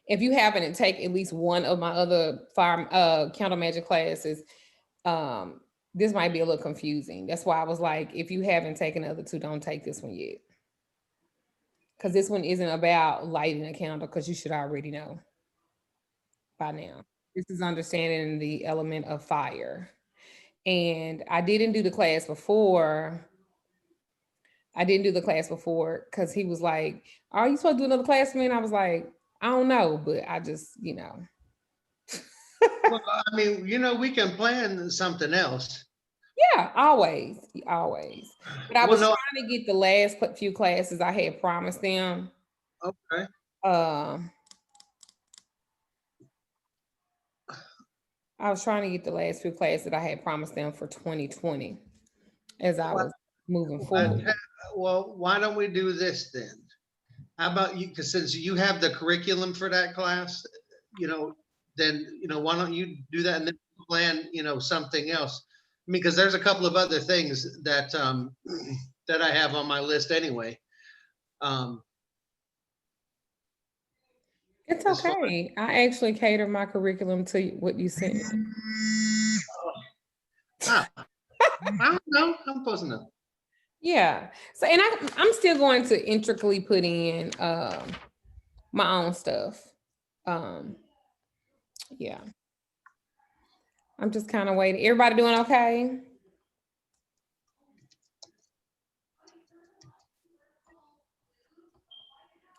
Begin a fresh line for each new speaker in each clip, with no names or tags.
if you happen to take at least one of my other fire counter magic classes, um, this might be a little confusing. That's why I was like, if you haven't taken the other two, don't take this one yet. Because this one isn't about lighting a candle, because you should already know by now. This is understanding the element of fire. And I didn't do the class before. I didn't do the class before because he was like, "Are you supposed to do another class for me?" And I was like, "I don't know, but I just, you know."
Well, I mean, we can plan something else.
Yeah, always, always. But I
Well,
was
no,
trying to get the last few classes I had promised them.
okay.
Uh, I was trying to get the last few classes that I had promised them for 2020 as I
Well,
was moving
well,
forward.
well, why don't we do this then? How about you? Because since you have the curriculum for that class, you know, then why don't you do that and then plan, something else? Because there's a couple of other things that that I have on my list anyway. Um,
It's
as far
okay. I actually cater my curriculum to what you sent me.
ah, I don't know. I'm supposed to know.
Yeah. So, and I'm still going to intricately put in my own stuff. Um, yeah. I'm just kind of waiting. Everybody doing okay?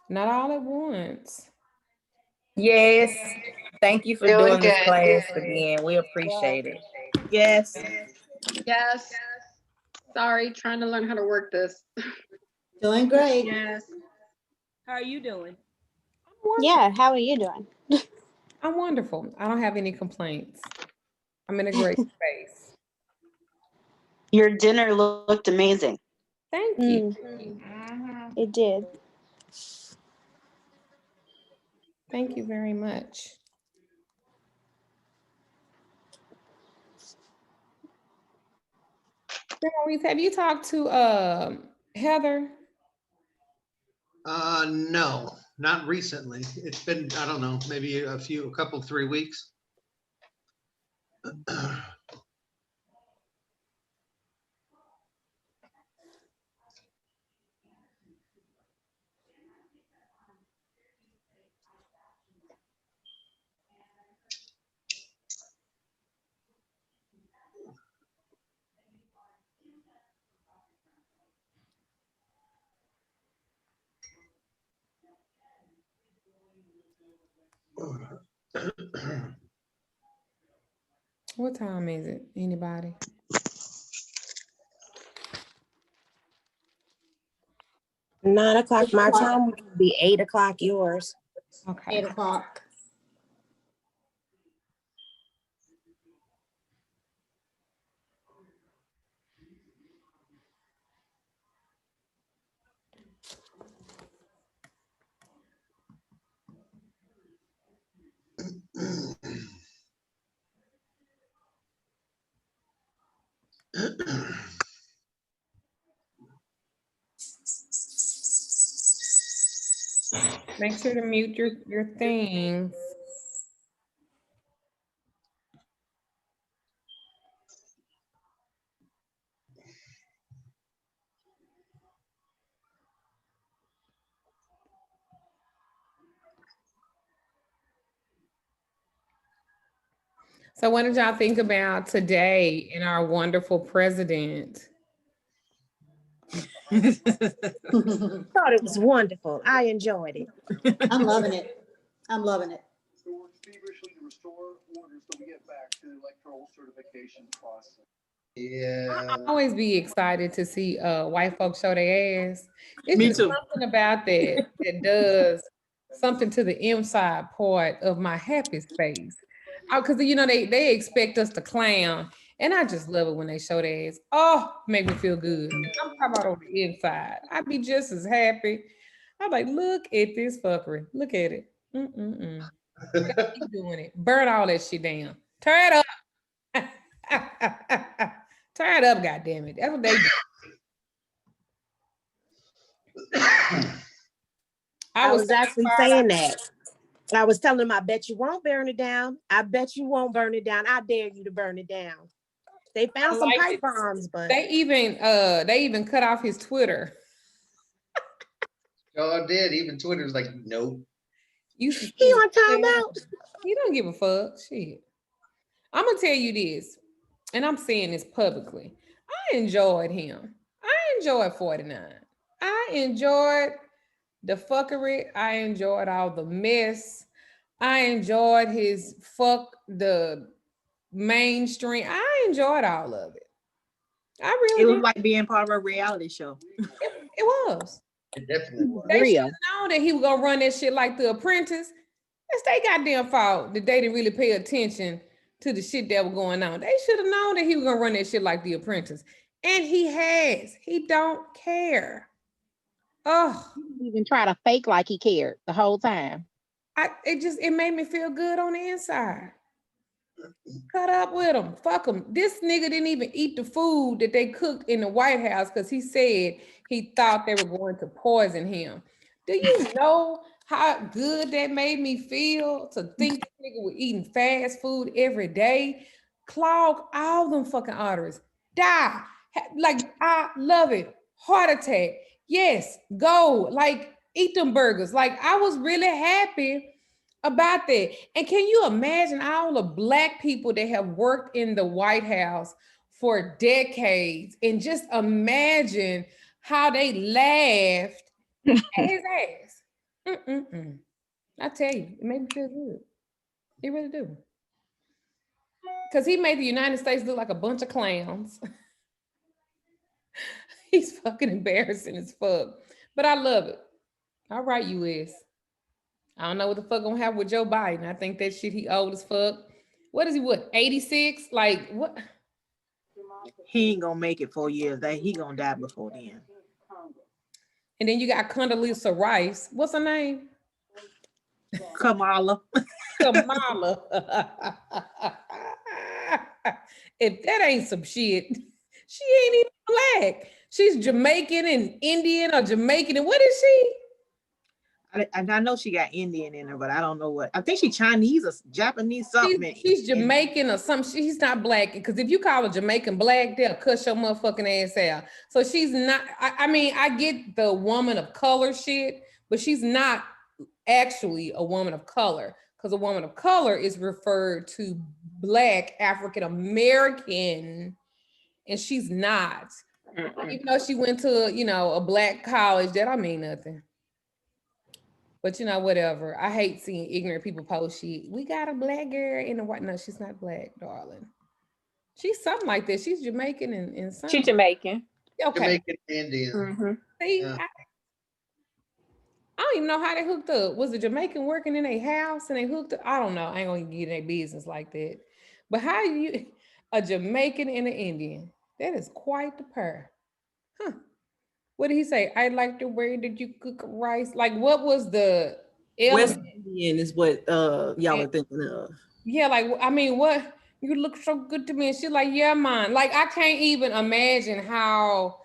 Not all at once.
Yes. Thank you for
Doing
doing this
good.
class again. We appreciate it.
Yes.
Yes. Sorry, trying to learn how to work this.
Doing great.
Yes. How are you doing?
I'm wonderful.
Yeah, how are you doing?
I'm wonderful. I don't have any complaints. I'm in a great space.
Your dinner looked amazing.
Thank you.
It did.
Thank you very much. Maurice, have you talked to Heather?
No, not recently. It's been, I don't know, maybe a couple, 3 weeks.
What time is it? Anybody?
9 o'clock my time would be 8 o'clock yours.
Okay.
8 o'clock.
Make sure to mute your things. So what did y'all think about today and our wonderful president?
Thought it was wonderful. I enjoyed it.
I'm loving it. I'm loving it.
So we're feverishly to restore order so we get back to the electoral certification process.
Yeah.
I always be excited to see white folks show their ass. It's
Me
just
too.
something about that that does something to the inside part of my happy space. Because they expect us to clown, and I just love it when they show their ass. Oh, make me feel good. I'm talking about on the inside. I'd be just as happy. I'm like, look at this fuckery. Look at it. Mm-mm-mm. Keep doing it. Burn all that shit down. Turn it up. Turn it up, goddammit. That's what they do.
I was actually saying that. I was telling him, I bet you won't burn it down. I bet you won't burn it down. I dare you to burn it down. They found some
like
pipe
it.
bombs, but
They even cut off his Twitter.
Oh, did even Twitter's like, nope.
he on timeout.
He don't give a fuck. Shit. I'm gonna tell you this, and I'm saying this publicly. I enjoyed him. I enjoyed 49. I enjoyed the fuckery. I enjoyed all the mess. I enjoyed his fuck the mainstream. I enjoyed all of it. I really
It was
did.
like being part of a reality show.
It was.
It definitely was.
They should
Real.
have known that he was gonna run that shit like The Apprentice. That's their goddamn fault that they didn't really pay attention to the shit that was going on. They should have known that he was gonna run that shit like The Apprentice. And he has. He don't care. Oh,
Even try to fake like he cared the whole time.
it made me feel good on the inside. Cut up with him. Fuck him. This nigga didn't even eat the food that they cooked in the White House because he said he thought they were going to poison him. Do you know how good that made me feel to think this nigga was eating fast food every day? Clog all them fucking arteries. Die. Like, I love it. Heart attack. Yes, go. Like, eat them burgers. Like, I was really happy about that. And can you imagine all the Black people that have worked in the White House for decades, and just imagine how they laughed at his ass. I tell you, it made me feel good. It really do. Because he made the United States look like a bunch of clowns. He's fucking embarrassing as fuck. But I love it. All right, US. I don't know what the fuck gonna happen with Joe Biden. I think that shit, he old as fuck. What is he, what, 86? Like, what?
He ain't gonna make it 4 years. He gonna die before then.
And then you got Condoleezza Rice. What's her name?
Kamala.
Kamala. If that ain't some shit, she ain't even Black. She's Jamaican and Indian, or Jamaican. And what is she?
I know she got Indian in her, but I don't know what. I think she's Chinese or Japanese something.
She's Jamaican or something. She's not Black. Because if you call a Jamaican Black, they'll cuss your motherfucking ass out. So she's not, I mean, I get the woman of color shit, but she's not actually a woman of color. Because a woman of color is referred to Black African American, and she's not. Even though she went to, a Black college, that don't mean nothing. But whatever. I hate seeing ignorant people post shit. We got a Black girl in the white. No, she's not Black, darling. She's something like that. She's Jamaican and something.
She's Jamaican.
Okay.
Jamaican Indian.
Mm-hmm.
See,
Yeah.
I don't even know how they hooked up. Was a Jamaican working in a house and they hooked up? I don't know. I ain't gonna get in their business like that. But how you, a Jamaican and an Indian? That is quite the pair. Huh. What did he say? I like the way that you cook rice. Like, what was the
West
element?
Indian is what y'all are thinking of.
Yeah, like, I mean, what? You look so good to me. And she's like, yeah, man. Like, I can't even imagine how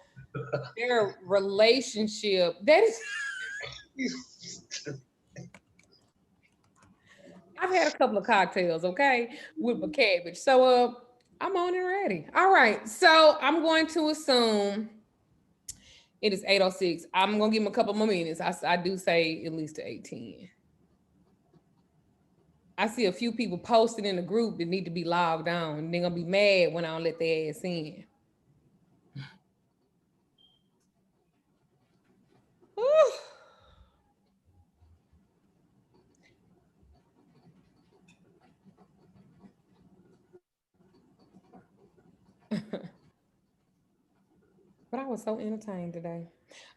their relationship, that is. I've had a couple of cocktails, okay, with my cabbage. So I'm on and ready. All right. So I'm going to assume it is 8:06. I'm gonna give him a couple more minutes. I do say at least to 18. I see a few people posting in the group that need to be logged on. They're gonna be mad when I don't let their ass in. Whew. But I was so entertained today.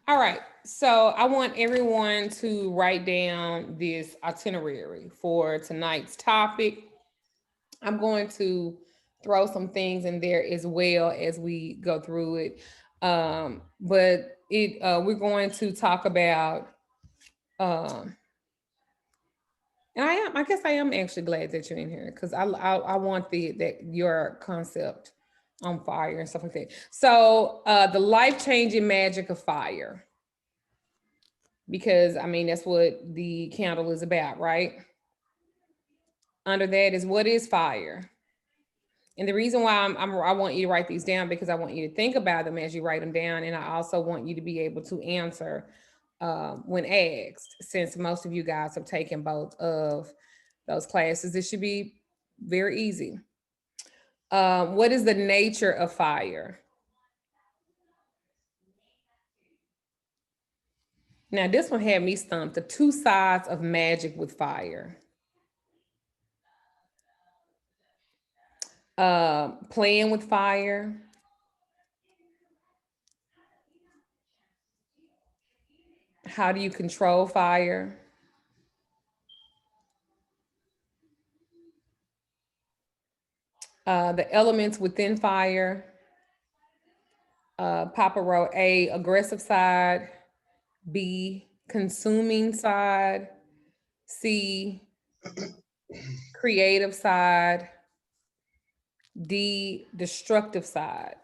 All right, so I want everyone to write down this itinerary for tonight's topic. I'm going to throw some things in there as well as we go through it. But we're going to talk about, and I guess I am actually glad that you're in here, because I want your concept on fire and stuff like that. So the life-changing magic of fire, because I mean, that's what the candle is about, right? under that is, what is fire? And the reason why I want you to write these down, because I want you to think about them as you write them down. And I also want you to be able to answer when asked, since most of you guys have taken both of those classes. It should be very easy. What is the nature of fire? Now, this one had me stumped. The two sides of magic with fire. Playing with fire. How do you control fire? The elements within fire. Papa wrote A, aggressive side. B, consuming side. C, creative side. D, destructive side.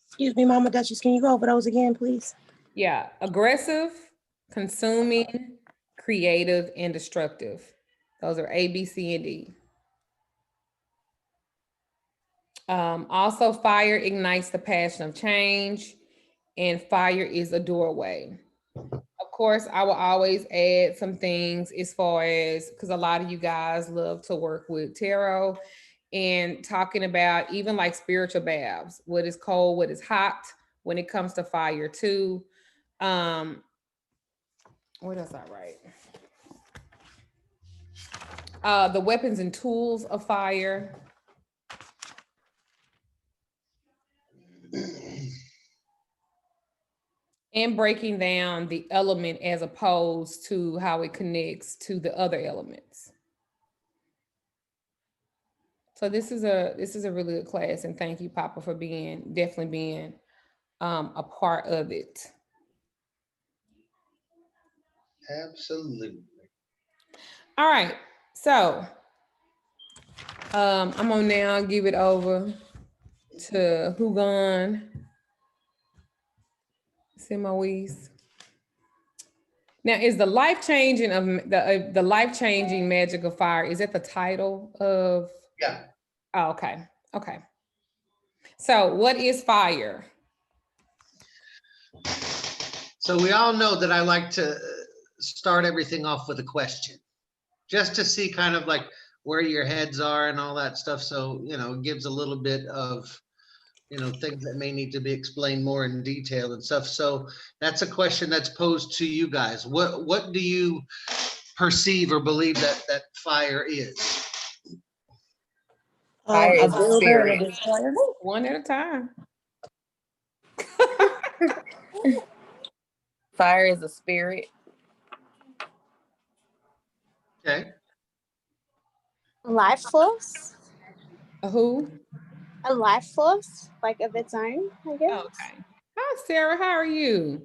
Excuse me, Mama Duchess, can you go over those again, please?
Yeah, aggressive, consuming, creative, and destructive. Those are A, B, C, and D. Also, fire ignites the passion of change, and fire is a doorway. Of course, I will always add some things as far as, because a lot of you guys love to work with tarot and talking about even like spiritual baths, what is cold, what is hot when it comes to fire too. What else I write? The weapons and tools of fire. And breaking down the element as opposed to how it connects to the other elements. So this is a really good class, and thank you, Papa, for definitely being a part of it.
Absolutely.
All right, so I'm gonna now give it over to Hugon Simois. Now, is the life-changing of the life-changing magic of fire, is that the title of?
Yeah.
Oh, okay. Okay. So what is fire?
So we all know that I like to start everything off with a question, just to see kind of like where your heads are and all that stuff. So, it gives a little bit of, things that may need to be explained more in detail and stuff. So that's a question that's posed to you guys. What do you perceive or believe that fire is?
Fire
A
is a
builder and
spirit.
a destroyer.
One at a time.
Fire is a spirit.
Okay.
Life force?
A who?
A life force, like of its own, I guess.
Oh, okay. Hi, Sarah. How are you?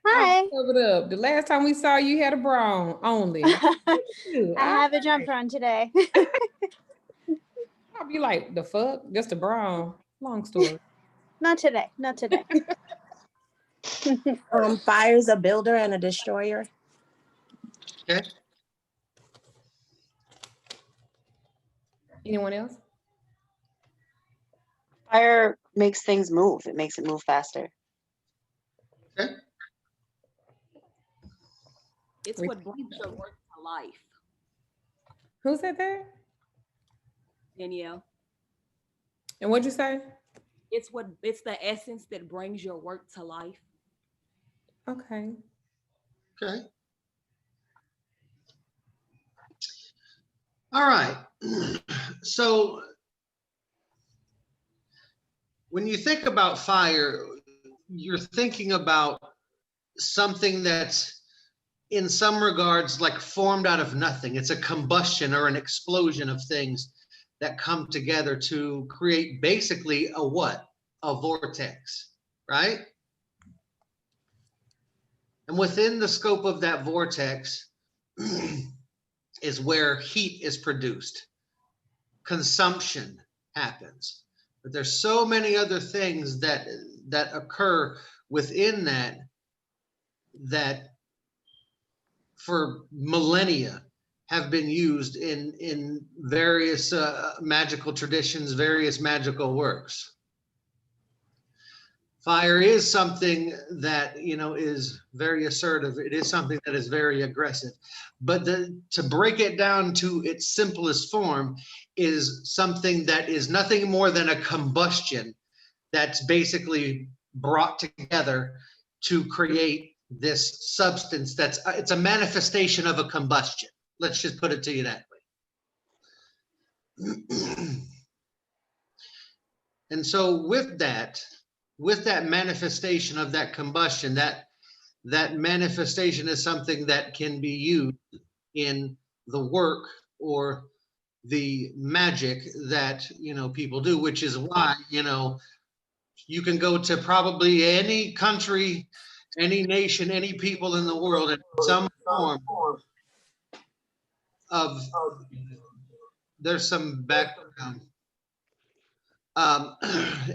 Hi.
Covered up. The last time we saw you, had a brown only.
I have a jumper on today.
I'll be like, the fuck? Just a brown. Long story.
Not today. Not today.
Fire's a builder and a destroyer.
Okay.
Anyone else?
Fire makes things move. It makes it move faster.
Okay.
It's what brings your work to life,
Who said that?
Danielle.
And what'd you say?
It's the essence that brings your work to life.
Okay.
Okay. All right. So when you think about fire, you're thinking about something that's in some regards like formed out of nothing. It's a combustion or an explosion of things that come together to create basically a what? A vortex, right? And within the scope of that vortex is where heat is produced. Consumption happens. But there's so many other things that occur within that for millennia have been used in various magical traditions, various magical works. Fire is something that, you know, is very assertive. It is something that is very aggressive. But to break it down to its simplest form is something that is nothing more than a combustion that's basically brought together to create this substance it's a manifestation of a combustion. Let's just put it to you that way. And so with that manifestation of that combustion, that manifestation is something that can be used in the work or the magic that, you know, people do, which is why, you know, you can go to probably any country, any nation, any people in the world, and some form of, there's some background,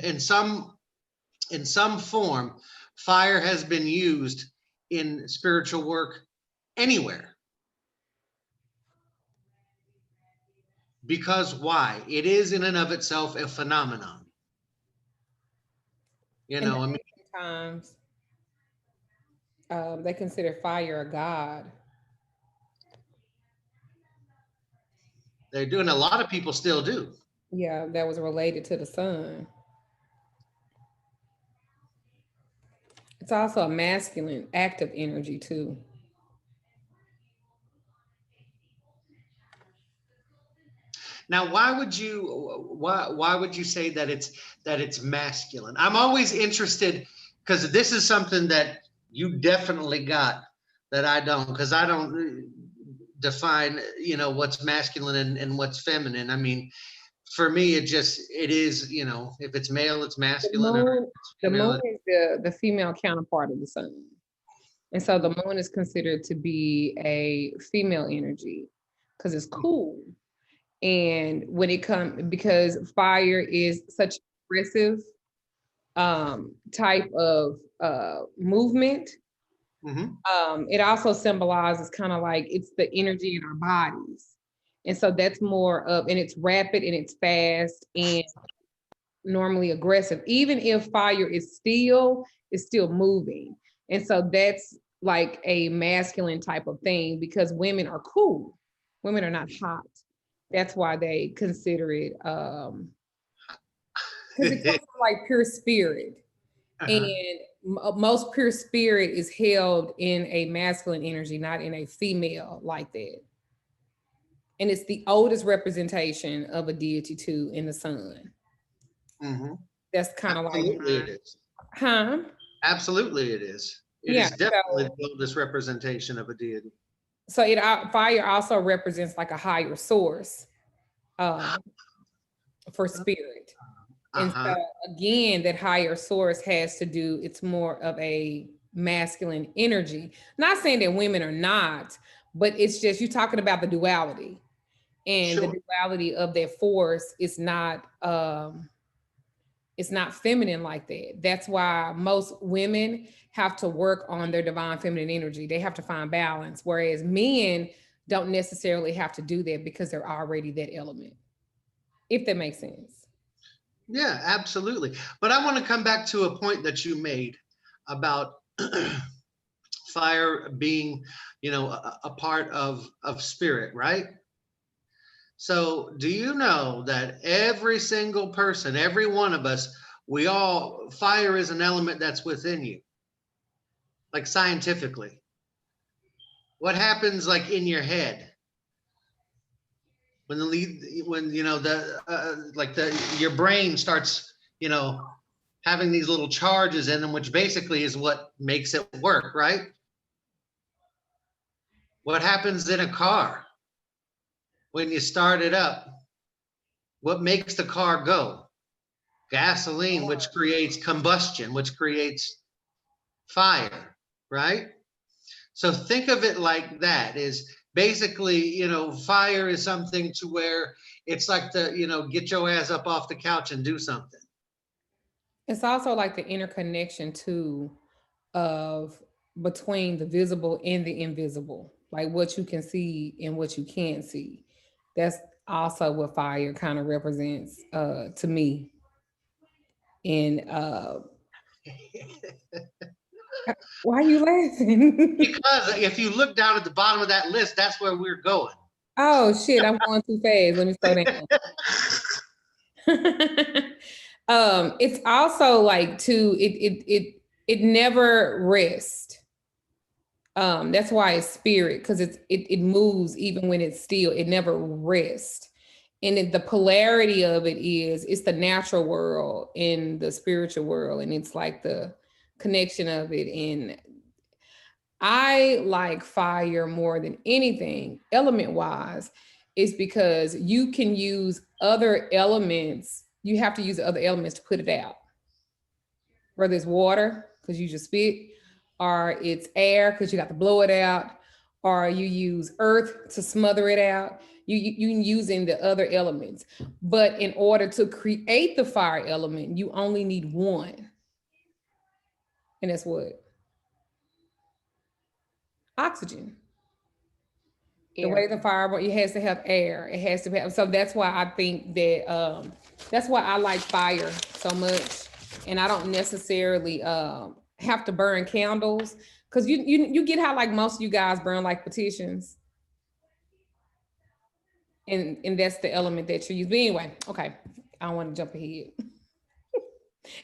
in some form, fire has been used in spiritual work anywhere. Because why? It is in and of itself a phenomenon. You know, I mean,
Sometimes they consider fire a god.
they do, and a lot of people still do.
Yeah, that was related to the sun. It's also a masculine active energy too.
Now, why would you say that it's masculine? I'm always interested because this is something that you definitely got that I don't, because I don't define, you know, what's masculine and what's feminine. I mean, for me, it is, you know, if it's male, it's
The
masculine, or
moon, the
female,
moon is the female counterpart of the sun. And so the moon is considered to be a female energy because it's cool. And when it comes, because fire is such aggressive type of movement, it also symbolizes kind of like it's the energy in our bodies. And so that's more of, and it's rapid and it's fast and normally aggressive. Even if fire is still, it's still moving. And so that's like a masculine type of thing because women are cool. Women are not hot. That's why they consider it because it comes from like pure spirit. And most pure spirit is held in a masculine energy, not in a female like that. And it's the oldest representation of a deity too in the sun. That's kind of like,
absolutely it is.
Huh?
Absolutely it is. It is definitely the oldest representation of a deity.
So fire also represents like a higher source for spirit. And so again, that higher source has to do, it's more of a masculine energy. Not saying that women are not, but it's just, you're talking about the duality. And the duality of that force is not it's not feminine like that. That's why most women have to work on their divine feminine energy. They have to find balance, whereas men don't necessarily have to do that because they're already that element, if that makes sense.
Yeah, absolutely. But I want to come back to a point that you made about fire being, you know, a part of spirit, right? So do you know that every single person, every one of us, fire is an element that's within you, like scientifically. What happens like in your head when you know, your brain starts, you know, having these little charges in them, which basically is what makes it work, right? What happens in a car when you start it up? What makes the car go? Gasoline, which creates combustion, which creates fire, right? So think of it like that, is basically, you know, fire is something to where it's like you know, get your ass up off the couch and do something.
It's also like the interconnection too of between the visible and the invisible. like what you can see and what you can't see. That's also what fire kind of represents to me. And why are you laughing?
Because if you look down at the bottom of that list, that's where we're going.
Oh shit, I'm going too fast. Let me slow down. It's also like too, it never rests. That's why it's spirit, because it moves even when it's still, it never rests. And the polarity of it is it's the natural world and the spiritual world, and it's like the connection of it. And I like fire more than anything, element wise, is because you can use other elements. You have to use other elements to put it out, whether it's water, because you just spit, or it's air, because you got to blow it out, or you use earth to smother it out. You using the other elements. But in order to create the fire element, you only need one. And that's what? Oxygen. The way the fire, it has to have air. It has to have, so that's why I think that that's why I like fire so much. And I don't necessarily have to burn candles, because you get how like most of you guys burn like petitions. And that's the element that you use. But anyway, okay. I don't want to jump ahead.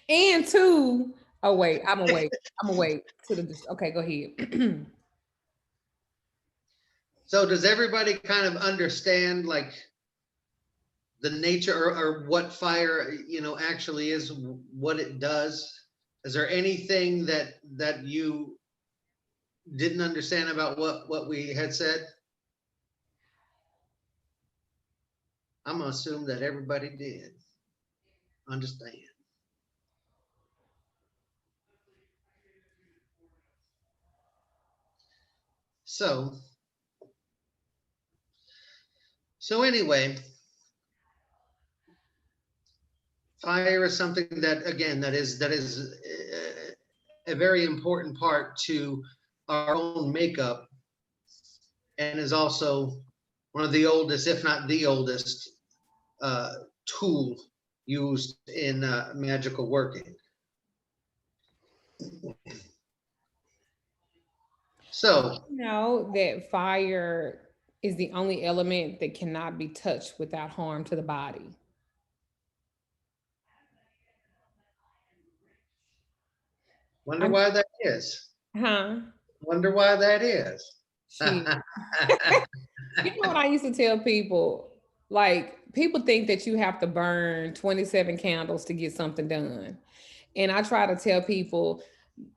And two, oh wait, I'm gonna wait to the, okay, go ahead.
So does everybody kind of understand like the nature or what fire, actually is, what it does? Is there anything that you didn't understand about what we had said? I'm gonna assume that everybody did understand. So anyway, fire is something that, again, that is a very important part to our own makeup, and is also one of the oldest, if not the oldest, tool used in magical working. So
you know that fire is the only element that cannot be touched without harm to the body.
wonder why that is.
Huh?
Wonder why that is.
Shit. You know what I used to tell people? Like, people think that you have to burn 27 candles to get something done. And I try to tell people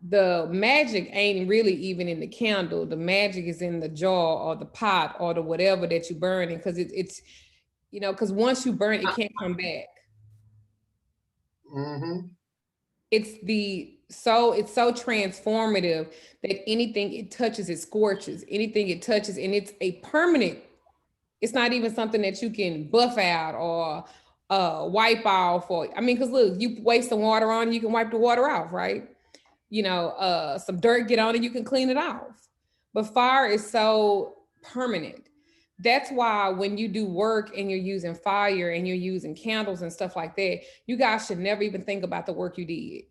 the magic ain't really even in the candle. The magic is in the jar or the pot or the whatever that you burning, because it's because once you burn it can't come back.
Mm-hmm.
It's so transformative that anything it touches, it scorches. Anything it touches, and it's a permanent. It's not even something that you can buff out or wipe off. Or I mean, because look, you waste some water on it, you can wipe the water off, right? Some dirt get on it, you can clean it off. But fire is so permanent. That's why when you do work and you're using fire and you're using candles and stuff like that, you guys should never even think about the work you did,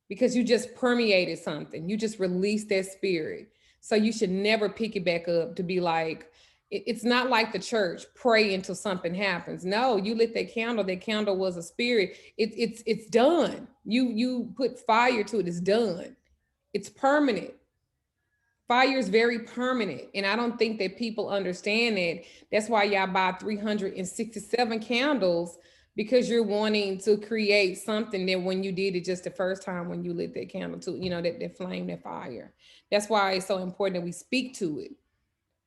because you just permeated something. You just released that spirit. So you should never pick it back up to be like, it's not like the church, pray until something happens. No, you lit that candle was a spirit. It's done. You put fire to it, it's done. It's permanent. Fire is very permanent. And I don't think that people understand it. That's why y'all buy 367 candles, because you're wanting to create something that when you did it just the first time when you lit that candle to, that flame, that fire. That's why it's so important that we speak to it.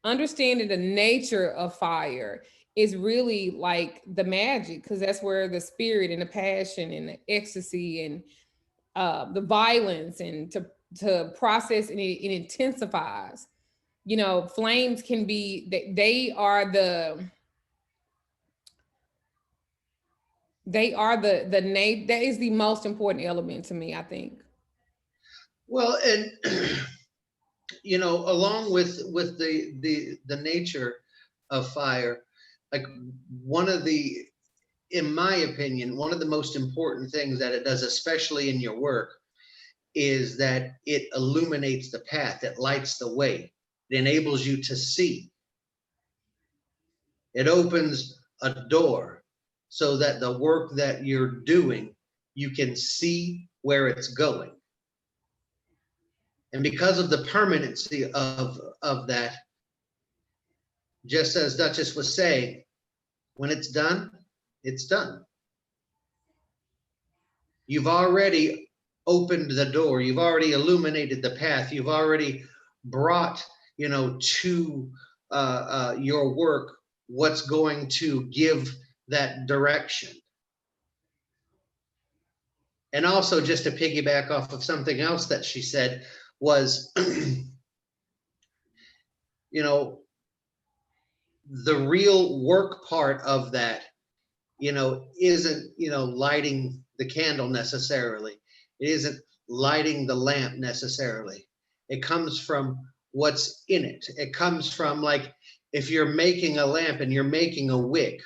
Understanding the nature of fire is really like the magic, because that's where the spirit and the passion and the ecstasy and the violence and to process, and it intensifies. Flames can be, they are the name that is the most important element to me, I think.
Well, and along with the nature of fire, like one of the, in my opinion, one of the most important things that it does, especially in your work, is that it illuminates the path, it lights the way, it enables you to see. It opens a door so that the work that you're doing, you can see where it's going. And because of the permanency of that, just as Duchess was saying, when it's done, it's done. You've already opened the door. You've already illuminated the path. You've already brought, to your work what's going to give that direction. And also, just to piggyback off of something else that she said was, the real work part of that, isn't, lighting the candle necessarily. It isn't lighting the lamp necessarily. It comes from what's in it. It comes from, like, if you're making a lamp and you're making a wick,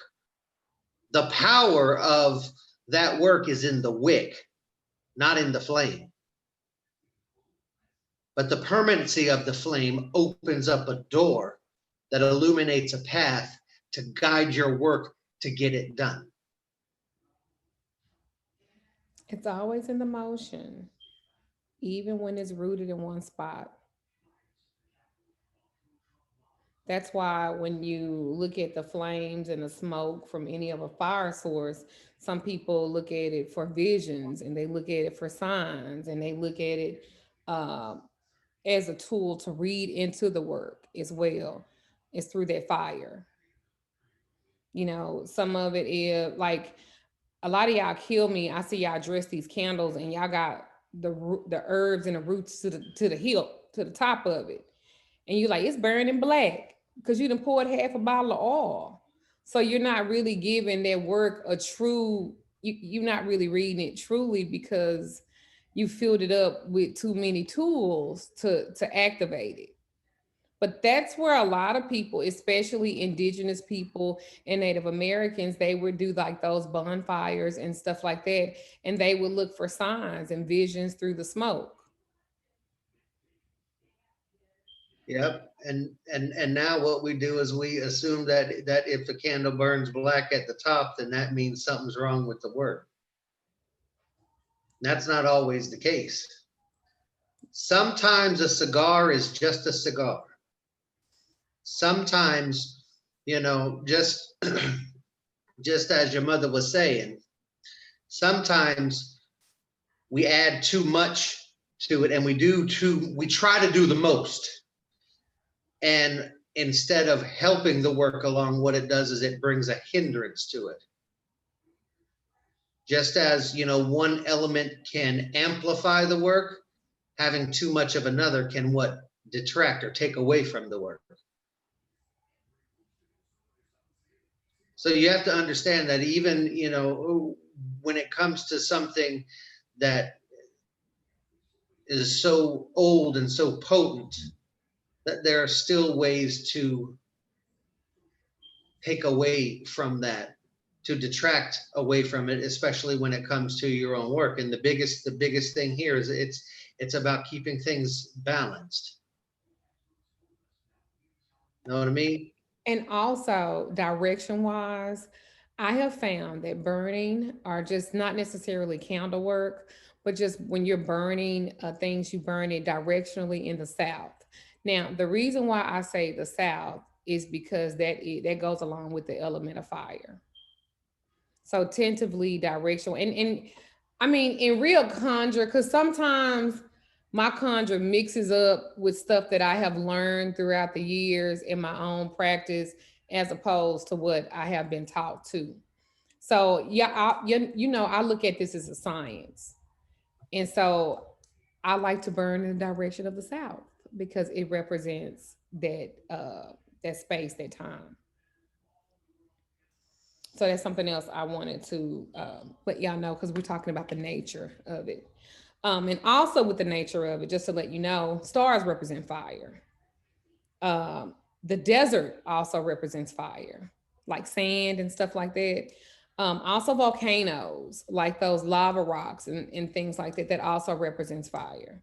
the power of that work is in the wick, not in the flame. But the permanency of the flame opens up a door that illuminates a path to guide your work to get it done.
It's always in the motion, even when it's rooted in one spot. That's why when you look at the flames and the smoke from any of a fire source, some people look at it for visions and they look at it for signs and they look at it uh, as a tool to read into the work as well. It's through that fire. Some of it is like a lot of y'all kill me. I see y'all dress these candles and y'all got the herbs and the roots to the hilt, to the top of it. And you like, it's burning black because you done poured half a bottle of oil. So you're not really giving that work a true, you're not really reading it truly because you filled it up with too many tools to activate it. But that's where a lot of people, especially indigenous people and Native Americans, they would do like those bonfires and stuff like that. And they would look for signs and visions through the smoke.
Yep. And now what we do is we assume that if the candle burns black at the top, then that means something's wrong with the work. That's not always the case. Sometimes a cigar is just a cigar. Sometimes, just just as your mother was saying, sometimes we add too much to it and we try to do the most. And instead of helping the work along, what it does is it brings a hindrance to it. Just as, one element can amplify the work, having too much of another can detract or take away from the work. So you have to understand that even, when it comes to something that is so old and so potent, that there are still ways to take away from that, to detract away from it, especially when it comes to your own work. And the biggest thing here is it's about keeping things balanced. Know what I mean?
And also, direction wise, I have found that burning are just not necessarily candle work, but just when you're burning things, you burn it directionally in the south. Now, the reason why I say the south is because that goes along with the element of fire. So tentatively directional. And I mean, in real conjure, because sometimes my conjure mixes up with stuff that I have learned throughout the years in my own practice, as opposed to what I have been taught to. So yeah, I look at this as a science. And so I like to burn in the direction of the South because it represents that space, that time. So that's something else I wanted to let y'all know because we're talking about the nature of it. And also with the nature of it, just to let you know, stars represent fire. The desert also represents fire, like sand and stuff like that. Also volcanoes, like those lava rocks and things like that, that also represents fire.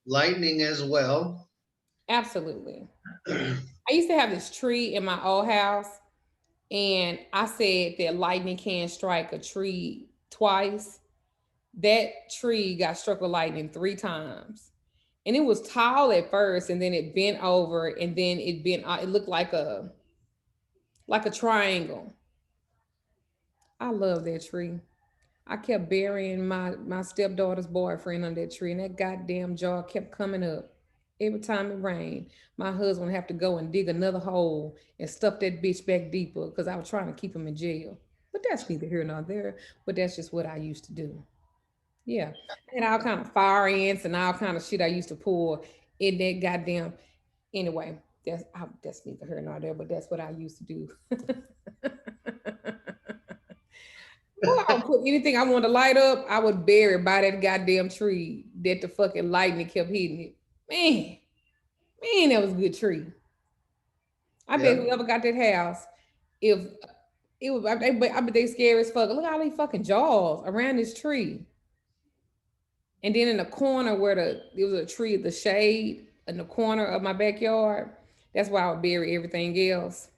Lightning as well.
Absolutely. I used to have this tree in my old house, and I said that lightning can strike a tree twice. That tree got struck with lightning 3 times. And it was tall at first, and then it bent over, and then it looked like a triangle. I love that tree. I kept burying my stepdaughter's boyfriend under that tree, and that goddamn jar kept coming up. Every time it rained, my husband would have to go and dig another hole and stuff that bitch back deeper because I was trying to keep him in jail. But that's neither here nor there. But that's just what I used to do. Yeah. And all kind of fire ants and all kind of shit I used to pull in that goddamn. Anyway, that's neither here nor there, but that's what I used to do. Well, I would put anything I wanted to light up, I would bury it by that goddamn tree that the fucking lightning kept hitting it. Man, that was a good tree. I bet whoever got that house, if it was, I bet they scary as fuck. Look at all these fucking jaws around this tree. And then in the corner where there was a tree, the shade in the corner of my backyard, that's where I would bury everything else.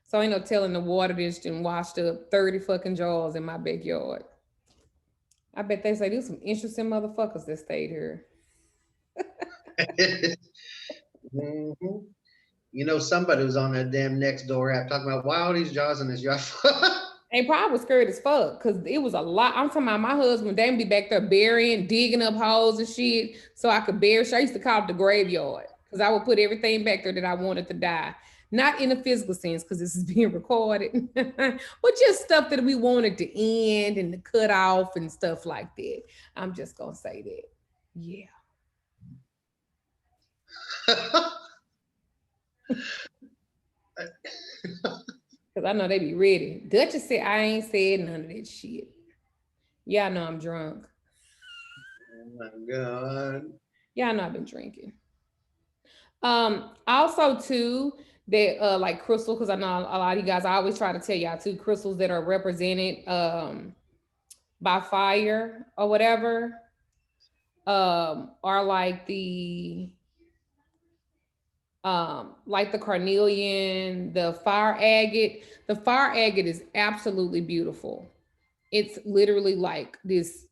So ain't no telling the water just done washed up 30 fucking jars in my backyard. I bet they say there's some interesting motherfuckers that stayed here.
You know, somebody was on that damn next door app talking about why all these jars in this yard.
They probably was scared as fuck because it was a lot. I'm talking about my husband, they would be back there burying, digging up holes and shit so I could bury. I used to call it the graveyard because I would put everything back there that I wanted to die. Not in a physical sense because this is being recorded, but just stuff that we wanted to end and to cut off and stuff like that. I'm just going to say that. Yeah. Because I know they be ready. Duchess said, I ain't said none of that shit. Yeah, I know I'm drunk.
Oh my God.
Yeah, I know I've been drinking. Also too, that like crystal, because I know a lot of you guys, I always try to tell y'all too, crystals that are represented by fire or whatever are like the carnelian, the fire agate. The fire agate is absolutely beautiful. It's literally like this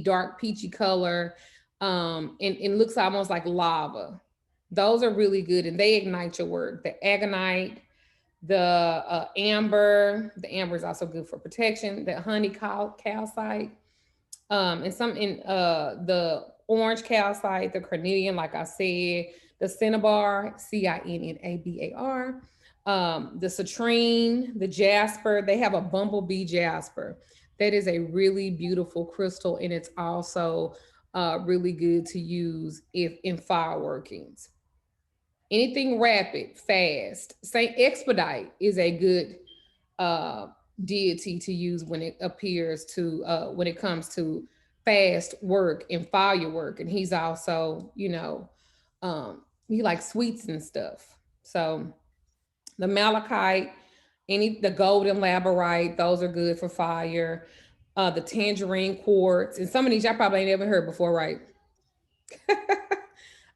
dark peachy color, and looks almost like lava. Those are really good, and they ignite your work. The agonite, the amber. The amber is also good for protection. The honey calcite, and some in the orange calcite, the carnelian, like I said, the cinnabar, CINNABAR, the citrine, the jasper. They have a bumblebee jasper. That is a really beautiful crystal, and it's also really good to use if in fireworkings. Anything rapid, fast. Saint Expedite is a good deity to use when it appears to when it comes to fast work and firework. And he's also, he likes sweets and stuff. So the malachite, the golden labradorite, those are good for fire. The tangerine quartz, and some of these y'all probably ain't never heard before, right?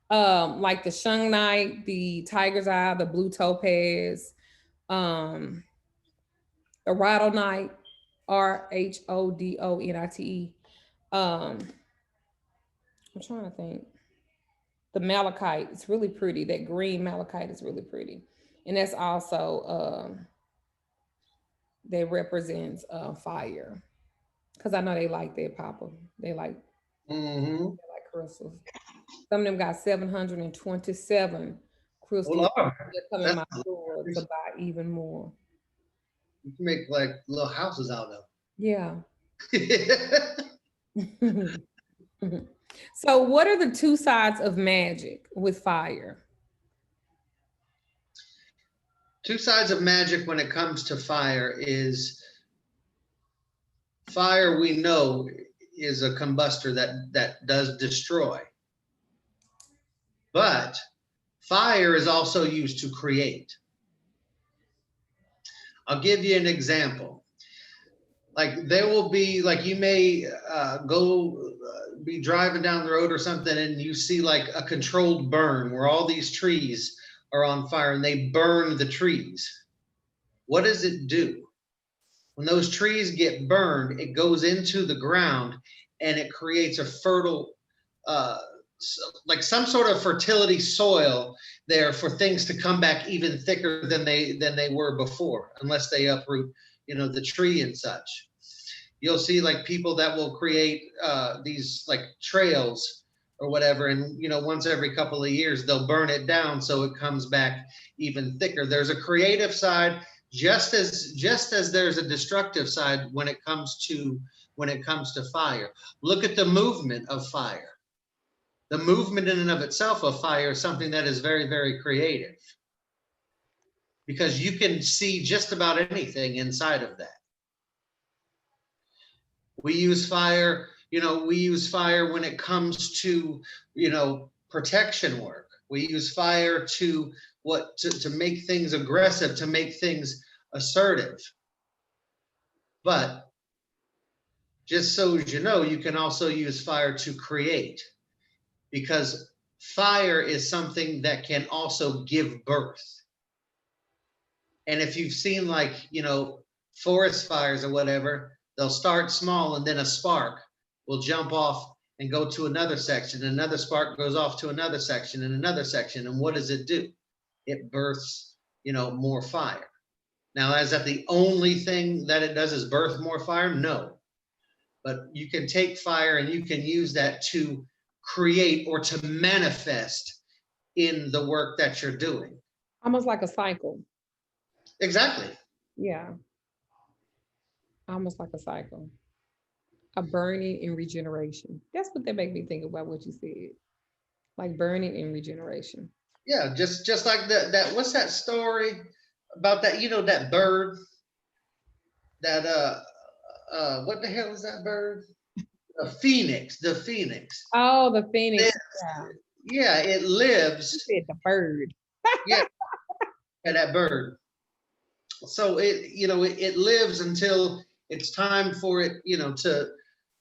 Like the shungite, the tiger's eye, the blue topaz, the rhodonite, RHODONITE. I'm trying to think. The malachite, it's really pretty. That green malachite is really pretty. And that's also, that represents fire. Because I know they like that, Papa. They like crystals. Some of them got 727 crystals. They're coming my store to buy even more.
You can make like little houses out of them.
Yeah. So what are the two sides of magic with fire?
Two sides of magic when it comes to fire is fire, we know, is a combustor that does destroy. But fire is also used to create. I'll give you an example. Like there will be, like you may be driving down the road or something and you see like a controlled burn where all these trees are on fire and they burn the trees. What does it do? When those trees get burned, it goes into the ground and it creates a fertile, like some sort of fertility soil there for things to come back even thicker than they were before, unless they uproot, the tree and such. You'll see like people that will create these like trails or whatever, and once every couple of years they'll burn it down so it comes back even thicker. There's a creative side, just as there's a destructive side when it comes to fire. Look at the movement of fire. The movement in and of itself of fire is something that is very, very creative, because you can see just about anything inside of that. We use fire, when it comes to, protection work. We use fire to make things aggressive, to make things assertive. But just so you know, you can also use fire to create, because fire is something that can also give birth. And if you've seen like, forest fires or whatever, they'll start small and then a spark will jump off and go to another section. Another spark goes off to another section and another section. And what does it do? It births, more fire. Now, is that the only thing that it does is birth more fire? No. But you can take fire and you can use that to create or to manifest in the work that you're doing.
Almost like a cycle.
Exactly.
Yeah. Almost like a cycle. A burning and regeneration. That's what that made me think about what you said. Like burning and regeneration.
Yeah, just like that what's that story about that, that bird that what the hell is that bird? The phoenix.
Oh, the phoenix.
Yeah, it lives.
You said the bird.
yeah, that bird. So it lives until it's time for it,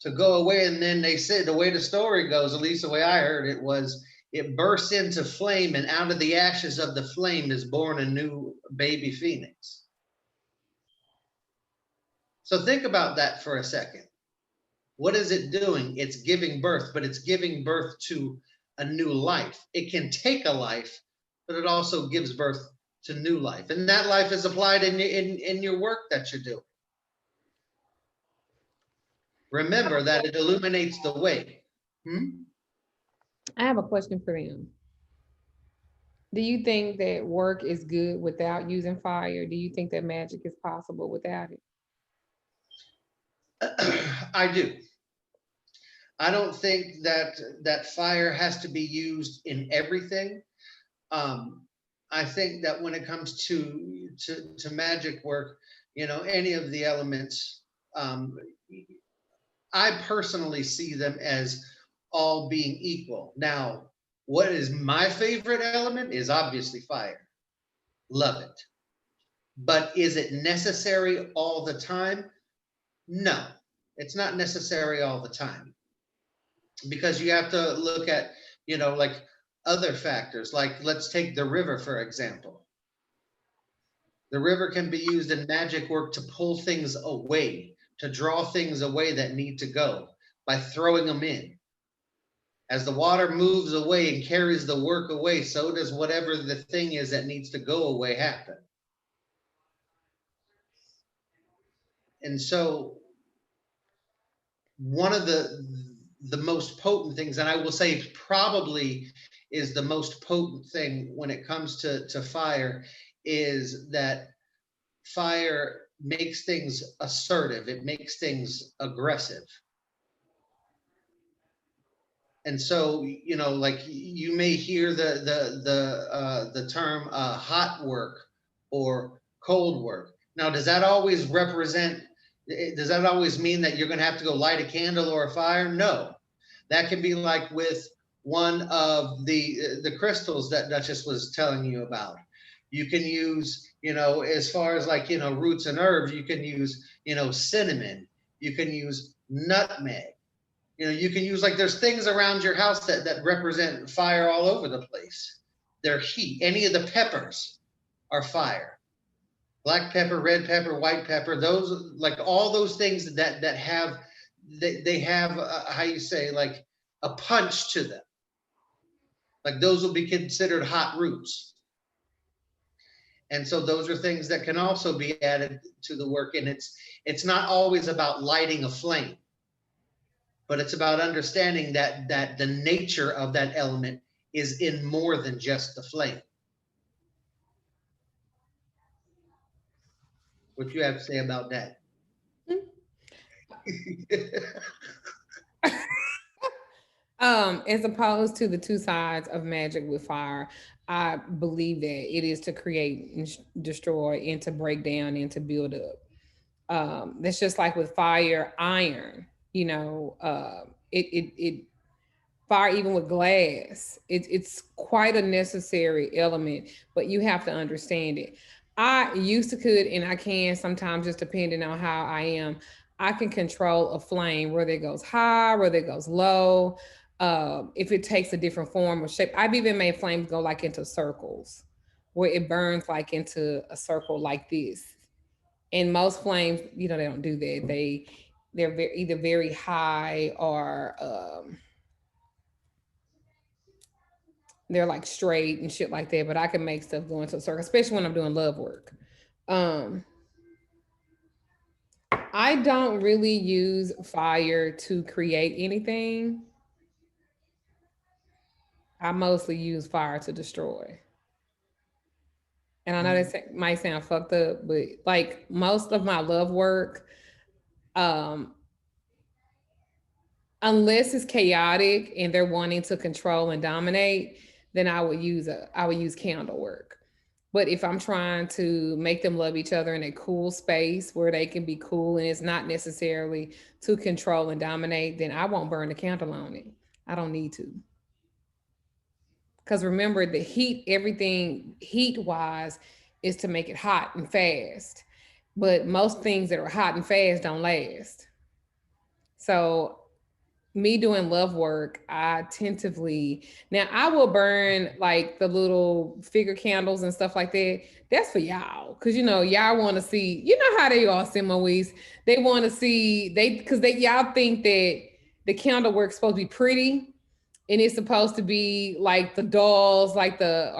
to go away. And then they said, the way the story goes, at least the way I heard it, was it bursts into flame, and out of the ashes of the flame is born a new baby phoenix. So think about that for a second. What is it doing? It's giving birth, but it's giving birth to a new life. It can take a life, but it also gives birth to new life. And that life is applied in your work that you're doing. Remember that it illuminates the way.
I have a question for them. Do you think that work is good without using fire? Do you think that magic is possible without it?
I do. I don't think that fire has to be used in everything. I think that when it comes to magic work, any of the elements, I personally see them as all being equal. Now, what is my favorite element is obviously fire. Love it. But is it necessary all the time? No, it's not necessary all the time. Because you have to look at, like other factors, like let's take the river, for example. The river can be used in magic work to pull things away, to draw things away that need to go by throwing them in. As the water moves away and carries the work away, so does whatever the thing is that needs to go away happen. And so one of the most potent things, and I will say probably is the most potent thing when it comes to fire, is that fire makes things assertive. It makes things aggressive. And so, like you may hear the term hot work or cold work. Now, does that always represent, Does that always mean that you're going to have to go light a candle or a fire? No. That can be like with one of the crystals that Duchess was telling you about. You can use, as far as like, roots and herbs, you can use, cinnamon. You can use nutmeg. You can use, like, there's things around your house that represent fire all over the place. They're heat. Any of the peppers are fire. Black pepper, red pepper, white pepper, those, like, all those things that have, they have, how you say, like, a punch to them. Like, those will be considered hot roots. And so those are things that can also be added to the work. And it's not always about lighting a flame, but it's about understanding that the nature of that element is in more than just the flame. What you have to say about that?
As opposed to the two sides of magic with fire, I believe that it is to create and destroy and to break down and to build up. That's just like with fire, iron, it fire, even with glass, it's quite a necessary element, but you have to understand it. I used to could, and I can sometimes, just depending on how I am, I can control a flame, whether it goes high, whether it goes low, if it takes a different form or shape. I've even made flames go like into circles, where it burns like into a circle like this. And most flames, they don't do that. They're either very high or they're like straight and shit like that. But I can make stuff go into a circle, especially when I'm doing love work. I don't really use fire to create anything. I mostly use fire to destroy. And I know that might sound fucked up, but like most of my love work, unless it's chaotic and they're wanting to control and dominate, then I would use candle work. But if I'm trying to make them love each other in a cool space where they can be cool and it's not necessarily to control and dominate, then I won't burn the candle on it. I don't need to. Because remember, the heat, everything heat wise is to make it hot and fast. But most things that are hot and fast don't last. So me doing love work, I tentatively, now I will burn like the little figure candles and stuff like that. That's for y'all. Cause y'all want to see, how they are, Simois. They want to see, because y'all think that the candle work's supposed to be pretty. And it's supposed to be like the dolls, like the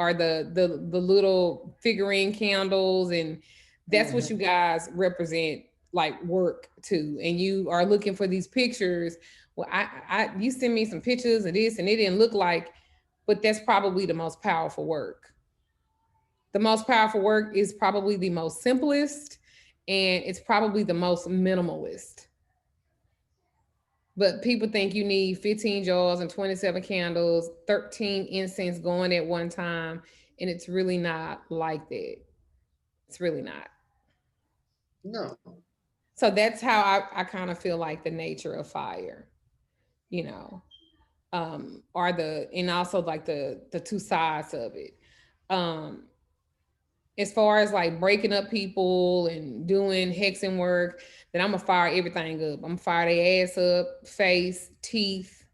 little figurine candles. And that's what you guys represent, like, work to. And you are looking for these pictures. Well, you send me some pictures of this and it didn't look like, but that's probably the most powerful work. The most powerful work is probably the most simplest, and it's probably the most minimalist. But people think you need 15 jars and 27 candles, 13 incense going at one time. And it's really not like that. It's really not.
No.
So that's how I kind of feel like the nature of fire, and also like the two sides of it. As far as like breaking up people and doing hexing work, then I'm gonna fire everything up. I'm gonna fire their ass up, face, teeth,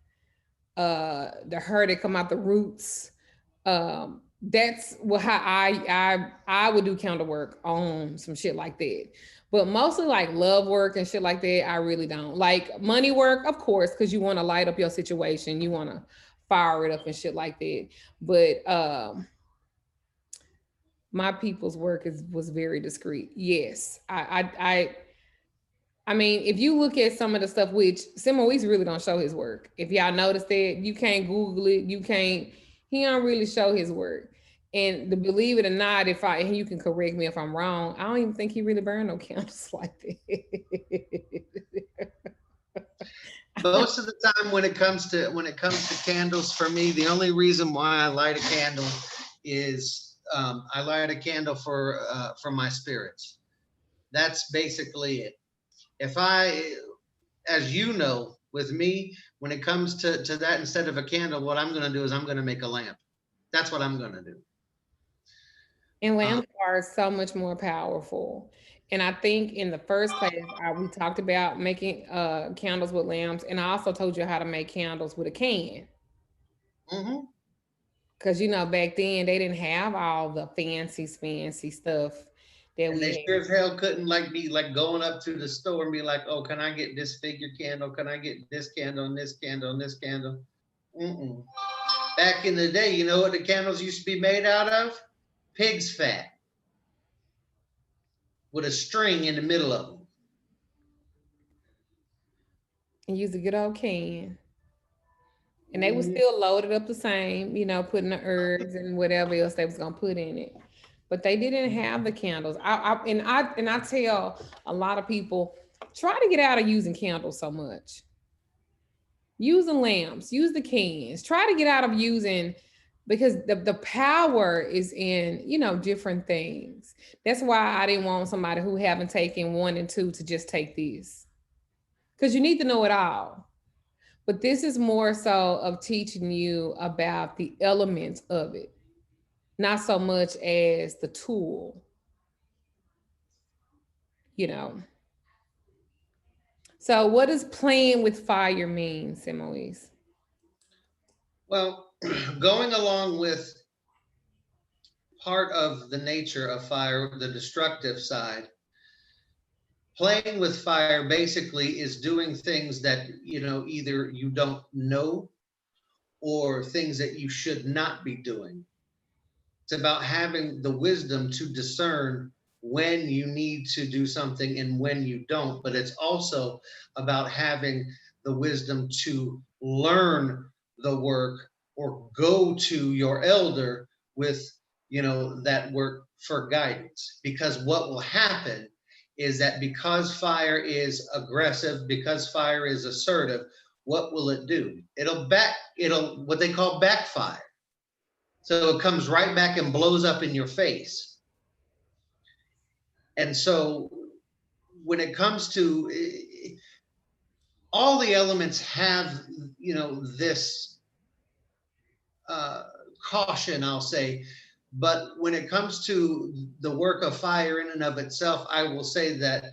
the hair that come out the roots. That's how I would do counter work on some shit like that. But mostly like love work and shit like that, I really don't. Like money work, of course, because you want to light up your situation, you want to fire it up and shit like that. But my people's work was very discreet. Yes, I mean, if you look at some of the stuff, which Simois really don't show his work. If y'all notice that, you can't Google it. He don't really show his work. And to believe it or not, and you can correct me if I'm wrong, I don't even think he really burned no candles like that.
Most of the time when it comes to candles, for me, the only reason why I light a candle is I light a candle for my spirits. That's basically it. if I, as you know, with me, when it comes to that, instead of a candle, what I'm gonna do is I'm gonna make a lamp. That's what I'm gonna do.
And
Uh,
lamps are so much more powerful. And I think in the first class, we talked about making candles with lamps. And I also told you how to make candles with a can.
mhm.
Because, you know, back then they didn't have all the fancy stuff that
And they
we
sure
have.
as hell couldn't like be like going up to the store and be like, oh, can I get this figure candle? Can I get this candle and this candle and this candle? Mm-mm. Back in the day, you know what the candles used to be made out of? Pig's fat with a string in the middle of them.
And use a good old can. And they were
Mhm.
still loaded up the same, you know, putting the herbs and whatever else they was gonna put in it. But they didn't have the candles. I tell a lot of people, try to get out of using candles so much. Use the lamps, use the cans. Try to get out of using, because the power is in, you know, different things. That's why I didn't want somebody who haven't taken 1 and 2 to just take this. Because you need to know it all. But this is more so of teaching you about the elements of it, not so much as the tool, you know. So what does playing with fire mean, Simoise?
Well, going along with part of the nature of fire, the destructive side, playing with fire basically is doing things that, you know, either you don't know or things that you should not be doing. It's about having the wisdom to discern when you need to do something and when you don't. But it's also about having the wisdom to learn the work or go to your elder with, you know, that work for guidance. Because what will happen is that because fire is aggressive, because fire is assertive, what will it do? It'll what they call backfire. So it comes right back and blows up in your face. And so when it comes to all the elements have, you know, this uh, caution, I'll say. But when it comes to the work of fire in and of itself, I will say that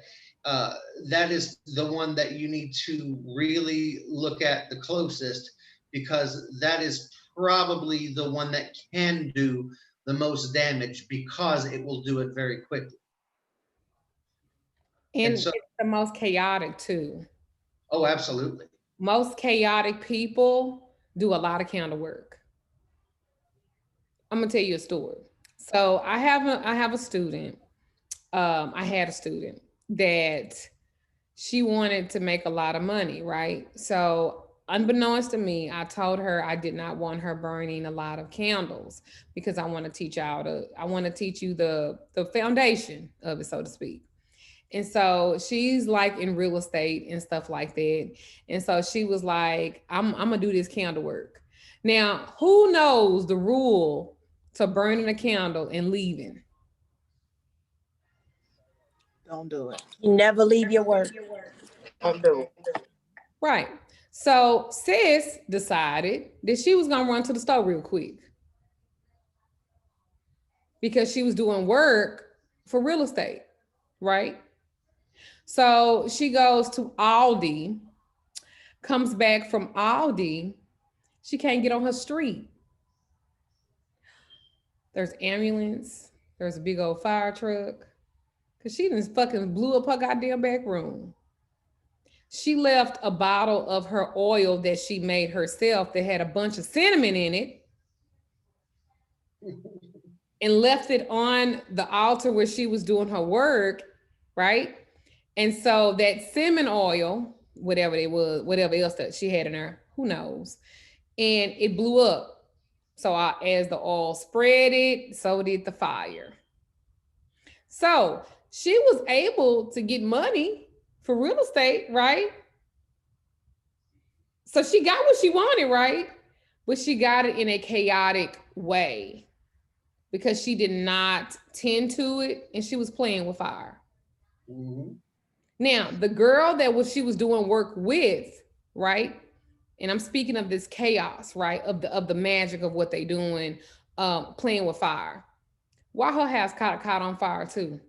uh, that is the one that you need to really look at the closest, because that is probably the one that can do the most damage because it will do it very quickly.
And
And so,
it's the most chaotic too.
oh, absolutely.
Most chaotic people do a lot of candle work. I'm gonna tell you a story. So I have a student. I had a student that she wanted to make a lot of money, right? So unbeknownst to me, I told her I did not want her burning a lot of candles because I want to teach I want to teach you the foundation of it, so to speak. And so she's like in real estate and stuff like that. And so she was like, I'm gonna do this candle work. Now, who knows the rule to burning a candle and leaving?
Don't do it.
Never leave your work.
Don't do it.
Right. So sis decided that she was gonna run to the store real quick because she was doing work for real estate, right? So she goes to Aldi, comes back from Aldi, she can't get on her street. There's ambulance, there's a big old fire truck, because she just fucking blew up her goddamn back room. She left a bottle of her oil that she made herself that had a bunch of cinnamon in it and left it on the altar where she was doing her work, right? And so that cinnamon oil, whatever it was, whatever else that she had in her, who knows, and it blew up. So as the oil spread it, so did the fire. So she was able to get money for real estate, right? So she got what she wanted, right? But she got it in a chaotic way because she did not tend to it and she was playing with fire.
Mm-hmm.
Now, the girl that she was doing work with, right? And I'm speaking of this chaos, right? Of the magic of what they doing, playing with fire. Why her house caught on fire too?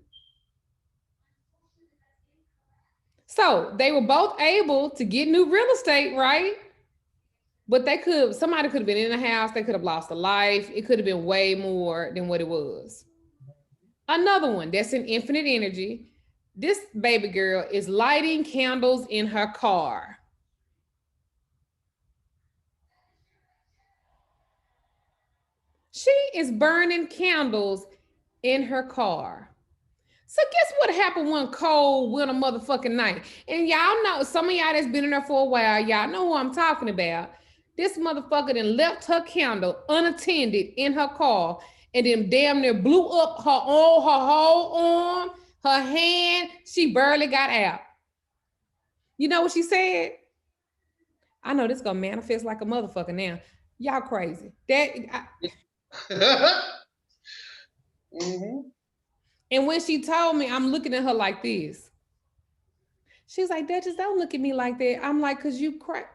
So they were both able to get new real estate, right? But somebody could have been in the house, they could have lost a life. It could have been way more than what it was. Another one that's in infinite energy. This baby girl is lighting candles in her car. She is burning candles in her car. So guess what happened one cold winter motherfucking night? And y'all know, some of y'all that's been in there for a while, y'all know who I'm talking about. This motherfucker then left her candle unattended in her car and then damn near blew up her whole arm, her hand. She barely got out. You know what she said? I know this gonna manifest like a motherfucker now. Y'all crazy.
Mm-hmm.
And when she told me, I'm looking at her like this. She's like, Duchess, don't look at me like that. I'm like, cause you crack.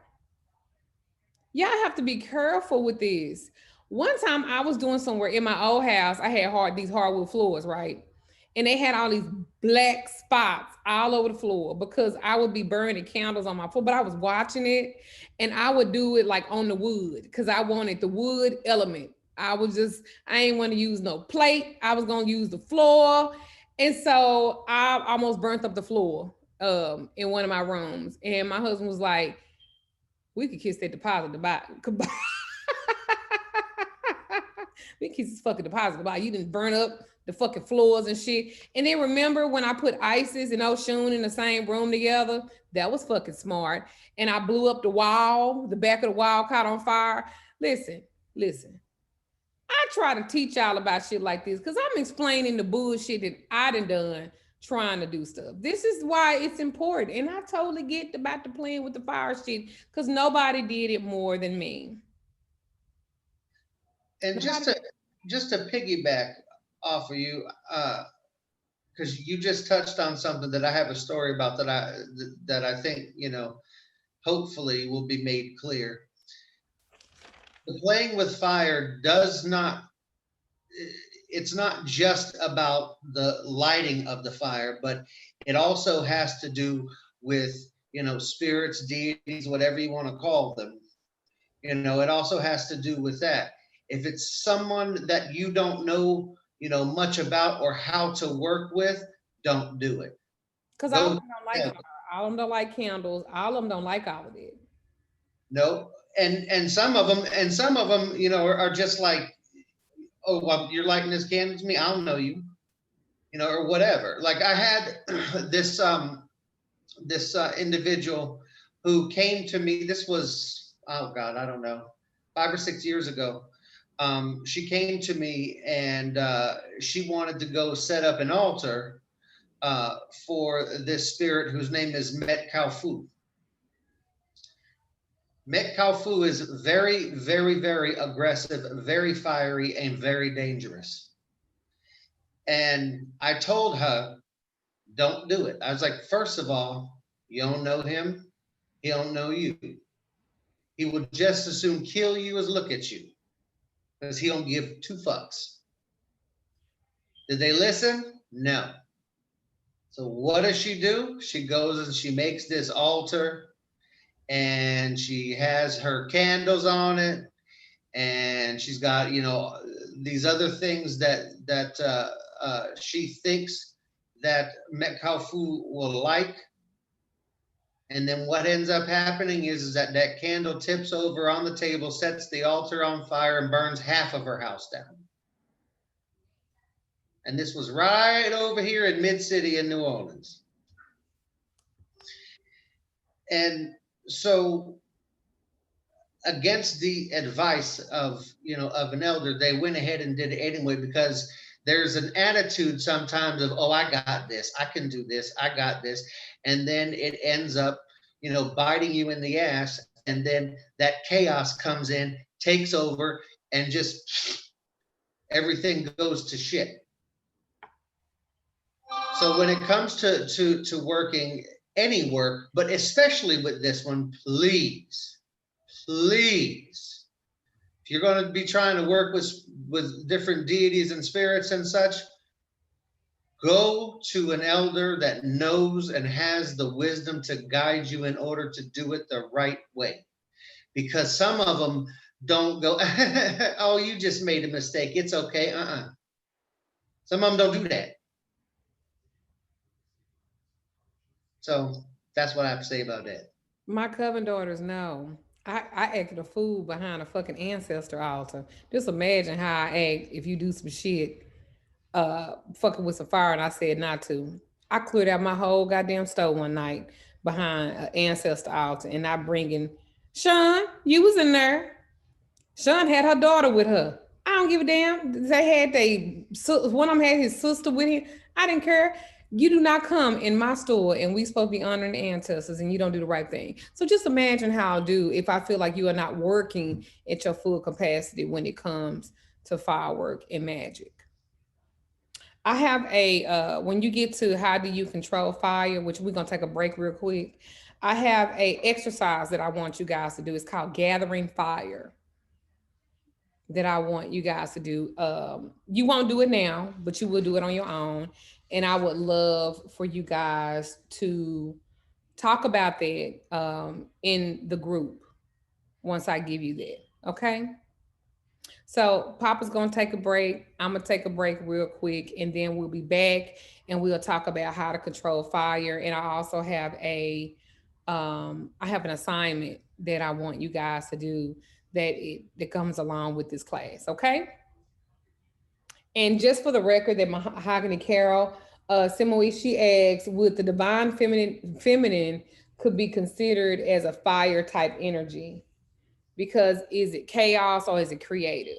Y'all have to be careful with this. One time I was doing somewhere in my old house, I had these hardwood floors, right? And they had all these black spots all over the floor because I would be burning candles on my floor, but I was watching it and I would do it like on the wood because I wanted the wood element. I ain't want to use no plate. I was going to use the floor. And so I almost burnt up the floor in one of my rooms. And my husband was like, we could kiss that deposit goodbye. We kiss this fucking deposit goodbye. You didn't burn up the fucking floors and shit. And then remember when I put Isis and Oshun in the same room together? That was fucking smart. And I blew up the wall, the back of the wall caught on fire. Listen. I try to teach y'all about shit like this because I'm explaining the bullshit that I done trying to do stuff. This is why it's important. And I totally get about the playing with the fire shit because nobody did it more than me.
And just to piggyback off of you, because you just touched on something that I have a story about that I think, hopefully will be made clear. The playing with fire it's not just about the lighting of the fire, but it also has to do with, spirits, deities, whatever you want to call them. It also has to do with that. If it's someone that you don't know, much about or how to work with, don't do it.
Because all of them don't like fire. All of them don't like candles. All of them don't like all of it.
No, and some of them, are just like, oh, well, you're lighting this candle to me. I don't know you, or whatever. Like I had this individual who came to me. This was, oh God, I don't know, 5 or 6 years ago. She came to me and she wanted to go set up an altar for this spirit whose name is Magickal. Magickal is very, very, very aggressive, very fiery, and very dangerous. And I told her, don't do it. I was like, first of all, you don't know him. He don't know you. He would just as soon kill you as look at you because he don't give 2 fucks. Did they listen? No. So what does she do? She goes and she makes this altar and she has her candles on it and she's got, these other things that she thinks that Magickal will like. And then what ends up happening is that candle tips over on the table, sets the altar on fire, and burns half of her house down. And this was right over here in Mid-City in New Orleans. And so against the advice of an elder, they went ahead and did it anyway, because there's an attitude sometimes of, oh, I got this, I can do this, I got this. And then it ends up, biting you in the ass. And then that chaos comes in, takes over, and just everything goes to shit. So when it comes to working any work, but especially with this one, please, please, if you're going to be trying to work with different deities and spirits and such, go to an elder that knows and has the wisdom to guide you in order to do it the right way. Because some of them don't go, oh, you just made a mistake. It's okay. Some of them don't do that. So that's what I have to say about that.
My coven daughters know. I acted a fool behind a fucking ancestor altar. Just imagine how I act if you do some shit, fucking with some fire and I said not to. I cleared out my whole goddamn stove one night behind an ancestor altar and I bringing Sean, you was in there. Sean had her daughter with her. I don't give a damn. They had one of them had his sister with him. I didn't care. You do not come in my store and we supposed to be honoring the ancestors and you don't do the right thing. So just imagine how I'll do if I feel like you are not working at your full capacity when it comes to firework and magic. I have when you get to how do you control fire, which we're going to take a break real quick. I have a exercise that I want you guys to do. It's called gathering fire that I want you guys to do. You won't do it now, but you will do it on your own. And I would love for you guys to talk about that in the group once I give you that, okay? So Papa's gonna take a break. I'm gonna take a break real quick and then we'll be back and we'll talk about how to control fire. And I also have I have an assignment that I want you guys to do that comes along with this class, okay? And just for the record that Mahogany Carol, Simone, she asks, would the divine feminine could be considered as a fire type energy? Because is it chaos or is it creative?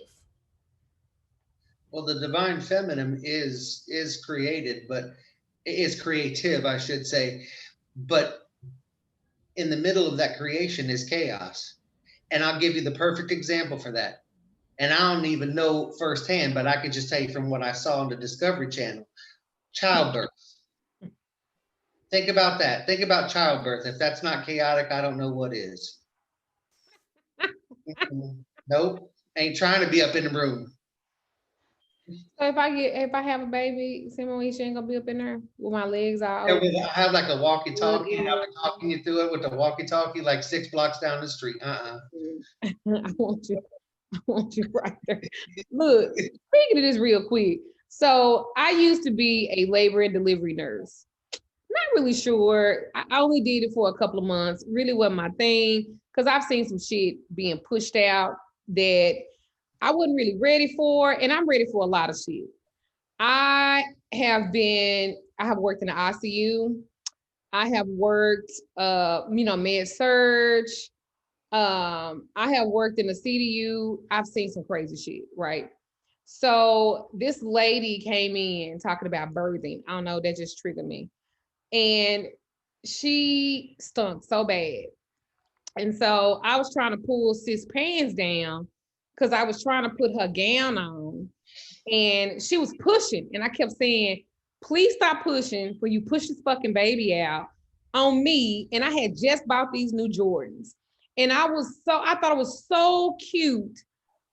Well, the divine feminine is created, but is creative, I should say. But in the middle of that creation is chaos. And I'll give you the perfect example for that. And I don't even know firsthand, but I can just tell you from what I saw on the Discovery Channel. Childbirth. Think about that. Think about childbirth. If that's not chaotic, I don't know what is. Nope. Ain't trying to be up in the room.
So if I have a baby, Simone, she ain't gonna be up in there with my legs out.
I have like a walkie-talkie, and I'll be talking you through it with the walkie-talkie like 6 blocks down the street.
I want you right there. Look, speaking of this real quick. So I used to be a labor and delivery nurse. Not really sure. I only did it for a couple of months. Really wasn't my thing because I've seen some shit being pushed out that I wasn't really ready for, and I'm ready for a lot of shit. I have worked in the ICU. I have worked, med surge. I have worked in the CDU. I've seen some crazy shit, right? So this lady came in talking about birthing. I don't know, that just triggered me. And she stunk so bad. And so I was trying to pull sis pants down because I was trying to put her gown on and she was pushing. And I kept saying, please stop pushing before you push this fucking baby out on me. And I had just bought these new Jordans. And I thought it was so cute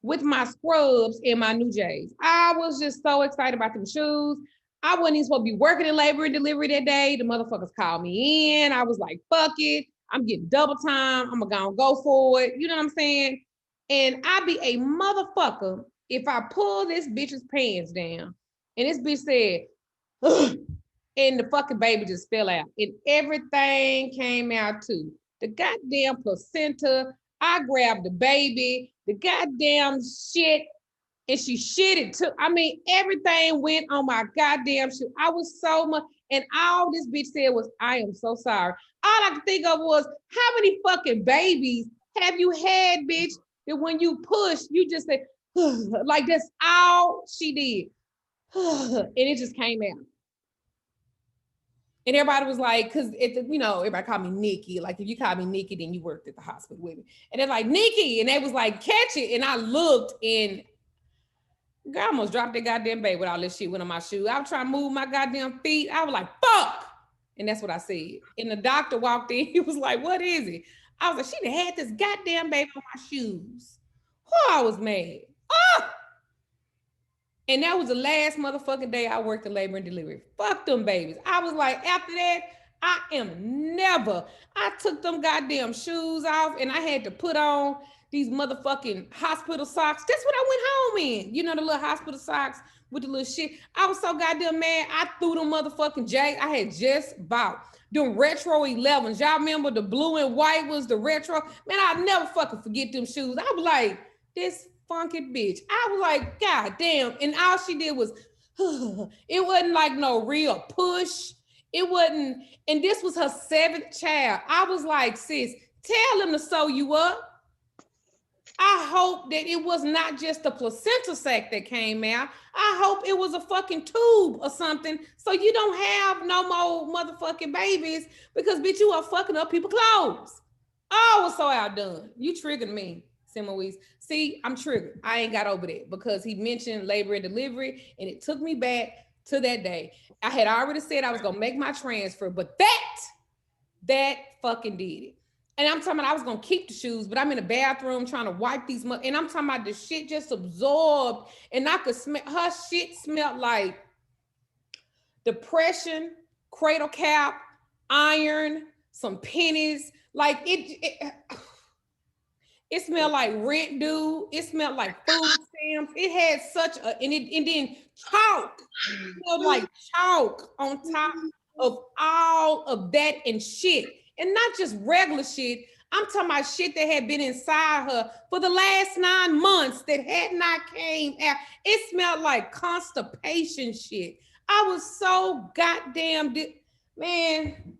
with my scrubs and my new J's. I was just so excited about them shoes. I wasn't even supposed to be working in labor and delivery that day. The motherfuckers called me in. I was like, fuck it. I'm getting double time. I'm gonna go for it. You know what I'm saying? And I be a motherfucker if I pull this bitch's pants down and this bitch said, ugh, and the fucking baby just fell out and everything came out too. The goddamn placenta, I grabbed the baby, the goddamn shit, and she shit it too. I mean, everything went on my goddamn shit. I was so much, and all this bitch said was, I am so sorry. All I could think of was, how many fucking babies have you had, bitch, that when you push, you just said, like that's all she did. And it just came out. And everybody was like, because everybody called me Nikki. Like if you call me Nikki, then you worked at the hospital with me. And they're like, Nikki, and they was like, catch it. And I looked and Girl, I almost dropped that goddamn baby with all this shit went on my shoe. I was trying to move my goddamn feet. I was like, fuck. And that's what I said. And the doctor walked in. He was like, what is it? I was like, she done had this goddamn baby on my shoes. Oh, I was mad. Oh! And that was the last motherfucking day I worked in labor and delivery. Fuck them babies. I was like, after that, I am never. I took them goddamn shoes off and I had to put on these motherfucking hospital socks. That's what I went home in. You know, the little hospital socks with the little shit. I was so goddamn mad. I threw them motherfucking J. I had just bought them retro 11s. Y'all remember the blue and white was the retro? Man, I'll never fucking forget them shoes. I was like, this funky bitch. I was like, God damn. And all she did was, it wasn't like no real push. It wasn't, and this was her 7th child. I was like, sis, tell them to sew you up. I hope that it was not just the placenta sac that came out. I hope it was a fucking tube or something so you don't have no more motherfucking babies because bitch, you are fucking up people's clothes. Oh, I was so outdone. You triggered me, Simoise. See, I'm triggered. I ain't got over that because he mentioned labor and delivery and it took me back to that day. I had already said I was gonna make my transfer, but that fucking did it. And I'm talking about I was gonna keep the shoes, but I'm in the bathroom trying to wipe these, and I'm talking about the shit just absorbed, and I could smell her shit smelled like depression, cradle cap, iron, some pennies, like it smelled like rent due. It smelled like food stamps. It had such a, and then chalk. It smelled like chalk on top of all of that and shit. And not just regular shit. I'm talking about shit that had been inside her for the last 9 months that had not came out. It smelled like constipation shit. I was so goddamn, man.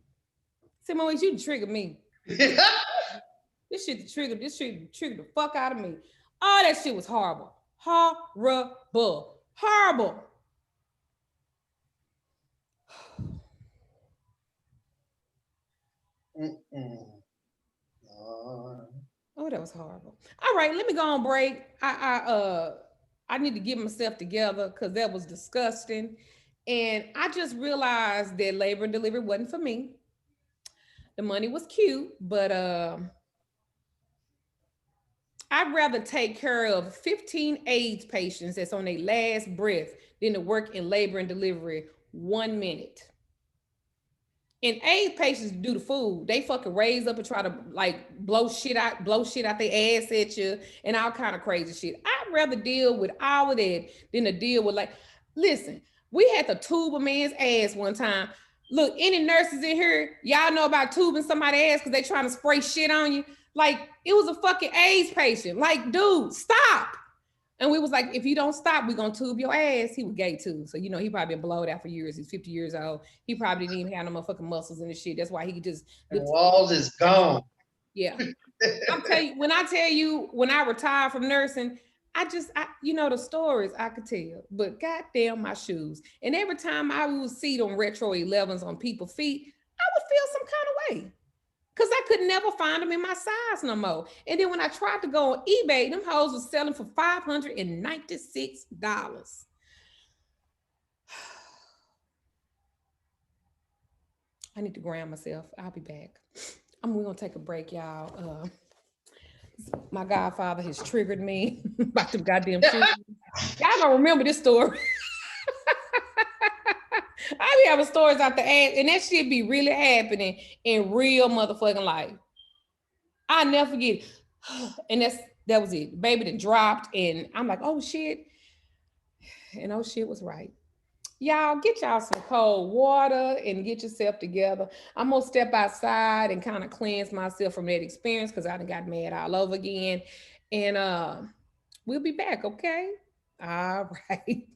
Simone, you triggered me. This shit triggered the fuck out of me. Oh, that shit was horrible. Horrible. Horrible. Oh, that was horrible. All right, let me go on break. I need to get myself together because that was disgusting. And I just realized that labor and delivery wasn't for me. The money was cute, but I'd rather take care of 15 AIDS patients that's on their last breath than to work in labor and delivery 1 minute. And AIDS patients do the food. They fucking raise up and try to like blow shit out their ass at you and all kind of crazy shit. I'd rather deal with all of that than to deal with like, listen, we had to tube a man's ass one time. Look, any nurses in here, y'all know about tubing somebody's ass because they trying to spray shit on you. Like it was a fucking AIDS patient. Like, dude, stop. And we was like, if you don't stop, we're gonna tube your ass. He was gay too. So, you know, he probably been blowed out for years. He's 50 years old. He probably didn't even have no motherfucking muscles in his shit. That's why he could just.
The walls is gone.
Yeah. I'm telling you, when I retired from nursing, you know, the stories I could tell, but goddamn my shoes. And every time I would see them retro 11s on people's feet, I would feel some kind of way. Cause I could never find them in my size no more. And then when I tried to go on eBay, them hoes was selling for $596. I need to ground myself. I'll be back. We're gonna take a break, y'all. My godfather has triggered me about them goddamn shoes. Y'all gonna remember this story. I be having stories out the ass, and that shit be really happening in real motherfucking life. I never forget it. And that was it. Baby that dropped, and I'm like, oh shit. And oh shit was right. Y'all get y'all some cold water and get yourself together. I'm gonna step outside and kind of cleanse myself from that experience because I done got mad all over again. And we'll be back, okay? All right.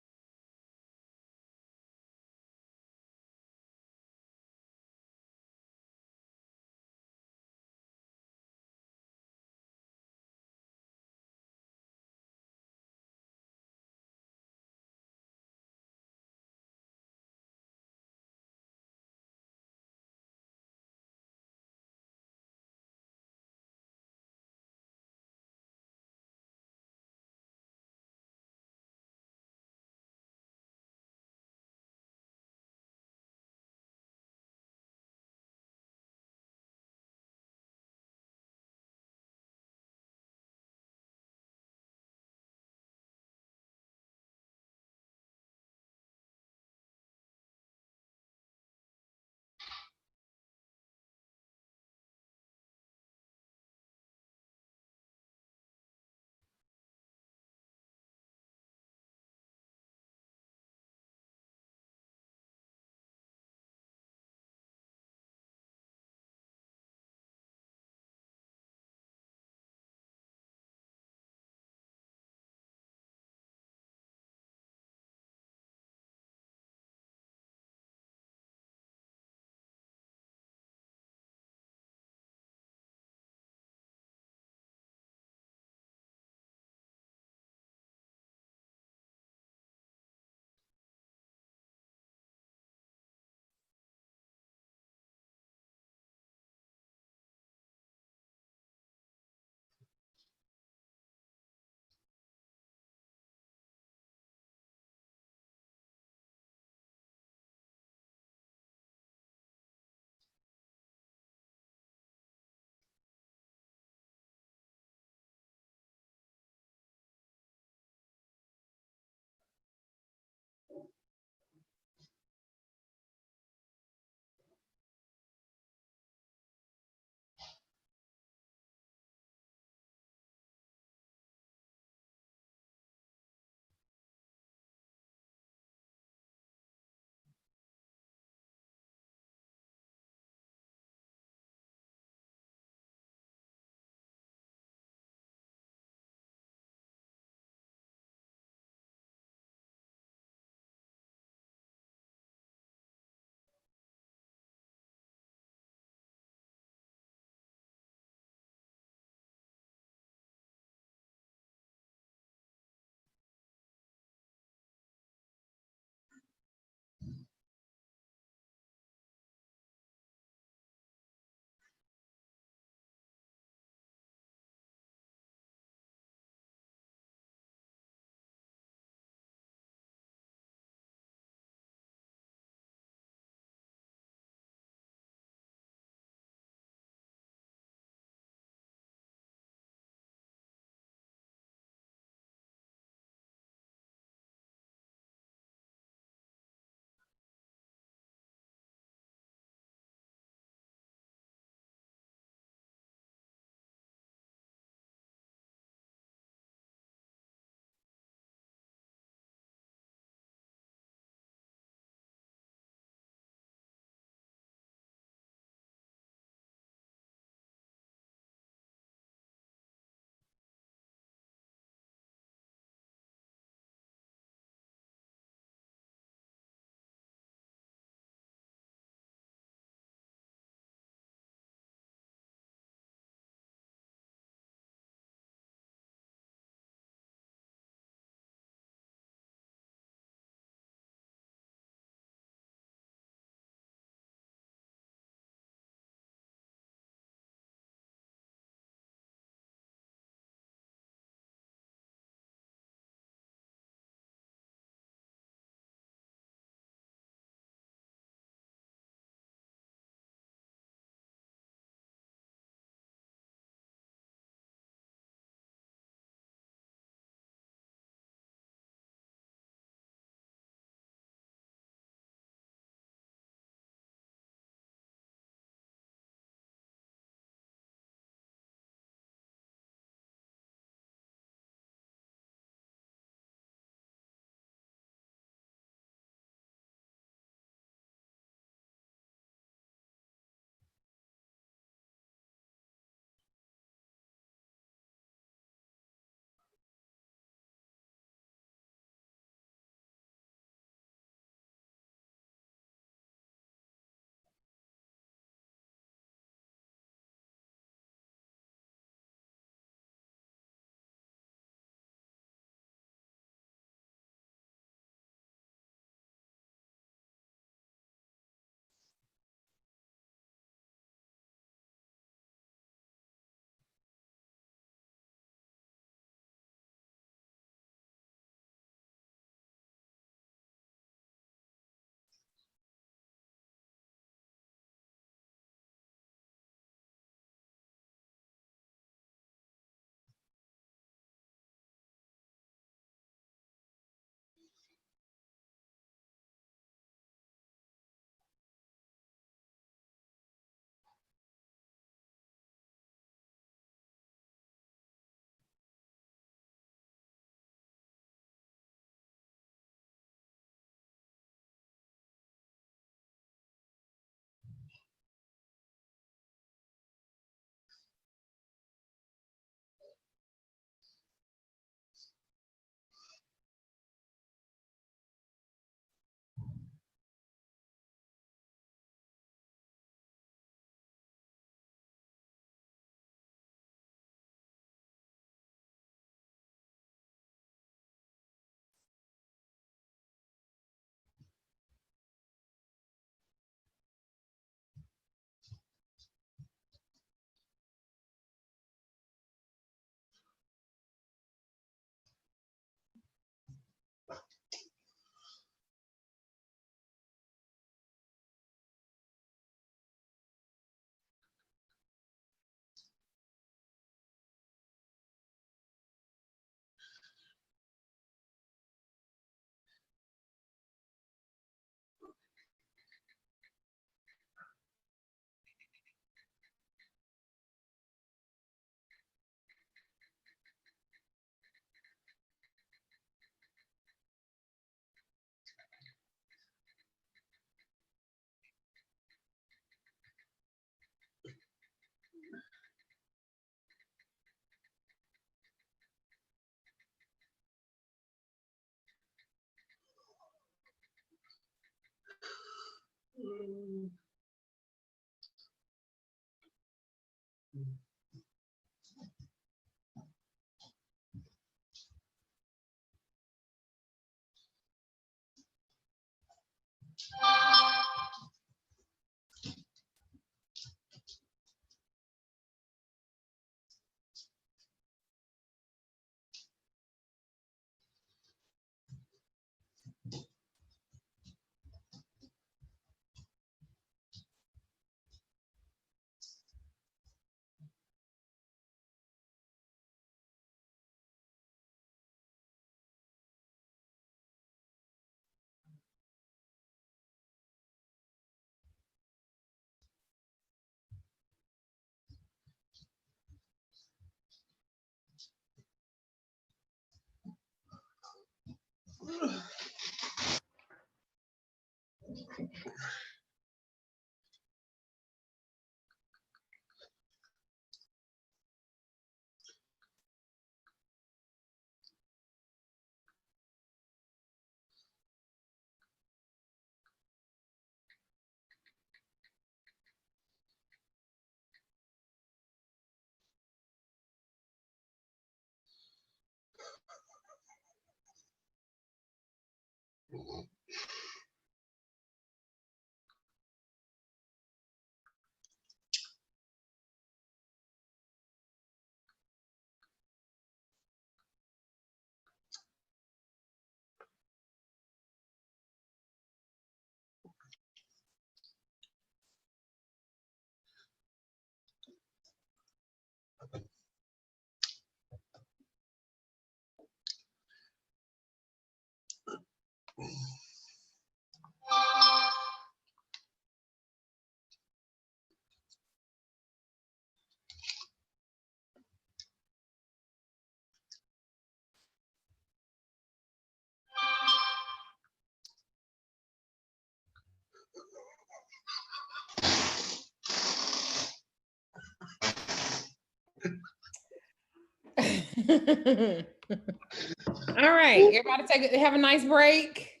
All right, everybody have a nice break.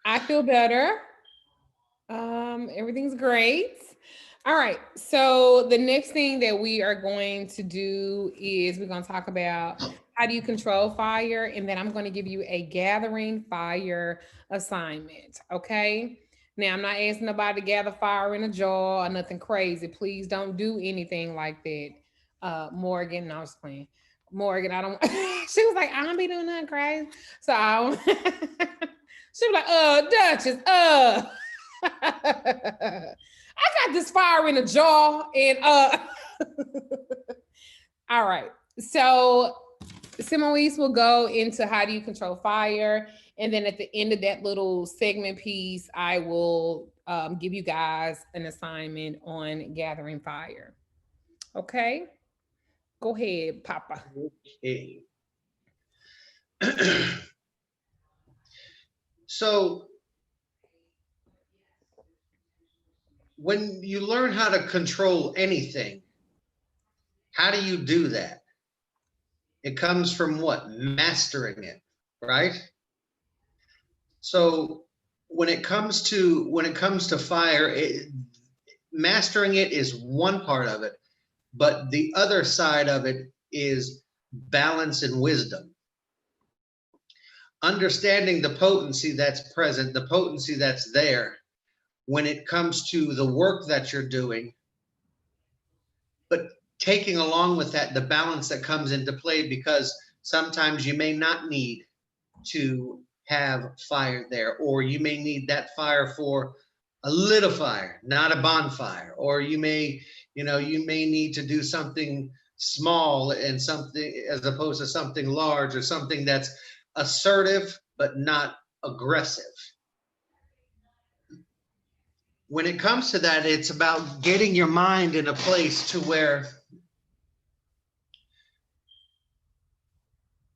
I feel better. Everything's great. All right, so the next thing that we are going to do is we're going to talk about how do you control fire, and then I'm going to give you a gathering fire assignment, okay? Now, I'm not asking nobody to gather fire in a jar or nothing crazy. Please don't do anything like that. Morgan, no, I was playing. Morgan, I don't, she was like, I don't be doing nothing crazy. So I, she was like, Duchess, I got this fire in a jar and all right. So Simoise will go into how do you control fire. And then at the end of that little segment piece, I will give you guys an assignment on gathering fire. Okay? Go ahead, Papa.
Okay. So when you learn how to control anything, how do you do that? It comes from what? Mastering it, right? So when it comes to fire, mastering it is one part of it, but the other side of it is balance and wisdom. Understanding the potency that's present, the potency that's there when it comes to the work that you're doing, but taking along with that the balance that comes into play, because sometimes you may not need to have fire there, or you may need that fire for a little fire, not a bonfire, or you may need to do something small and something as opposed to something large, or something that's assertive but not aggressive. When it comes to that, it's about getting your mind in a place to where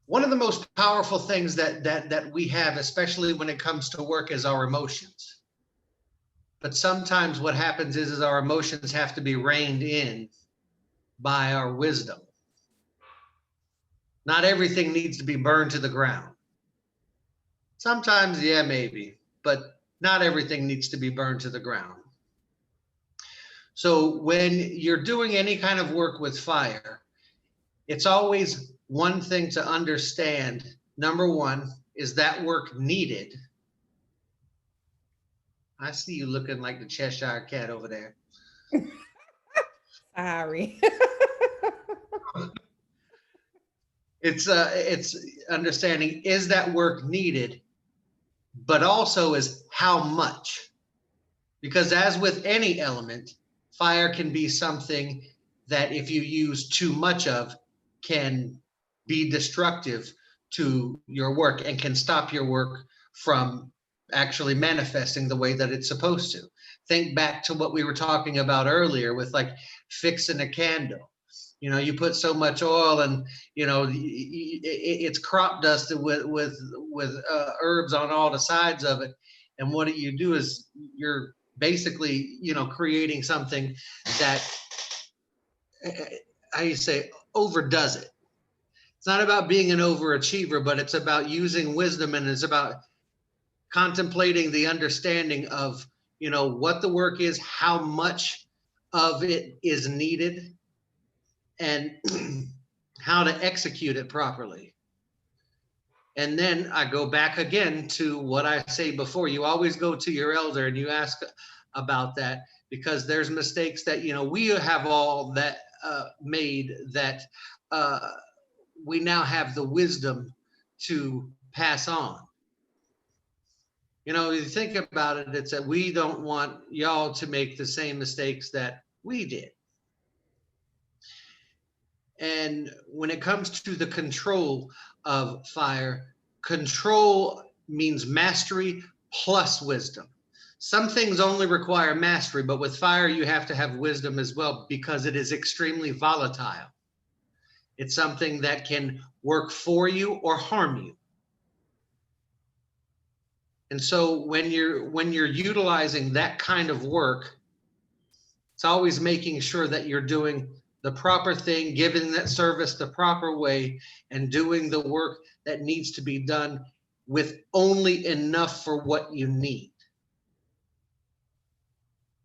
one of the most powerful things that we have, especially when it comes to work, is our emotions. But sometimes what happens is our emotions have to be reined in by our wisdom. Not everything needs to be burned to the ground. Sometimes, yeah, maybe, but Not everything needs to be burned to the ground. So when you're doing any kind of work with fire, it's always one thing to understand. Number one, is that work needed? I see you looking like the Cheshire Cat over there.
Sorry.
It's understanding, is that work needed, but also is how much? Because as with any element, fire can be something that if you use too much of can be destructive to your work and can stop your work from actually manifesting the way that it's supposed to. Think back to what we were talking about earlier with like fixing a candle. You know, you put so much oil and, you know, it's crop dusted with herbs on all the sides of it. And what you do is you're basically, you know, creating something that, how you say, overdoes it. It's not about being an overachiever, but it's about using wisdom, and it's about contemplating the understanding of, you know, what the work is, how much of it is needed, and how to execute it properly. And then I go back again to what I say before. You always go to your elder and you ask about that, because there's mistakes that, you know, we have all that made that we now have the wisdom to pass on. You know, you think about it, it's that we don't want y'all to make the same mistakes that we did. And when it comes to the control of fire, control means mastery plus wisdom. Some things only require mastery, but with fire, you have to have wisdom as well, because it is extremely volatile. It's something that can work for you or harm you. And so when you're utilizing that kind of work, it's always making sure that you're doing the proper thing, giving that service the proper way, and doing the work that needs to be done with only enough for what you need.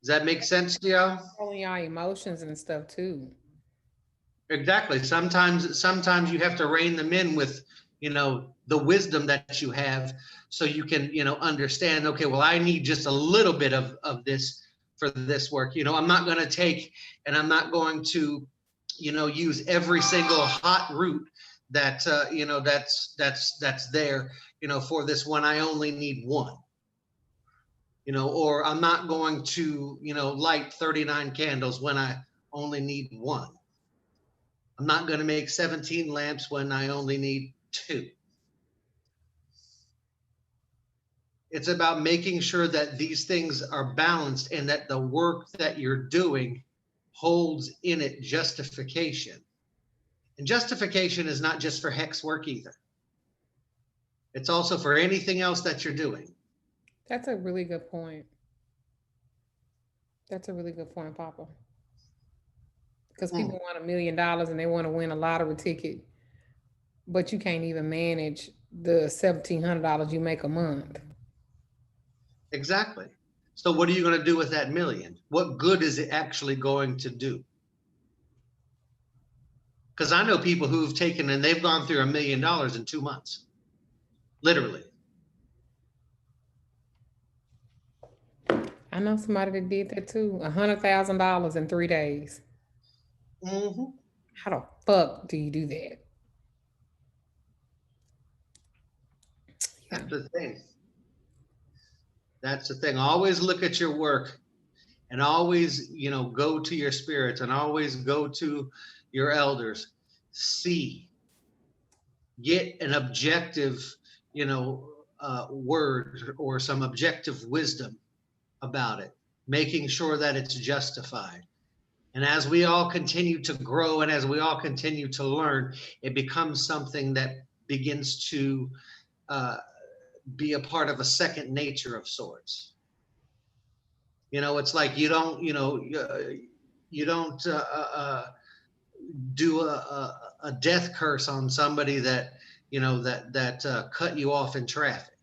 Does that make sense to y'all?
Controlling our emotions and stuff too.
Exactly. Sometimes you have to rein them in with, you know, the wisdom that you have, so you can, you know, understand, okay, well, I need just a little bit of this for this work. You know, I'm not going to take, and I'm not going to, you know, use every single hot root that, you know, that's there, you know, for this one. I only need one, you know, or I'm not going to, you know, light 39 candles when I only need one. I'm not going to make 17 lamps when I only need 2. It's about making sure that these things are balanced and that the work that you're doing holds in it justification. And justification is not just for hex work either. It's also for anything else that you're doing.
That's a really good point. That's a really good point, Papa. Because people want $1 million and they want to win a lottery ticket, but you can't even manage the $1,700 you make a month.
Exactly. So what are you going to do with that million? What good is it actually going to do? Because I know people who've taken and they've gone through $1 million in 2 months, literally.
I know somebody that did that too. $100,000 in 3 days.
Mm-hmm.
How the fuck do you do that?
That's the thing. That's the thing. Always look at your work, and always, you know, go to your spirits, and always go to your elders. See, get an objective, you know, word or some objective wisdom about it, making sure that it's justified. And as we all continue to grow and as we all continue to learn, it becomes something that begins to be a part of a second nature of sorts. You know, it's like you don't, you know, you don't do a death curse on somebody that, you know, that cut you off in traffic.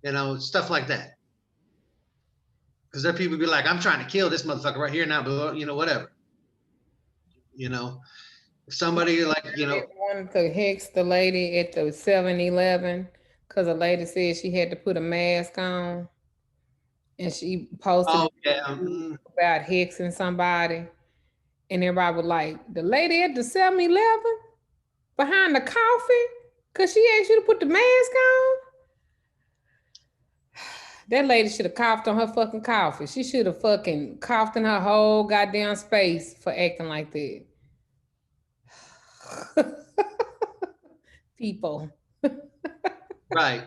You know, stuff like that. Because there are people be like, I'm trying to kill this motherfucker right here now, but you know, whatever. You know, if somebody like, you know,
wanted to hex the lady at the 7-Eleven because a lady said she had to put a mask on, and she posted
oh yeah,
about hexing somebody, and everybody was like, the lady at the 7-Eleven behind the coffee because she asked you to put the mask on. That lady should have coughed on her fucking coffee. She should have fucking coughed in her whole goddamn space for acting like that. People.
right.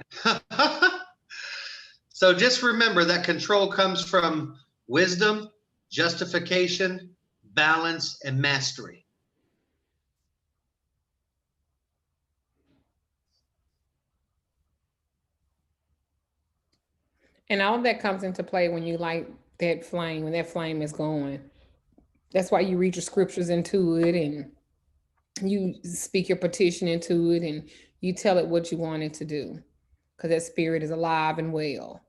So just remember that control comes from wisdom, justification, balance, and mastery.
And all that comes into play when you light that flame, when that flame is going. That's why you read your scriptures into it, and you speak your petition into it, and you tell it what you want it to do, because that spirit is alive and well.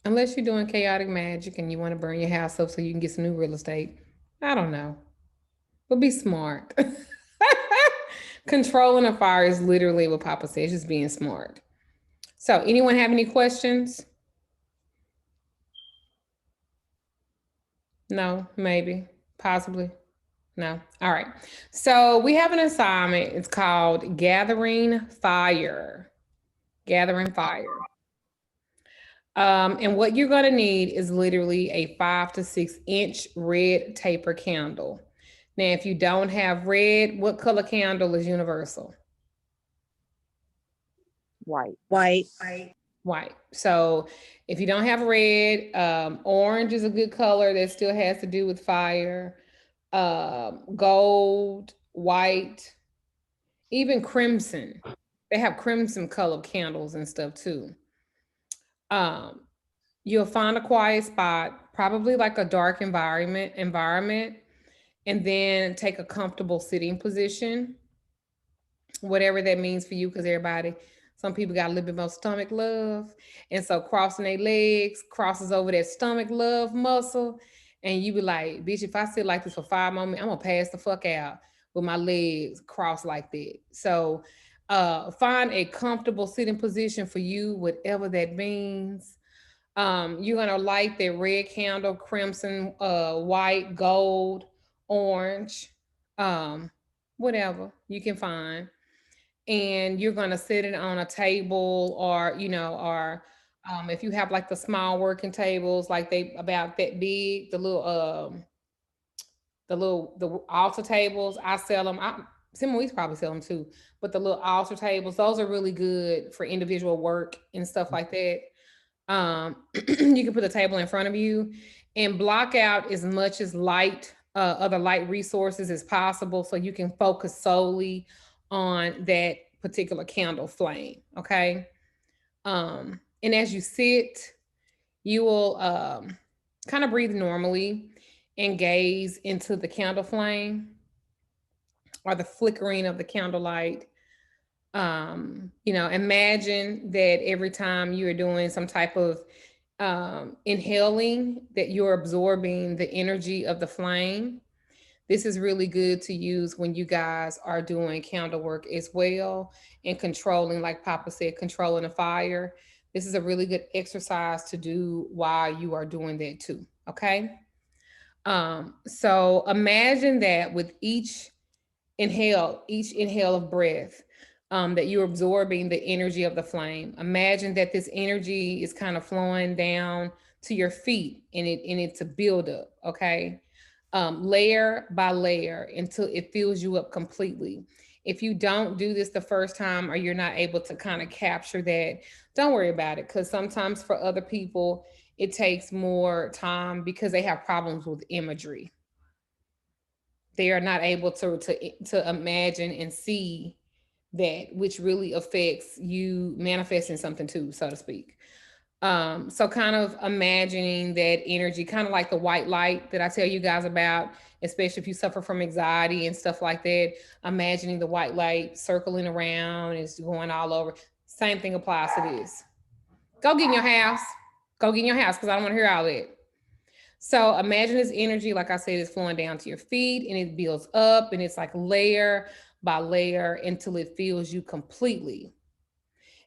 Unless you're doing chaotic magic and you want to burn your house up so you can get some new real estate. I don't know. But be smart. Controlling a fire is literally what Papa says, just being smart. So, anyone have any questions? No, maybe, possibly. No. All right. So, we have an assignment. It's called Gathering Fire. Gathering Fire. And what you're going to need is literally a 5 to 6 inch red taper candle. Now, if you don't have red, what color candle is universal?
White.
White.
White. So if you don't have red, orange is a good color that still has to do with fire. Gold, white, even crimson. They have crimson colored candles and stuff too. You'll find a quiet spot, probably like a dark environment, and then take a comfortable sitting position, whatever that means for you, because some people got a little bit more stomach love. And so crossing their legs crosses over that stomach love muscle. And you be like, bitch, if I sit like this for 5 moments, I'm gonna pass the fuck out with my legs crossed like that. So find a comfortable sitting position for you, whatever that means. You're gonna light that red candle, crimson, white, gold, orange, whatever you can find. And you're gonna sit it on a table, or if you have like the small working tables, like they about that big, the altar tables, I sell them. Similarly, probably sell them too, but the little altar tables, those are really good for individual work and stuff like that. You can put a table in front of you and block out as much as other light resources as possible, so you can focus solely on that particular candle flame. Okay. And as you sit, you will kind of breathe normally and gaze into the candle flame or the flickering of the candlelight. Imagine that every time you're doing some type of inhaling, that you're absorbing the energy of the flame. This is really good to use when you guys are doing candle work as well, and controlling, like Papa said, controlling the fire. This is a really good exercise to do while you are doing that too. Okay. So imagine that with each inhale of breath, that you're absorbing the energy of the flame. Imagine that this energy is kind of flowing down to your feet, and it's a buildup. Okay. Layer by layer until it fills you up completely. If you don't do this the first time, or you're not able to kind of capture that, don't worry about it, because sometimes for other people it takes more time because they have problems with imagery. They are not able to imagine and see that, which really affects you manifesting something too, so to speak. So kind of imagining that energy, kind of like the white light that I tell you guys about, especially if you suffer from anxiety and stuff like that. Imagining the white light circling around, it's going all over. Same thing applies to this. Go get in your house. Go get in your house because I don't want to hear all that. So imagine this energy, like I said, is flowing down to your feet and it builds up and it's like layer by layer until it fills you completely.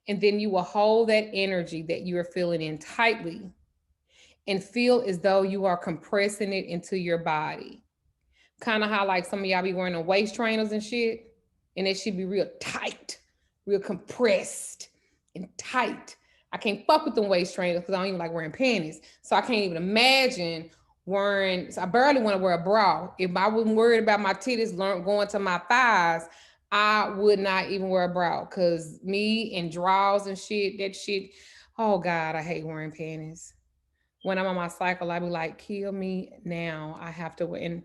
And then you will hold that energy that you are feeling in tightly and feel as though you are compressing it into your body. Kind of how like some of y'all be wearing the waist trainers and shit, and it should be real tight, real compressed and tight. I can't fuck with them waist trainers because I don't even like wearing panties. So I can't even imagine wearing, so I barely want to wear a bra. If I wasn't worried about my titties going to my thighs, I would not even wear a bra because me and drawers and shit, that shit, oh God, I hate wearing panties. When I'm on my cycle, I be like, kill me now. I have to wear. And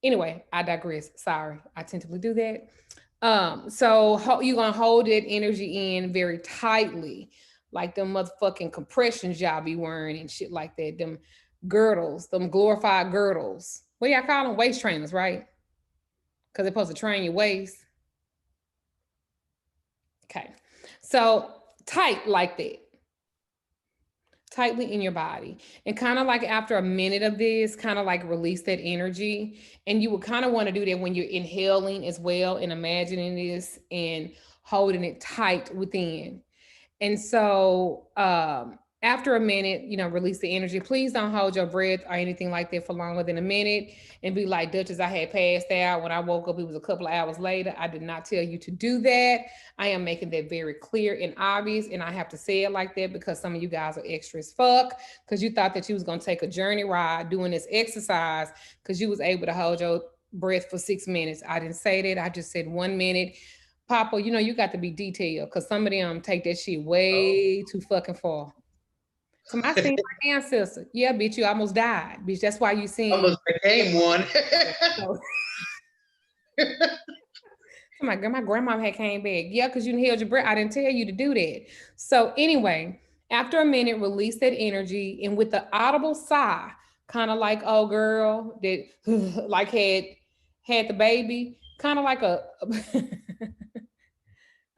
anyway, I digress. Sorry, I tentatively do that. So you're gonna hold that energy in very tightly, like them motherfucking compressions y'all be wearing and shit like that. Them girdles, them glorified girdles. What y'all call them? Waist trainers, right? Because they're supposed to train your waist. Okay, so tight like that. Tightly in your body. And kind of like after a minute of this, kind of like release that energy. And you would kind of want to do that when you're inhaling as well and imagining this and holding it tight within. And so after a minute, release the energy. Please don't hold your breath or anything like that for longer than a minute and be like, Duchess, I had passed out. When I woke up, it was a couple of hours later. I did not tell you to do that. I am making that very clear and obvious. And I have to say it like that because some of you guys are extra as fuck because you thought that you was going to take a journey ride doing this exercise because you was able to hold your breath for 6 minutes. I didn't say that. I just said 1 minute. Papa, you got to be detailed because some of them take that shit way too fucking far. So I seen my ancestor. Yeah, bitch, you almost died. Bitch, that's why you seen.
Almost became one.
My grandma had came back. Yeah, because you held your breath. I didn't tell you to do that. So anyway, after a minute, release that energy and with the audible sigh, kind of like, oh girl, that like had the baby, kind of like a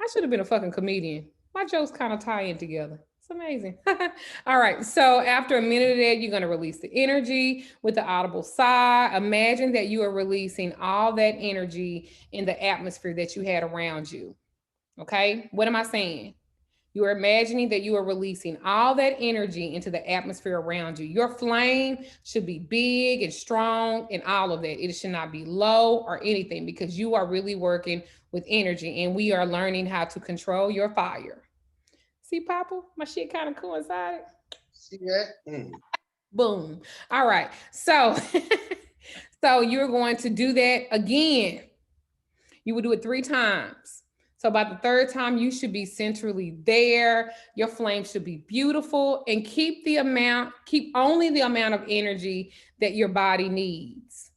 I should have been a fucking comedian. My jokes kind of tie in together. It's amazing. All right. So after a minute of that, you're going to release the energy with the audible sigh. Imagine that you are releasing all that energy in the atmosphere that you had around you. Okay. What am I saying? You are imagining that you are releasing all that energy into the atmosphere around you. Your flame should be big and strong and all of that. It should not be low or anything because you are really working with energy and we are learning how to control your fire. See, Papa, my shit kind of coincided.
See that?
Boom. All right. So, so you're going to do that again. You will do it 3 times. So about the 3rd time, you should be centrally there. Your flame should be beautiful and keep only the amount of energy that your body needs.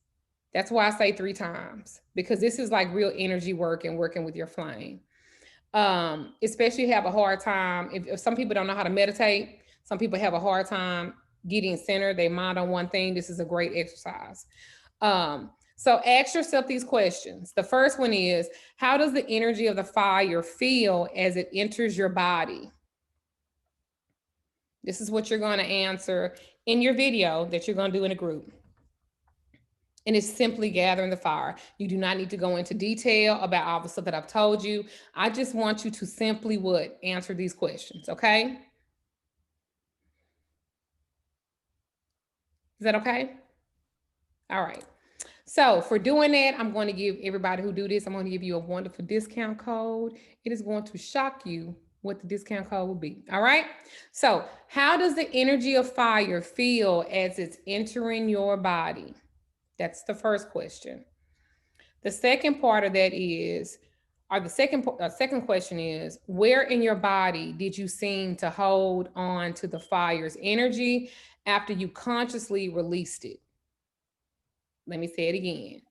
That's why I say 3 times, because this is like real energy work and working with your flame. Especially have a hard time. If some people don't know how to meditate, some people have a hard time getting centered, they mind on one thing. This is a great exercise. So ask yourself these questions. The first one is, how does the energy of the fire feel as it enters your body? This is what you're going to answer in your video that you're going to do in a group. And it's simply gathering the fire. You do not need to go into detail about all the stuff that I've told you. I just want you to simply answer these questions, okay? Is that okay? All right. So for doing that, I'm going to give everybody who do this, I'm going to give you a wonderful discount code. It is going to shock you what the discount code will be. All right. So how does the energy of fire feel as it's entering your body? That's the first question. The second part of that is, or the second question is, where in your body did you seem to hold on to the fire's energy after you consciously released it? Let me say it again.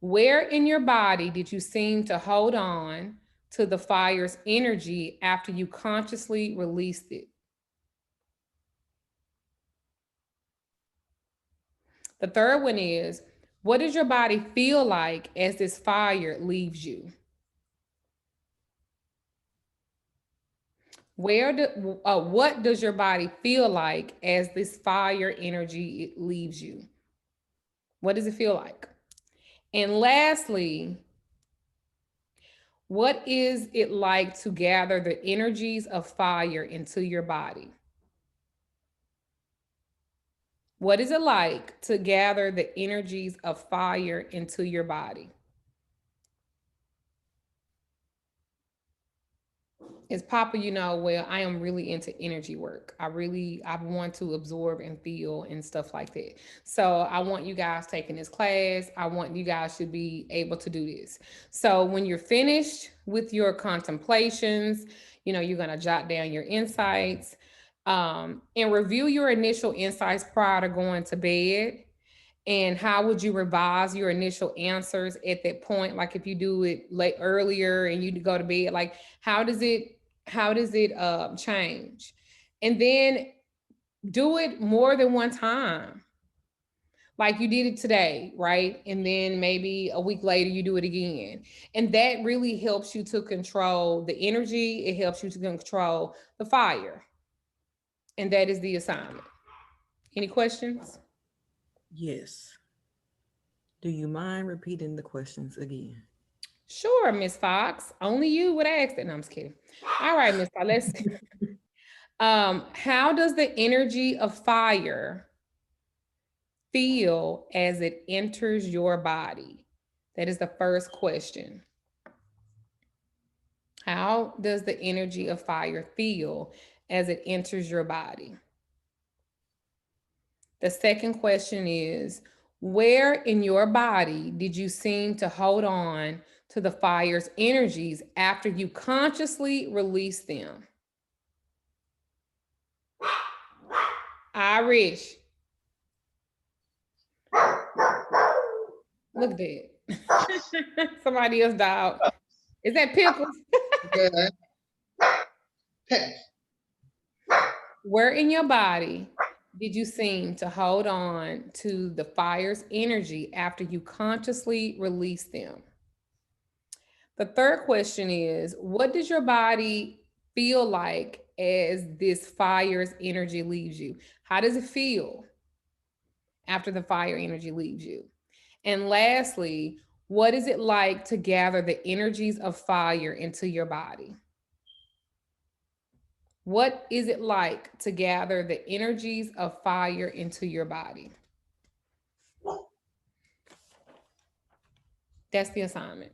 Where in your body did you seem to hold on to the fire's energy after you consciously released it? The third one is, what does your body feel like as this fire leaves you? what does your body feel like as this fire energy leaves you? What does it feel like? And lastly, what is it like to gather the energies of fire into your body? What is it like to gather the energies of fire into your body? As Papa, well, I am really into energy work. I want to absorb and feel and stuff like that. So I want you guys taking this class. I want you guys to be able to do this. So when you're finished with your contemplations, you're going to jot down your insights, and review your initial insights prior to going to bed. And how would you revise your initial answers at that point? Like if you do it earlier and you go to bed, like how does it change? And then do it more than one time. Like you did it today, right? And then maybe a week later you do it again. And that really helps you to control the energy. It helps you to control the fire. And that is the assignment. Any questions?
Yes. Do you mind repeating the questions again?
Sure, Miss Fox. Only you would ask that. No, I'm just kidding. All right, Miss Fox, let's see. How does the energy of fire feel as it enters your body? That is the first question. How does the energy of fire feel as it enters your body? The second question is, where in your body did you seem to hold on to the fire's energies after you consciously release them? Irish. Look at that. Somebody else died. Is that Pickles? Where in your body did you seem to hold on to the fire's energy after you consciously release them? The third question is, what does your body feel like as this fire's energy leaves you? How does it feel after the fire energy leaves you? And lastly, what is it like to gather the energies of fire into your body? What is it like to gather the energies of fire into your body? That's the assignment.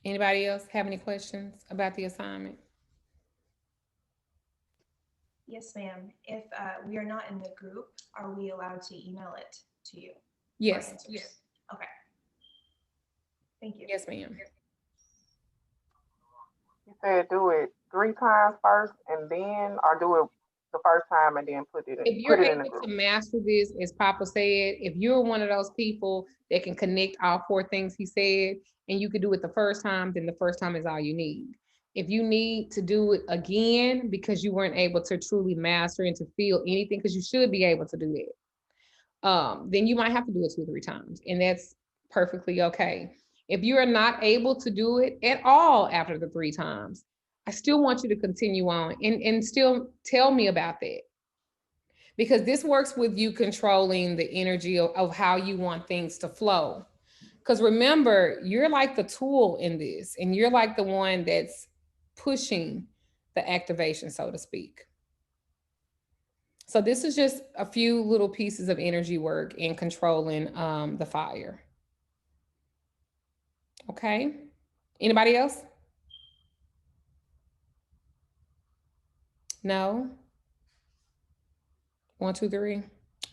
Anybody else have any questions about the assignment?
Yes, ma'am. If we are not in the group, are we allowed to email it to you?
Yes. Yes.
Okay. Thank you.
Yes, ma'am.
You said do it 3 times first and then, or do it the first time and then put it in,
If you're
in the
able
group.
to master this, as Papa said, if you're one of those people that can connect all 4 things he said, and you could do it the first time, then the first time is all you need. If you need to do it again because you weren't able to truly master and to feel anything, because you should be able to do that, then you might have to do it 2 or 3 times, and that's perfectly okay. If you are not able to do it at all after the 3 times, I still want you to continue on and still tell me about that. Because this works with you controlling the energy of how you want things to flow. Because remember, you're like the tool in this, and you're like the one that's pushing the activation, so to speak. So this is just a few little pieces of energy work in controlling the fire. Okay. Anybody else? No? 1, 2, 3.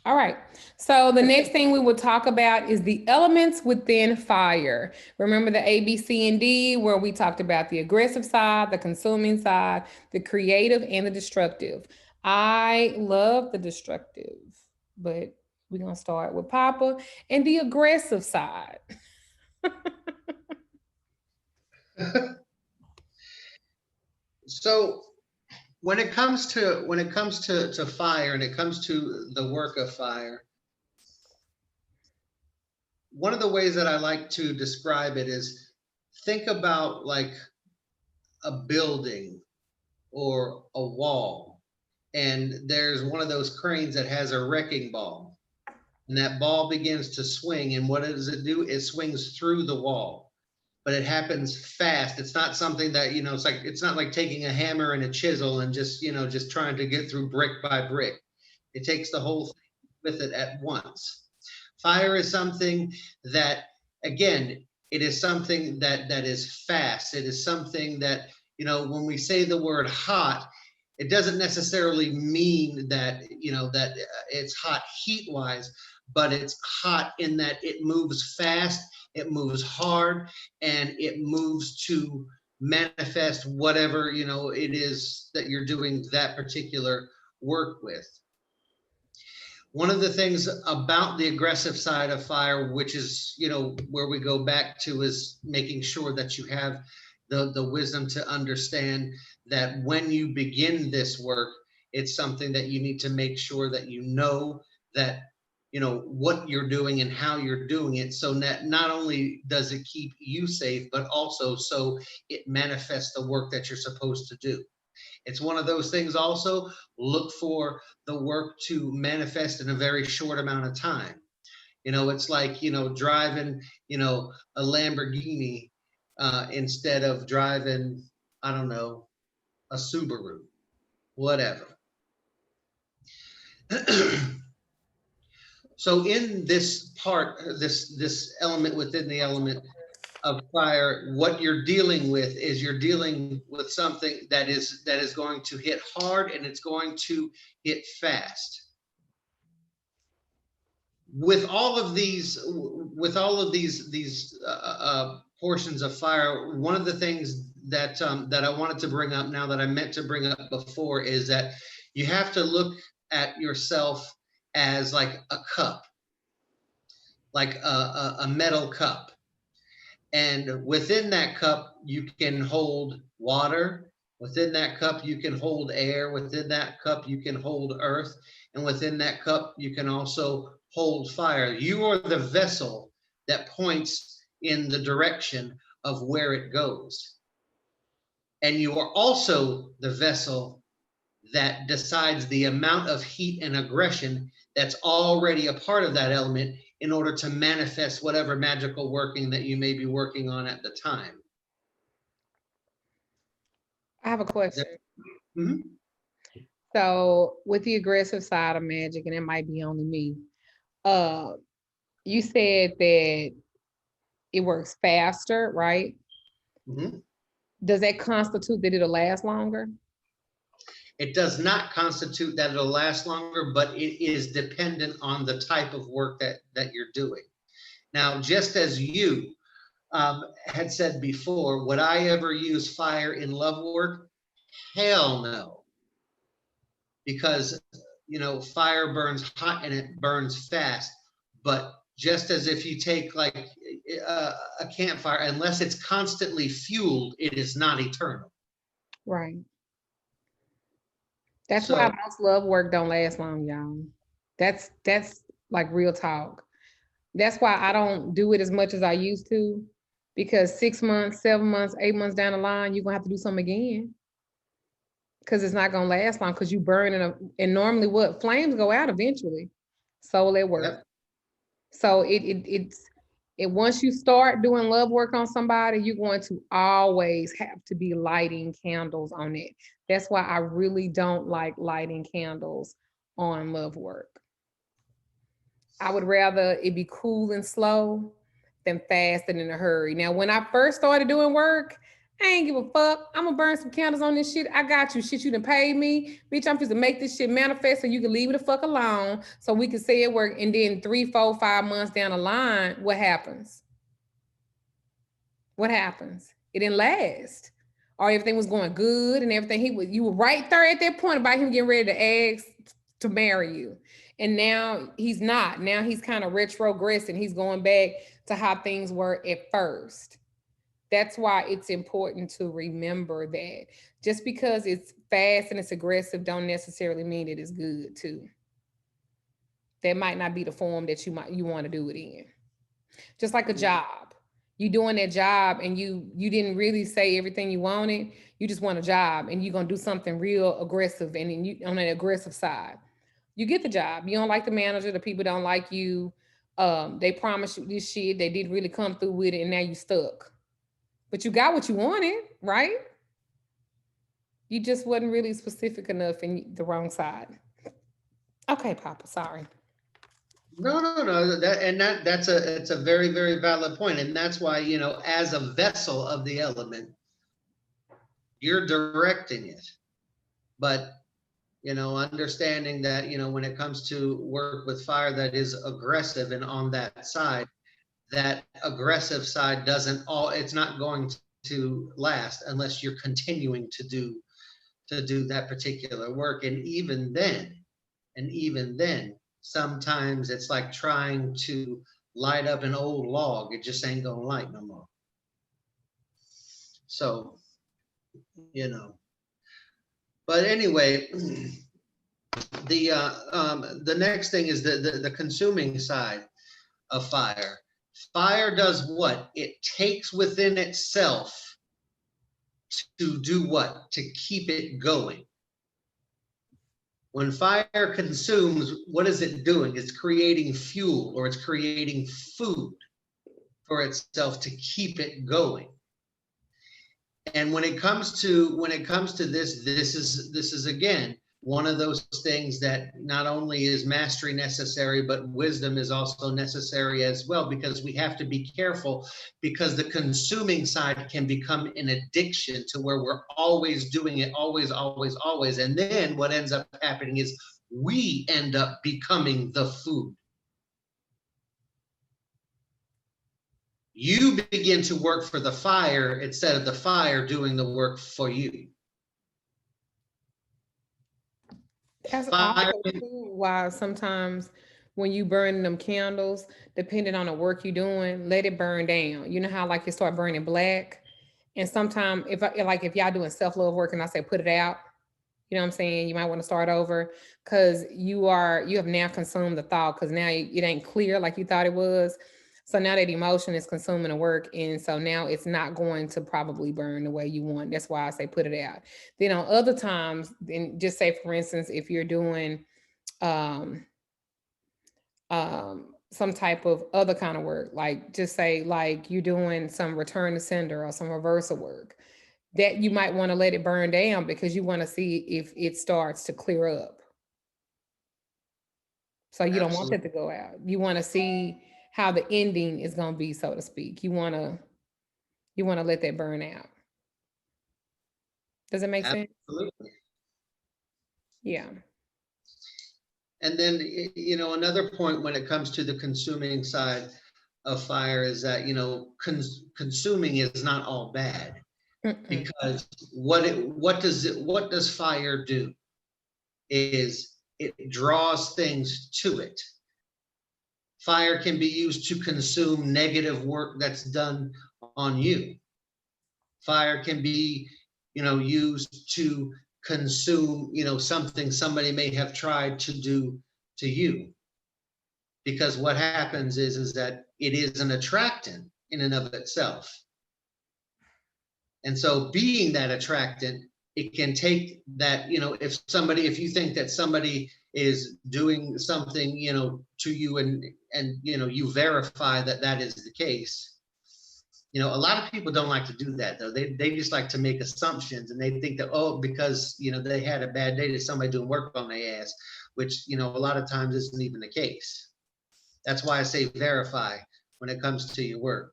All right. So the next thing we will talk about is the elements within fire. Remember the A, B, C, and D, where we talked about the aggressive side, the consuming side, the creative, and the destructive. I love the destructive, but we're going to start with Papa and the aggressive side.
So when it comes to fire, and it comes to the work of fire, one of the ways that I like to describe it is, think about like a building or a wall, and there's one of those cranes that has a wrecking ball, and that ball begins to swing, and what does it do? It swings through the wall, but it happens fast. It's not something that, it's not like taking a hammer and a chisel and just trying to get through brick by brick. It takes the whole thing with it at once. Fire is something that, again, it is something that is fast. It is something that, when we say the word hot, it doesn't necessarily mean that, that it's hot heat wise, but it's hot in that it moves fast, it moves hard, and it moves to manifest whatever, it is that you're doing that particular work with. One of the things about the aggressive side of fire, which is, where we go back to, is making sure that you have the wisdom to understand that when you begin this work, it's something that you need to make sure that that what you're doing and how you're doing it, so that not only does it keep you safe, but also so it manifests the work that you're supposed to do. It's one of those things also, look for the work to manifest in a very short amount of time. It's like, driving, a Lamborghini instead of driving, I don't know, a Subaru, whatever. So in this part, this element within the element of fire, what you're dealing with is you're dealing with something that is going to hit hard, and it's going to hit fast. With all of these portions of fire, one of the things that I wanted to bring up now, that I meant to bring up before, is that you have to look at yourself as like a cup, like a metal cup. And within that cup, you can hold water. Within that cup, you can hold air. Within that cup, you can hold earth. And within that cup, you can also hold fire. You are the vessel that points in the direction of where it goes. And you are also the vessel that decides the amount of heat and aggression that's already a part of that element, in order to manifest whatever magical working that you may be working on at the time.
I have a question.
Mm-hmm.
So with the aggressive side of magic, and it might be only me, you said that it works faster, right?
Mm-hmm.
Does that constitute that it'll last longer?
It does not constitute that it'll last longer, but it is dependent on the type of work that you're doing. Now, just as you had said before, would I ever use fire in love work? Hell no. Because, fire burns hot and it burns fast. But just as if you take like a campfire, unless it's constantly fueled, it is not eternal.
Right. That's why most love work don't last long, y'all. That's like real talk. That's why I don't do it as much as I used to, because 6 months, 7 months, 8 months down the line, you're gonna have to do something again. Because it's not gonna last long, because you burn and normally what? Flames go out eventually. Soul at work. Yep. So it's once you start doing love work on somebody, you're going to always have to be lighting candles on it. That's why I really don't like lighting candles on love work. I would rather it be cool and slow than fast and in a hurry. Now, when I first started doing work, I ain't give a fuck. I'm gonna burn some candles on this shit. I got you. Shit, you done paid me. Bitch, I'm just to make this shit manifest so you can leave me the fuck alone so we can say it work. And then 3, 4, 5 months down the line, what happens? What happens? It didn't last. Or everything was going good and everything. You were right there at that point about him getting ready to ask to marry you. And now he's not. Now he's kind of retrogressing. He's going back to how things were at first. That's why it's important to remember that just because it's fast and it's aggressive don't necessarily mean it is good too. That might not be the form that you want to do it in. Just like a job. You doing that job and you didn't really say everything you wanted. You just want a job and you're gonna do something real aggressive and then you on an aggressive side. You get the job. You don't like the manager, the people don't like you. They promised you this shit, they didn't really come through with it, and now you stuck. But you got what you wanted, right? You just wasn't really specific enough in the wrong side. Okay, Papa, sorry.
No. It's a very, very valid point. And that's why, as a vessel of the element, you're directing it. But, understanding that, when it comes to work with fire that is aggressive and on that side, that aggressive side it's not going to last unless you're continuing to do that particular work. And even then, sometimes it's like trying to light up an old log. It just ain't gonna light no more. So, but anyway, the next thing is the consuming side of fire. Fire does what? It takes within itself to do what? To keep it going. When fire consumes, what is it doing? It's creating fuel, or it's creating food for itself to keep it going. And when it comes to this is again one of those things that not only is mastery necessary, but wisdom is also necessary as well, because we have to be careful, because the consuming side can become an addiction to where we're always doing it, always. And then what ends up happening is we end up becoming the food. You begin to work for the fire instead of the fire doing the work for you.
That's also why sometimes when you burn them candles, depending on the work you're doing, let it burn down. You know how like you start burning black, and sometimes if y'all doing self-love work and I say put it out, you know what I'm saying? You might want to start over, because you have now consumed the thought, because now it ain't clear like you thought it was. So now that emotion is consuming the work, and so now it's not going to probably burn the way you want. That's why I say put it out. Then on other times, then just say for instance, if you're doing some type of other kind of work, like just say like you're doing some return to sender or some reversal work, that you might want to let it burn down because you want to see if it starts to clear up. So you don't want that to go out. You want to see how the ending is going to be, so to speak. You want to let that burn out. Does it make sense?
Absolutely.
Yeah.
And then, another point when it comes to the consuming side of fire is that, consuming is not all bad. Because what does fire do? Is it draws things to it. Fire can be used to consume negative work that's done on you. Fire can be, used to consume, something somebody may have tried to do to you. Because what happens is that it is an attractant in and of itself. And so being that attractant, it can take that, if you think that somebody is doing something, to you and you verify that that is the case. A lot of people don't like to do that though. They just like to make assumptions, and they think that, because, they had a bad day, that somebody doing work on their ass, which, a lot of times isn't even the case. That's why I say verify when it comes to your work.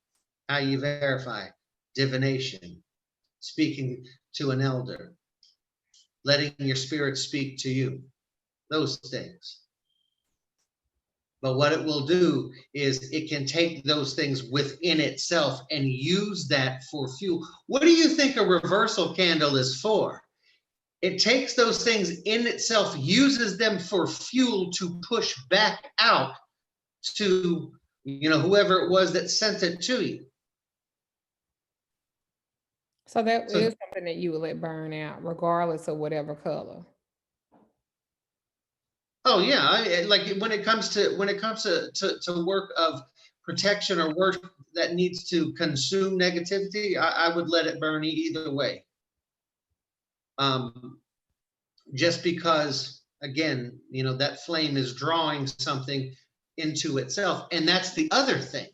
How you verify? Divination, speaking to an elder, letting your spirit speak to you, those things. But what it will do is it can take those things within itself and use that for fuel. What do you think a reversal candle is for? It takes those things in itself, uses them for fuel to push back out to, whoever it was that sent it to you.
So that is something that you would let burn out, regardless of whatever color.
Oh yeah, like when it comes to work of protection or work that needs to consume negativity, I would let it burn either way. Just because, again, you know, that flame is drawing something into itself. And that's the other thing.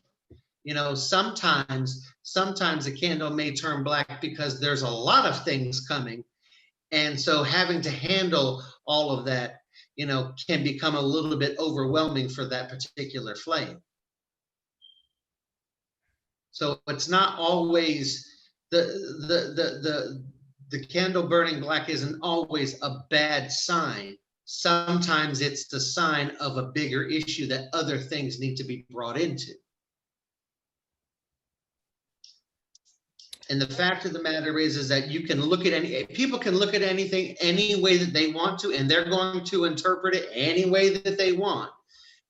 You know, sometimes a candle may turn black because there's a lot of things coming. And so having to handle all of that, you know, can become a little bit overwhelming for that particular flame. So it's not always the candle burning black isn't always a bad sign. Sometimes it's the sign of a bigger issue that other things need to be brought into. And the fact of the matter is that you can look at people can look at anything any way that they want to, and they're going to interpret it any way that they want.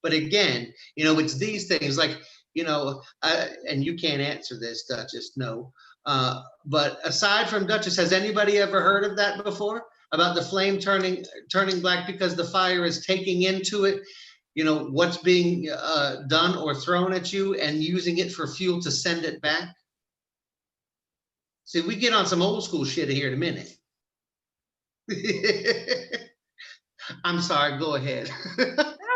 But again, you know, it's these things like, you know, and you can't answer this, Duchess, no. But aside from Duchess, has anybody ever heard of that before? About the flame turning black because the fire is taking into it, you know, what's being done or thrown at you and using it for fuel to send it back? See, we get on some old school shit here in a minute. I'm sorry, go ahead.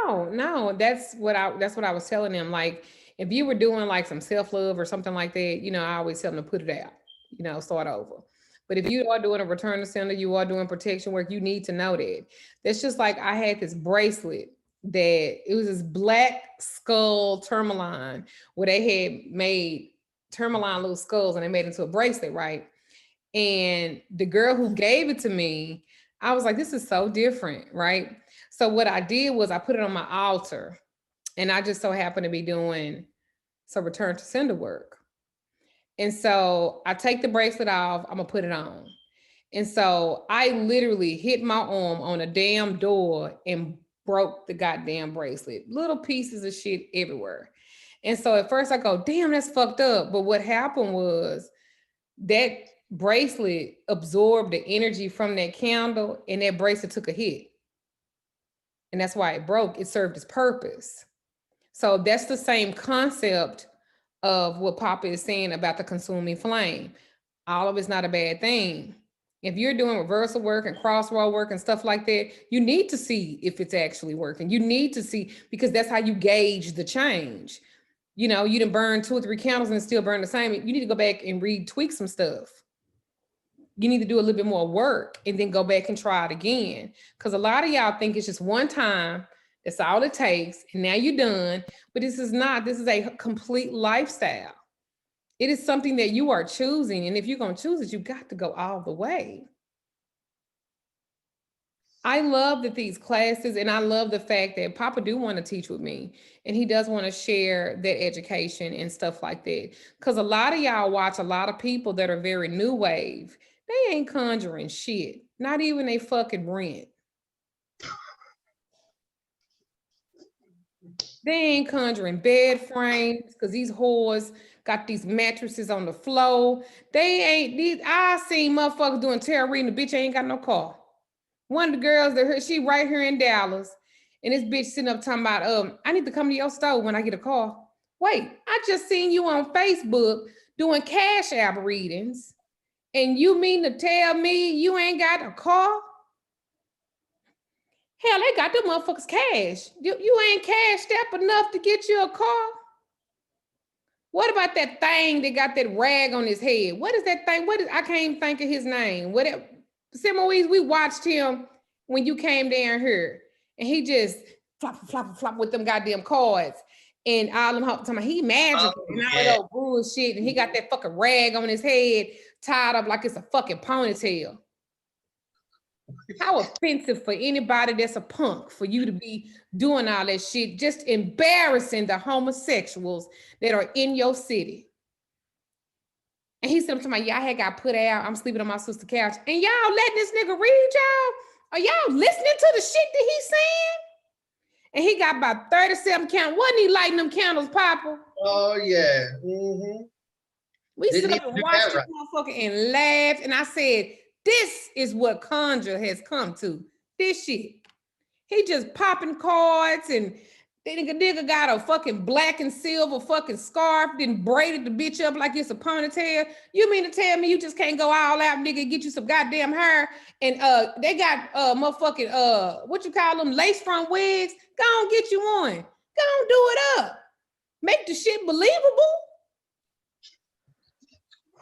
No, that's what I was telling them. Like, if you were doing like some self-love or something like that, you know, I always tell them to put it out, you know, start over. But if you are doing a return to sender, you are doing protection work, you need to know that. That's just like I had this bracelet that it was this black skull tourmaline where they had made tourmaline little skulls and they made it into a bracelet, right? And the girl who gave it to me, I was like, this is so different, right? So what I did was I put it on my altar, and I just so happened to be doing some return to sender work. And so I take the bracelet off, I'm gonna put it on. And so I literally hit my arm on a damn door and broke the goddamn bracelet. Little pieces of shit everywhere. And so at first I go, damn, that's fucked up. But what happened was that bracelet absorbed the energy from that candle, and that bracelet took a hit. And that's why it broke. It served its purpose. So that's the same concept of what Papa is saying about the consuming flame. All of it's not a bad thing. If you're doing reversal work and crossroad work and stuff like that, you need to see if it's actually working. You need to see, because that's how you gauge the change. You know, you didn't burn 2 or 3 candles and still burn the same. You need to go back and retweak some stuff. You need to do a little bit more work and then go back and try it again. Because a lot of y'all think it's just one time, that's all it takes, and now you're done. But this is not, this is a complete lifestyle. It is something that you are choosing. And if you're going to choose it, you got to go all the way. I love that these classes, and I love the fact that Papa do want to teach with me, and he does want to share that education and stuff like that. Because a lot of y'all watch a lot of people that are very new wave. They ain't conjuring shit, not even a fucking rent. They ain't conjuring bed frames because these whores got these mattresses on the floor. They ain't these. I seen motherfuckers doing tarot reading. The bitch ain't got no car. One of the girls that she right here in Dallas, and this bitch sitting up talking about, I need to come to your store when I get a car. Wait, I just seen you on Facebook doing Cash App readings, and you mean to tell me you ain't got a car? Hell, they got them motherfuckers cash. You ain't cashed up enough to get you a car? What about that thing that got that rag on his head? What is that thing? I can't even think of his name. Simoise, we watched him when you came down here, and he just flop with them goddamn cards. And all them talking about he magical and all that bullshit, and he got that fucking rag on his head tied up like it's a fucking ponytail. How offensive for anybody that's a punk for you to be doing all that shit, just embarrassing the homosexuals that are in your city. And he said to me, y'all had got put out. I'm sleeping on my sister's couch. And y'all letting this nigga read y'all? Are y'all listening to the shit that he's saying? And he got about 37 candles. Wasn't he lighting them candles, Papa?
Oh, yeah. Mm-hmm.
We sit up and watched this motherfucker and laughed. And I said, this is what conjure has come to. This shit. He just popping cards and The nigga got a fucking black and silver fucking scarf, then braided the bitch up like it's a ponytail. You mean to tell me you just can't go all out, nigga, and get you some goddamn hair? And they got motherfucking what you call them, lace front wigs? Go on, get you one. Go on, do it up. Make the shit believable.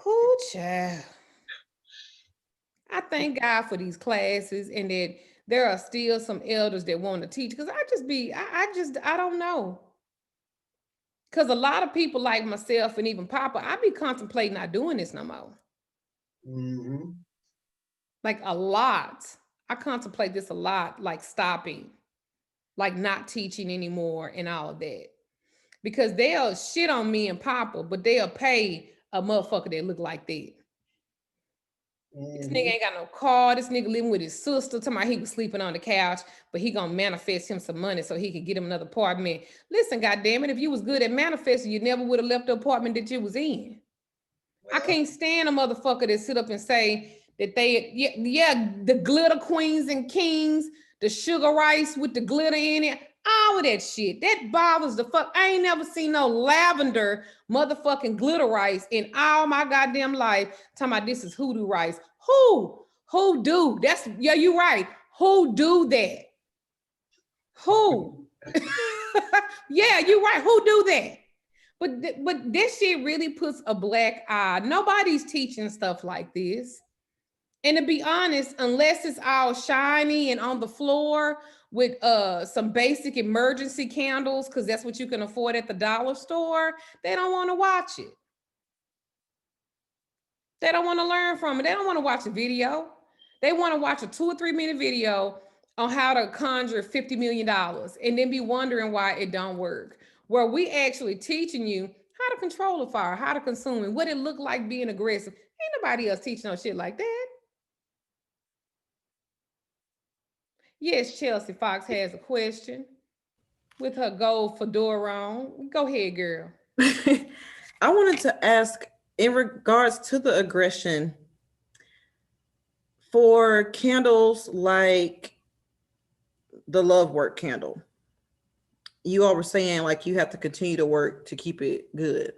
Ooh, child. I thank God for these classes and that there are still some elders that want to teach, because I don't know. Because a lot of people like myself and even Papa, I be contemplating not doing this no more.
Mm-hmm.
Like a lot. I contemplate this a lot, like stopping, like not teaching anymore and all of that. Because they'll shit on me and Papa, but they'll pay a motherfucker that look like that. This nigga ain't got no car. This nigga living with his sister. Talking about he was sleeping on the couch, but he gonna manifest him some money so he could get him another apartment. Listen, goddammit, if you was good at manifesting, you never would have left the apartment that you was in. I can't stand a motherfucker that sit up and say that the glitter queens and kings, the sugar rice with the glitter in it, all of that shit. That bothers the fuck. I ain't never seen no lavender motherfucking glitter rice in all my goddamn life. Talking about this is hoodoo rice. Who do? You right. Who do that? Who? Yeah, you right. Who do that? But this shit really puts a black eye. Nobody's teaching stuff like this. And to be honest, unless it's all shiny and on the floor with some basic emergency candles, because that's what you can afford at the dollar store, they don't want to watch it. They don't want to learn from it. They don't want to watch a video. They want to watch a 2 or 3 minute video on how to conjure $50 million and then be wondering why it don't work. Where we actually teaching you how to control a fire, how to consume it, what it look like being aggressive. Ain't nobody else teaching no shit like that. Yes, Chelsea Fox has a question with her gold fedora on. Go ahead, girl.
I wanted to ask in regards to the aggression for candles like the love work candle. You all were saying like you have to continue to work to keep it good.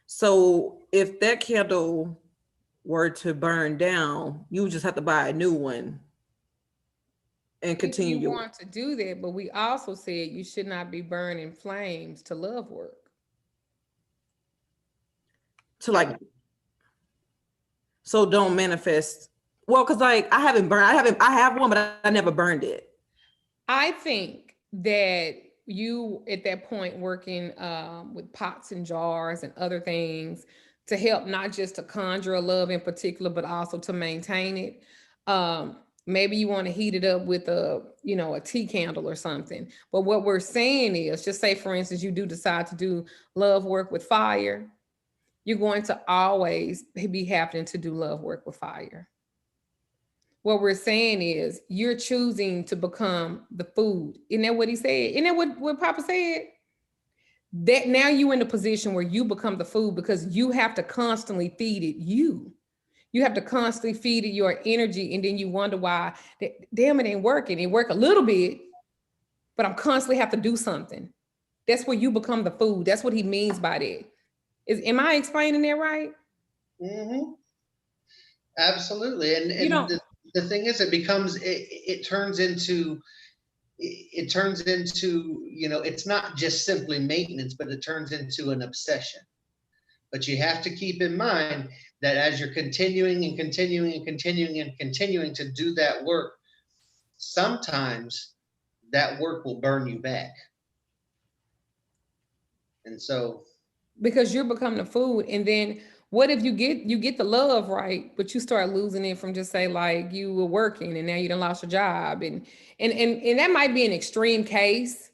So if that candle were to burn down, you would just have to buy a new one and continue.
You want to do that, but we also said you should not be burning flames to love work.
So don't manifest. Well, because like I have one, but I never burned it.
I think that you at that point working with pots and jars and other things to help not just to conjure a love in particular, but also to maintain it. Maybe you want to heat it up with a tea candle or something. But what we're saying is, just say, for instance, you do decide to do love work with fire, you're going to always be happening to do love work with fire. What we're saying is you're choosing to become the food. Isn't that what he said? Isn't that what Papa said? That now you're in a position where you become the food because you have to constantly feed it you. You have to constantly feed it your energy, and then you wonder why, damn, it ain't working. It work a little bit, but I'm constantly have to do something. That's where you become the food. That's what he means by that. Am I explaining that right?
Mm-hmm. Absolutely. And the thing is, it turns into, it's not just simply maintenance, but it turns into an obsession. But you have to keep in mind that as you're continuing and continuing and continuing and continuing to do that work, sometimes that work will burn you back. And so, because
you're becoming the food, and then what if you get the love right, but you start losing it from just say like you were working and now you done lost your job, and that might be an extreme case.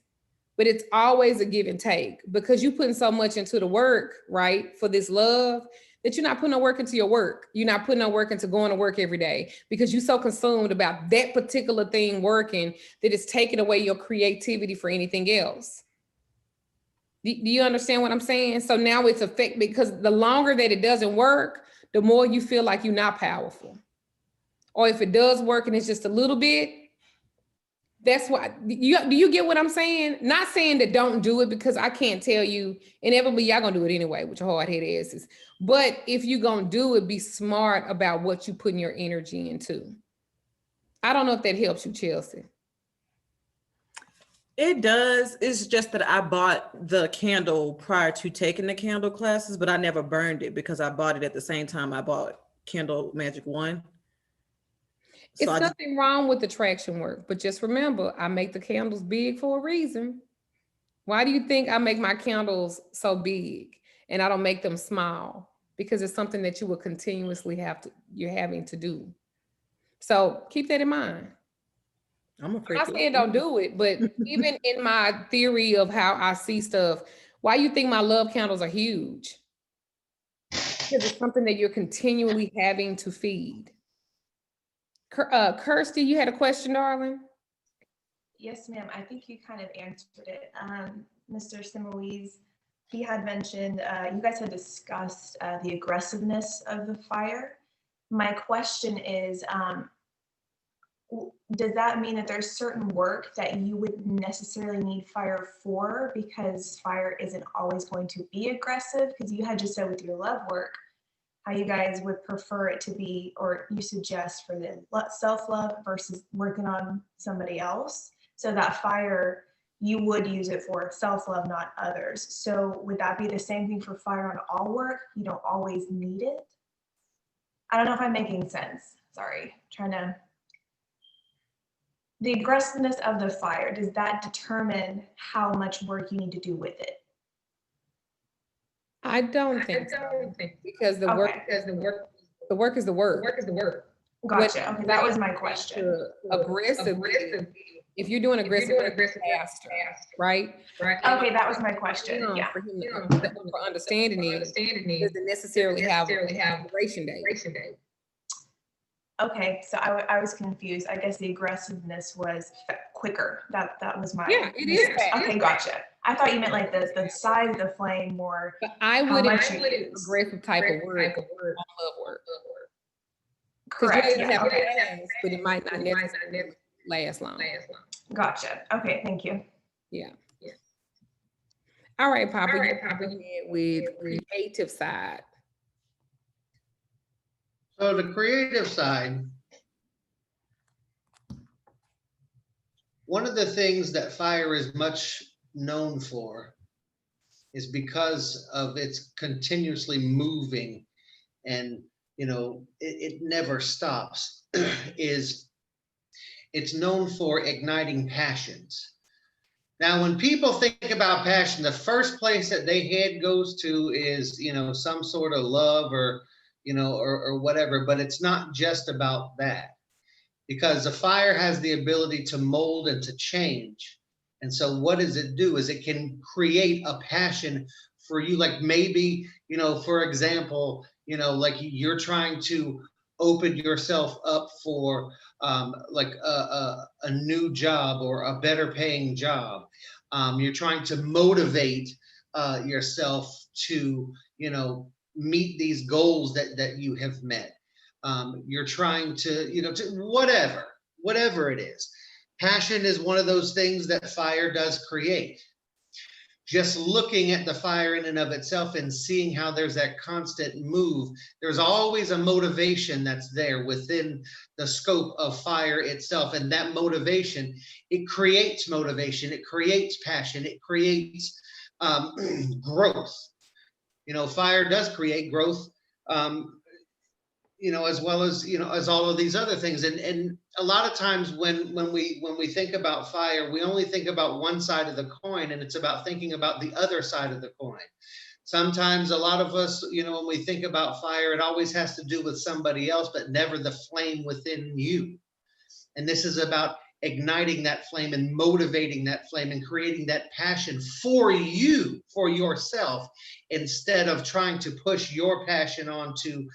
But it's always a give and take because you're putting so much into the work, right, for this love that you're not putting no work into your work. You're not putting no work into going to work every day because you're so consumed about that particular thing working that it's taking away your creativity for anything else. Do you understand what I'm saying? So now it's affected because the longer that it doesn't work, the more you feel like you're not powerful. Or if it does work and it's just a little bit, That's why do you get what I'm saying? Not saying that don't do it, because I can't tell you inevitably y'all gonna do it anyway with your hard headed asses. But if you gonna do it, be smart about what you putting your energy into. I don't know if that helps you, Chelsea.
It does. It's just that I bought the candle prior to taking the candle classes, but I never burned it because I bought it at the same time I bought Candle Magic 1.
It's nothing wrong with the traction work, but just remember, I make the candles big for a reason. Why do you think I make my candles so big and I don't make them small? Because it's something that you will continuously you're having to do. So keep that in mind. I'm not saying don't do it, but even in my theory of how I see stuff, why you think my love candles are huge? Because it's something that you're continually having to feed. Kirsty, you had a question, darling?
Yes, ma'am. I think you kind of answered it. Mr. Simoes, he had mentioned, you guys had discussed the aggressiveness of the fire. My question is, does that mean that there's certain work that you would necessarily need fire for, because fire isn't always going to be aggressive? Because you had just said with your love work, how you guys would prefer it to be, or you suggest for the self-love versus working on somebody else. So that fire, you would use it for self-love, not others. So would that be the same thing for fire on all work? You don't always need it? I don't know if I'm making sense. Sorry, trying to. The aggressiveness of the fire, does that determine how much work you need to do with it?
I don't think so, because the work is the work.
Gotcha. Okay, that was my question.
Aggressive. If you're doing aggressive, faster, right?
Okay, that was my question. Yeah.
For understanding it, doesn't necessarily have expiration date.
Okay, so I was confused. I guess the aggressiveness was quicker. That was my.
Yeah, it is fast.
Okay, gotcha. I thought you meant like the size of the flame, more.
But I wouldn't aggressive type of work on love work.
Correct. Yeah.
But it might not necessarily last long.
Gotcha. Okay, thank you.
Yeah. All right, Papa. With creative side.
So the creative side, one of the things that fire is much known for is because of its continuously moving, and it never stops, is it's known for igniting passions. Now, when people think about passion, the first place that their head goes to is, some sort of love or whatever, but it's not just about that, because the fire has the ability to mold and to change. And so what does it do is it can create a passion for you. Like maybe, for example, like you're trying to open yourself up for like a new job or a better paying job. You're trying to motivate yourself to, meet these goals that you have met. You're trying to, to whatever it is. Passion is one of those things that fire does create. Just looking at the fire in and of itself and seeing how there's that constant move, there's always a motivation that's there within the scope of fire itself. And that motivation, it creates motivation, it creates passion, it creates growth. Fire does create growth, as well as, as all of these other things. And a lot of times when we think about fire, we only think about one side of the coin, and it's about thinking about the other side of the coin. Sometimes a lot of us, when we think about fire, it always has to do with somebody else, but never the flame within you. And this is about igniting that flame and motivating that flame and creating that passion for you, for yourself, instead of trying to push your passion onto,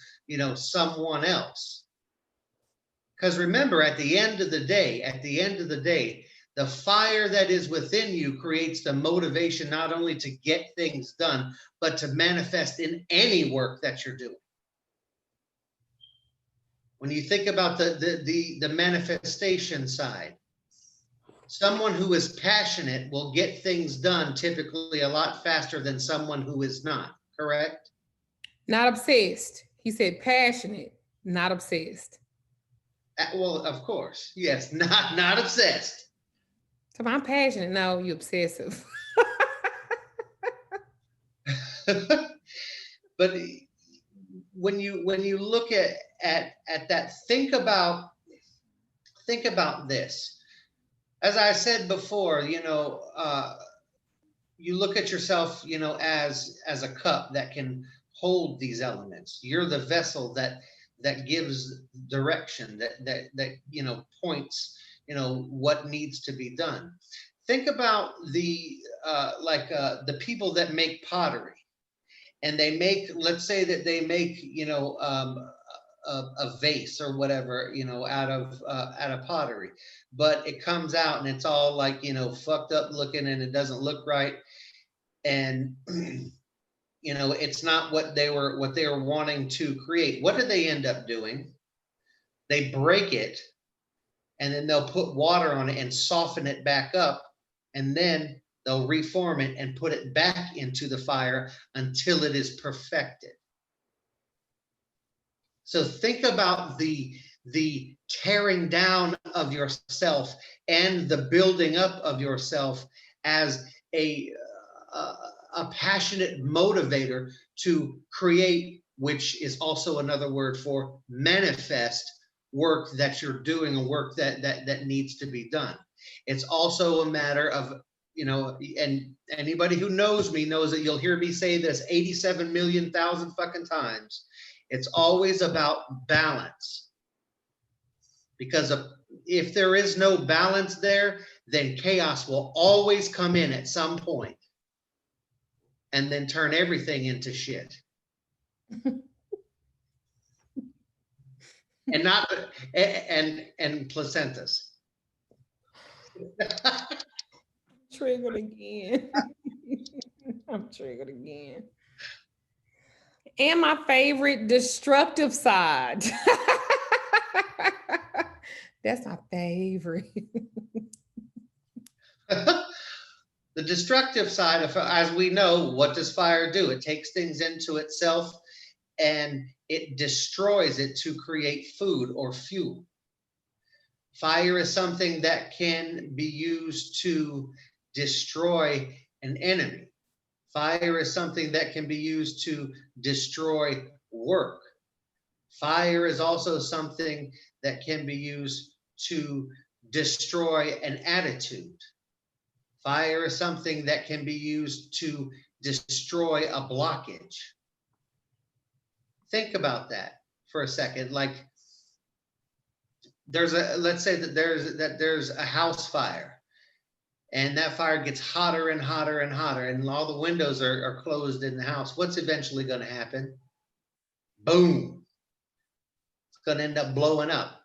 someone else. Because remember, at the end of the day, the fire that is within you creates the motivation not only to get things done, but to manifest in any work that you're doing. When you think about the manifestation side, Someone who is passionate will get things done typically a lot faster than someone who is not, correct?
Not obsessed. He said passionate, not obsessed.
Well, of course, yes, not obsessed.
So I'm passionate. No, you obsessive.
But when you look at that, think about this. As I said before, you look at yourself, as a cup that can hold these elements. You're the vessel that gives direction, that points, what needs to be done. Think about the people that make pottery, and they make, let's say that they make, a vase or whatever, out of pottery, but it comes out and it's all like, fucked up looking, and it doesn't look right. And it's not what they were wanting to create. What do they end up doing? They break it, and then they'll put water on it and soften it back up, and then they'll reform it and put it back into the fire until it is perfected. So think about the tearing down of yourself and the building up of yourself as a passionate motivator to create, which is also another word for manifest work that you're doing, a work that needs to be done. It's also a matter of, and anybody who knows me knows that you'll hear me say this 87 million thousand fucking times. It's always about balance. Because if there is no balance there, then chaos will always come in at some point and then turn everything into shit. and placentas.
Triggered again. I'm triggered again. And my favorite, destructive side. That's my favorite.
The destructive side of, as we know, what does fire do? It takes things into itself and it destroys it to create food or fuel. Fire is something that can be used to destroy an enemy. Fire is something that can be used to destroy work. Fire is also something that can be used to destroy an attitude. Fire is something that can be used to destroy a blockage. Think about that for a second. Like, let's say that there's a house fire, and that fire gets hotter and hotter and hotter, and all the windows are closed in the house. What's eventually going to happen? Boom. It's going to end up blowing up.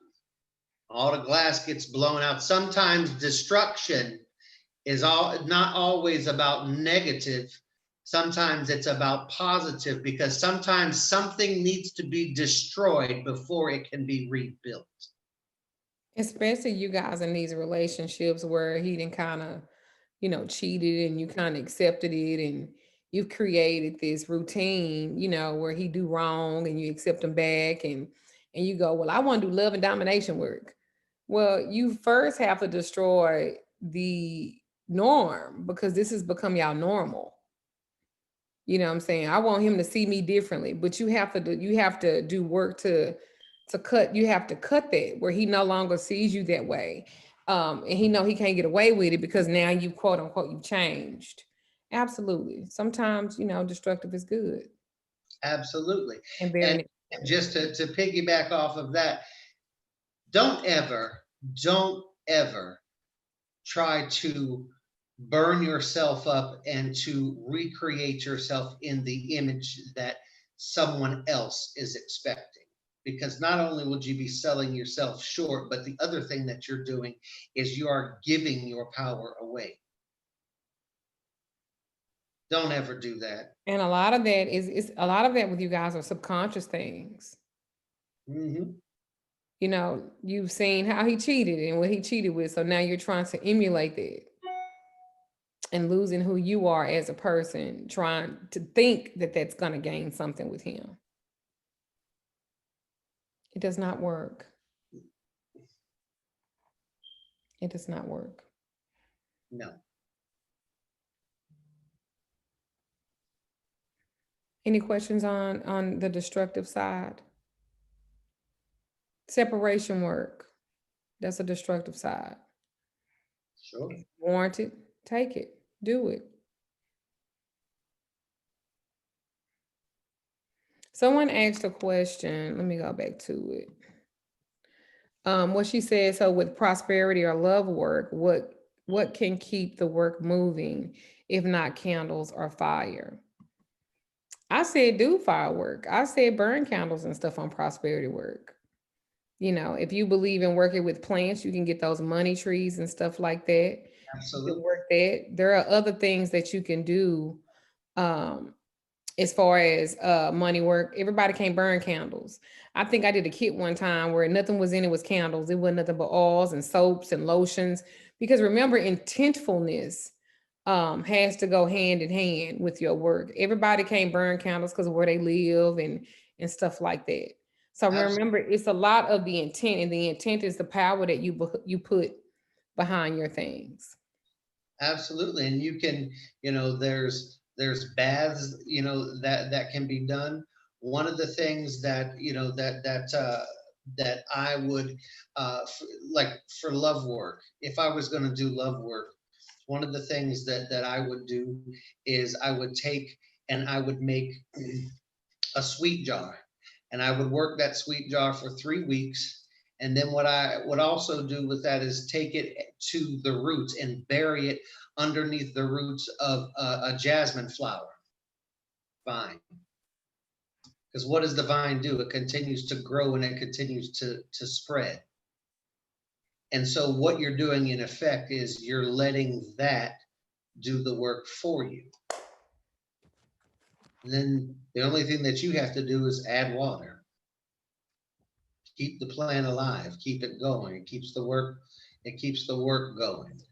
All the glass gets blown out. Sometimes destruction is not always about negative. Sometimes it's about positive, because sometimes something needs to be destroyed before it can be rebuilt.
Especially you guys in these relationships where he didn't kind of, cheated, and you kind of accepted it, and you've created this routine, where he do wrong and you accept him back, and you go, well, I want to do love and domination work. Well, you first have to destroy the norm, because this has become y'all normal. You know what I'm saying? I want him to see me differently, but you have to do work to cut. You have to cut that where he no longer sees you that way. And he know he can't get away with it because now you quote unquote you've changed. Absolutely. Sometimes, destructive is good.
Absolutely.
And
just to piggyback off of that, don't ever try to burn yourself up and to recreate yourself in the image that someone else is expecting. Because not only would you be selling yourself short, but the other thing that you're doing is you are giving your power away. Don't ever do that.
And a lot of that with you guys are subconscious things.
Mm-hmm.
You know, you've seen how he cheated and what he cheated with. So now you're trying to emulate that and losing who you are as a person, trying to think that that's going to gain something with him. It does not work. It does not work.
No.
Any questions on the destructive side? Separation work. That's a destructive side.
Sure.
Warranted, take it, do it. Someone asked a question. Let me go back to it. What she said, so with prosperity or love work, what can keep the work moving if not candles or fire? I said do firework. I said burn candles and stuff on prosperity work. You know, if you believe in working with plants, you can get those money trees and stuff like that. You can
Absolutely.
work that. There are other things that you can do as far as money work. Everybody can't burn candles. I think I did a kit one time where nothing was in it was candles. It wasn't nothing but oils and soaps and lotions. Because remember, intentfulness has to go hand in hand with your work. Everybody can't burn candles because of where they live and stuff like that. So remember, it's a lot of the intent, and the intent is the power that you put behind your things.
Absolutely. And you can, you know, there's baths, you know, that can be done. One of the things that, you know, that I would, like for love work, if I was going to do love work, one of the things that I would do is I would take and I would make a sweet jar, and I would work that sweet jar for 3 weeks. And then what I would also do with that is take it to the roots and bury it underneath the roots of a jasmine flower vine. Because what does the vine do? It continues to grow and it continues to spread. And so what you're doing in effect is you're letting that do the work for you. And then the only thing that you have to do is add water. Keep the plant alive, keep it going. It keeps the work going.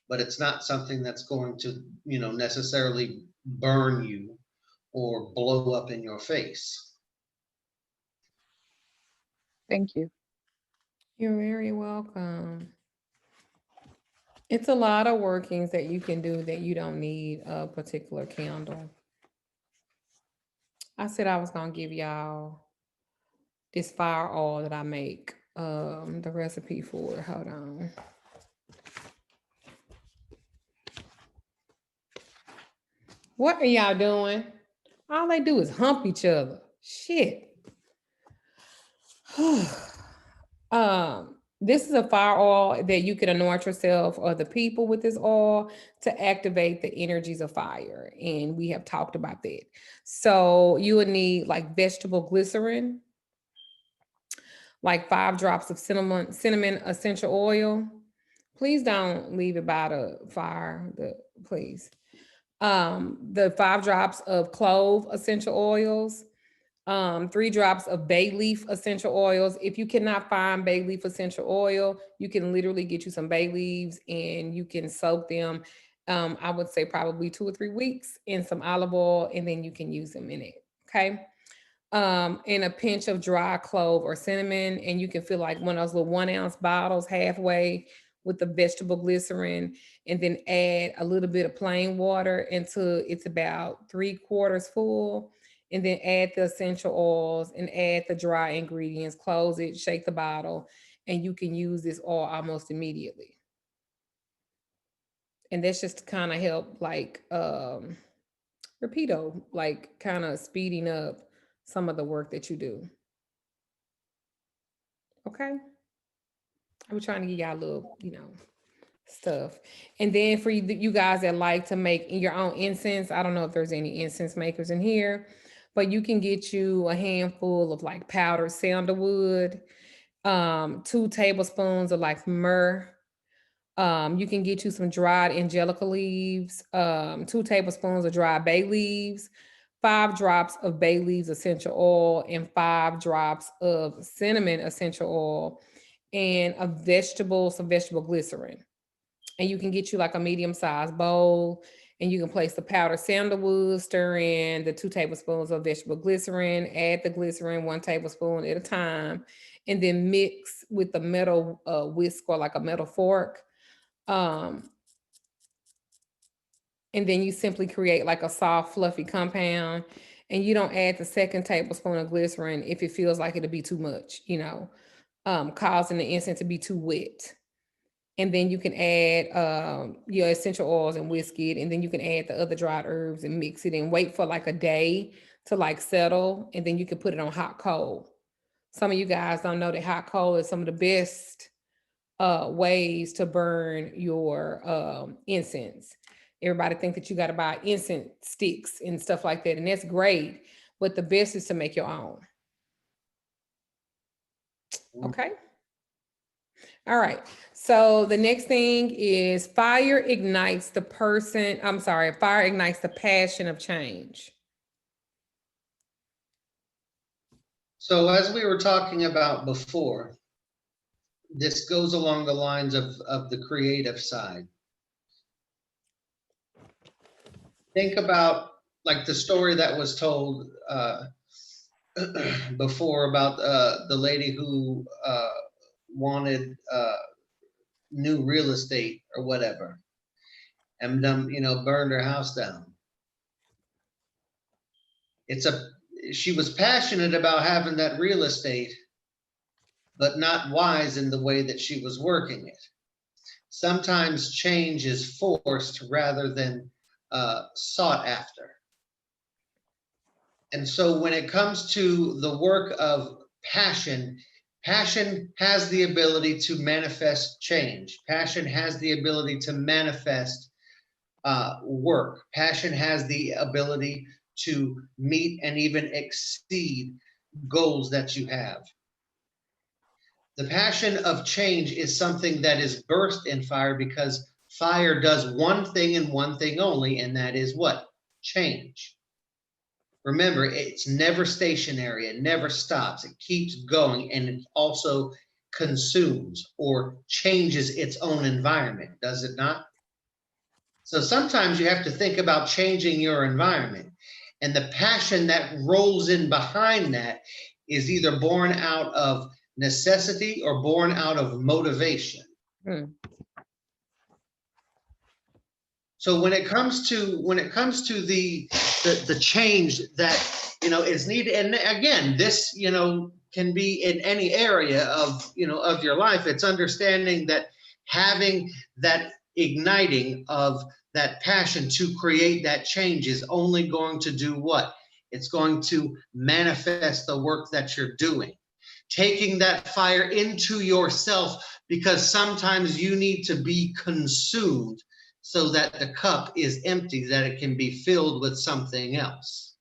But it's not something that's going to, you know, necessarily burn you or blow up in your face.
Thank you.
You're very welcome. It's a lot of workings that you can do that you don't need a particular candle. I said I was gonna give y'all this fire oil that I make, the recipe for it. Hold on. What are y'all doing? All they do is hump each other. Shit. This is a fire oil that you can anoint yourself or the people with this oil to activate the energies of fire. And we have talked about that. So you would need like vegetable glycerin, like 5 drops of cinnamon essential oil. Please don't leave it by the fire, please. The 5 drops of clove essential oils, 3 drops of bay leaf essential oils. If you cannot find bay leaf essential oil, you can literally get you some bay leaves and you can soak them. I would say probably 2 or 3 weeks in some olive oil, and then you can use them in it. Okay. And a pinch of dry clove or cinnamon, and you can fill like one of those little 1 ounce bottles halfway with the vegetable glycerin, and then add a little bit of plain water until it's about 3/4 full, and then add the essential oils and add the dry ingredients, close it, shake the bottle, and you can use this oil almost immediately. And that's just to kind of help like rapido, like kind of speeding up some of the work that you do. Okay. I was trying to give y'all a little, you know, stuff. And then for you guys that like to make your own incense, I don't know if there's any incense makers in here, but you can get you a handful of like powdered sandalwood, 2 tablespoons of like myrrh. You can get you some dried angelica leaves, 2 tablespoons of dried bay leaves, 5 drops of bay leaves essential oil, and 5 drops of cinnamon essential oil, and some vegetable glycerin. And you can get you like a medium-sized bowl, and you can place the powdered sandalwood, stir in the 2 tablespoons of vegetable glycerin, add the glycerin 1 tablespoon at a time, and then mix with the metal whisk or like a metal fork. And then you simply create like a soft, fluffy compound, and you don't add the 2nd tablespoon of glycerin if it feels like it'll be too much, causing the incense to be too wet. And then you can add your essential oils and whisk it, and then you can add the other dried herbs and mix it and wait for like a day to like settle, and then you can put it on hot coal. Some of you guys don't know that hot coal is some of the best ways to burn your incense. Everybody think that you got to buy incense sticks and stuff like that, and that's great, but the best is to make your own. Okay. All right. So the next thing is fire ignites the passion of change.
So as we were talking about before, this goes along the lines of the creative side. Think about like the story that was told before about the lady who wanted new real estate or whatever, and burned her house down. She was passionate about having that real estate, but not wise in the way that she was working it. Sometimes change is forced rather than sought after. And so when it comes to the work of passion, passion has the ability to manifest change. Passion has the ability to manifest work. Passion has the ability to meet and even exceed goals that you have. The passion of change is something that is birthed in fire because fire does one thing and one thing only, and that is what? Change. Remember, it's never stationary. It never stops. It keeps going, and it also consumes or changes its own environment, does it not? So sometimes you have to think about changing your environment, and the passion that rolls in behind that is either born out of necessity or born out of motivation. So when it comes to the change that is needed, and again, this can be in any area of of your life. It's understanding that having that igniting of that passion to create that change is only going to do what? It's going to manifest the work that you're doing. Taking that fire into yourself, because sometimes you need to be consumed so that the cup is empty, that it can be filled with something else.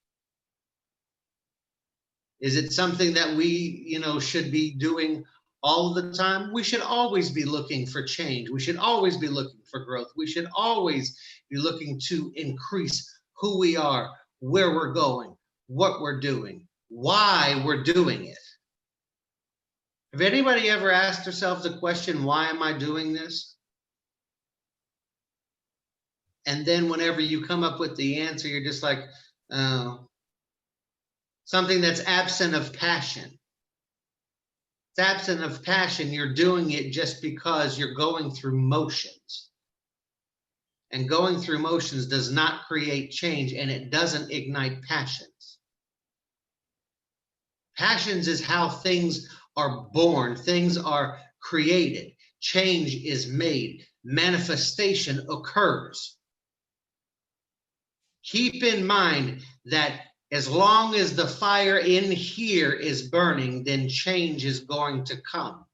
Is it something that we, should be doing all the time? We should always be looking for change. We should always be looking for growth. We should always be looking to increase who we are, where we're going, what we're doing, why we're doing it. Have anybody ever asked yourself the question, why am I doing this? And then whenever you come up with the answer, you're just like, oh, something that's absent of passion. It's absent of passion. You're doing it just because you're going through motions. And going through motions does not create change, and it doesn't ignite passions. Passions is how things are born, things are created, change is made, manifestation occurs. Keep in mind that as long as the fire in here is burning, then change is going to come.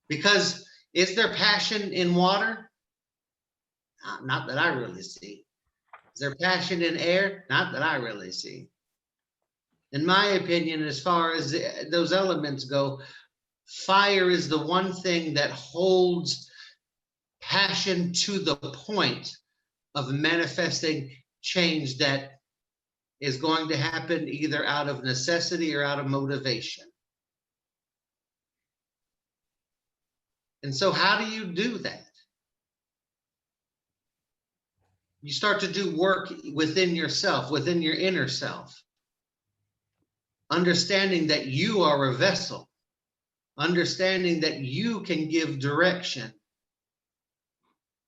Because is there passion in water? Not that I really see. Is there passion in air? Not that I really see. In my opinion, as far as those elements go, fire is the one thing that holds passion to the point of manifesting change that is going to happen either out of necessity or out of motivation. And so how do you do that? You start to do work within yourself, within your inner self. Understanding that you are a vessel. Understanding that you can give direction.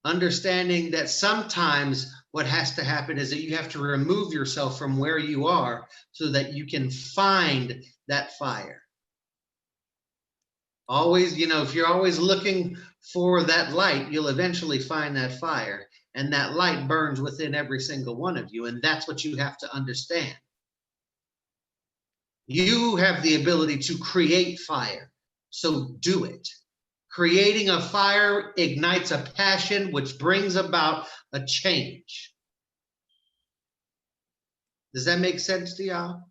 Understanding that sometimes what has to happen is that you have to remove yourself from where you are so that you can find that fire. Always, if you're always looking for that light, you'll eventually find that fire. And that light burns within every single one of you. And that's what you have to understand. You have the ability to create fire. So do it. Creating a fire ignites a passion which brings about a change. Does that make sense to y'all?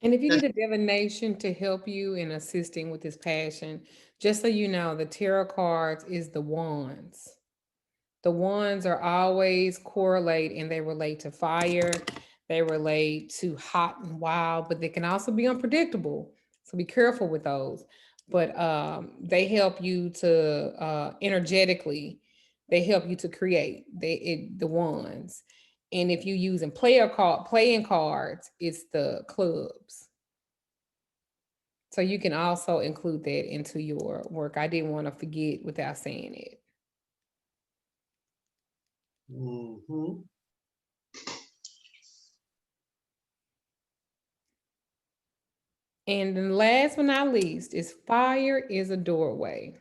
And if you need a divination to help you in assisting with this passion, just so you know, the tarot cards is the wands. The wands are always correlate and they relate to fire. They relate to hot and wild, but they can also be unpredictable. So be careful with those. But they help you to energetically, they help you to create the wands. And if you're using playing cards, it's the clubs. So you can also include that into your work. I didn't want to forget without saying it.
Mm-hmm.
And then last but not least is fire is a doorway.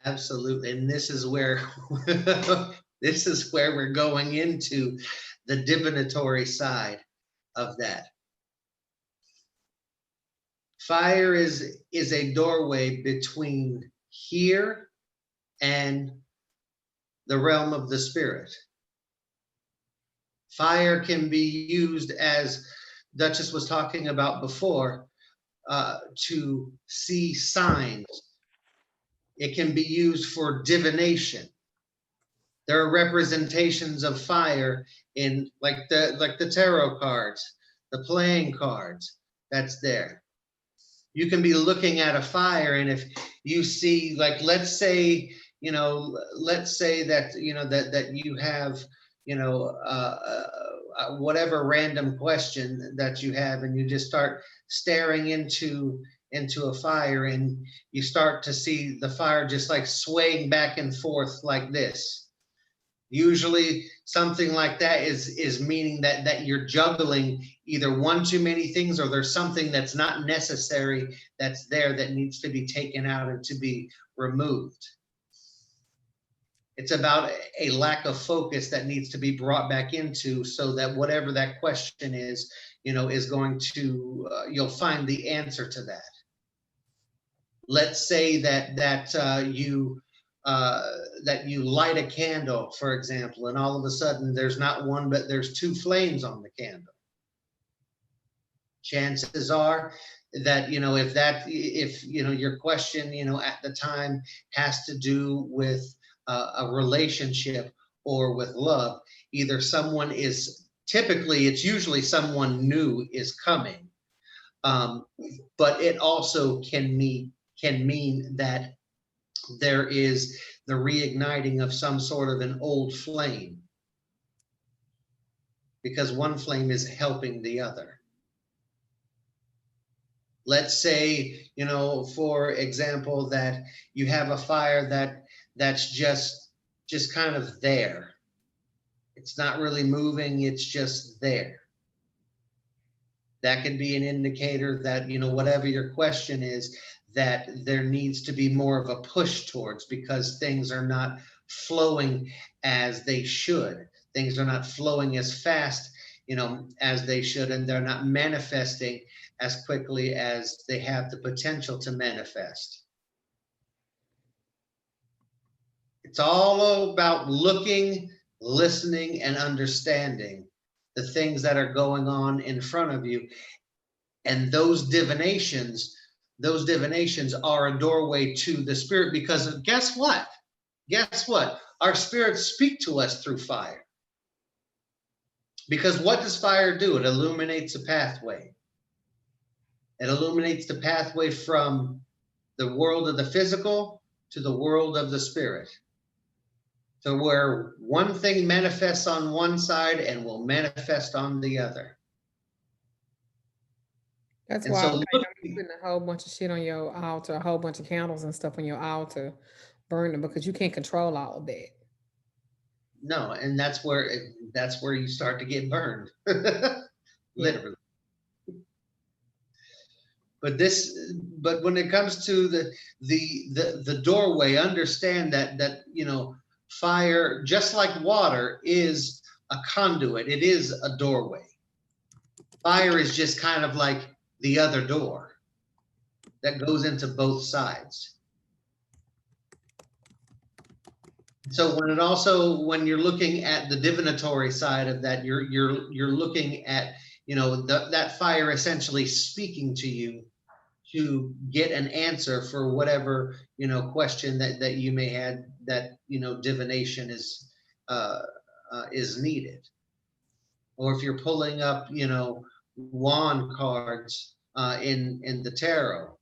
Absolutely. And this is where we're going into the divinatory side of that. Fire is a doorway between here and the realm of the spirit. Fire can be used, as Duchess was talking about before, to see signs. It can be used for divination. There are representations of fire in like the tarot cards, the playing cards, that's there. You can be looking at a fire, and if you see, like, let's say that, that you have, whatever random question that you have, and you just start staring into a fire, and you start to see the fire just like swaying back and forth like this. Usually something like that is meaning that you're juggling either one too many things, or there's something that's not necessary that's there that needs to be taken out and to be removed. It's about a lack of focus that needs to be brought back into, so that whatever that question is going to, you'll find the answer to that. Let's say that you light a candle, for example, and all of a sudden there's not one, but there's two flames on the candle. Chances are that, if your question, at the time has to do with a relationship or with love, either someone is, typically it's usually someone new is coming. But it also can mean that there is the reigniting of some sort of an old flame, because one flame is helping the other. Let's say, for example, that you have a fire that's just kind of there. It's not really moving, it's just there. That can be an indicator that, whatever your question is, that there needs to be more of a push towards, because things are not flowing as they should. Things are not flowing as fast, as they should, and they're not manifesting as quickly as they have the potential to manifest. It's all about looking, listening, and understanding the things that are going on in front of you. And those divinations are a doorway to the spirit, because guess what? our spirits speak to us through fire. Because what does fire do? It illuminates a pathway. It illuminates the pathway from the world of the physical to the world of the spirit. So where one thing manifests on one side and will manifest on the other.
That's
And
why
so
I was like,
look,
don't be putting a whole bunch of shit on your altar, a whole bunch of candles and stuff on your altar, burn them, because you can't control all of that.
no, and that's where you start to get burned. Literally. But when it comes to the doorway, understand that you know, fire, just like water, is a conduit. It is a doorway. Fire is just kind of like the other door that goes into both sides. So when you're looking at the divinatory side of that, you're looking at, you know, that fire essentially speaking to you to get an answer for whatever, you know, question that you may have, that, you know, divination is needed. Or if you're pulling up, you know, wand cards in the tarot,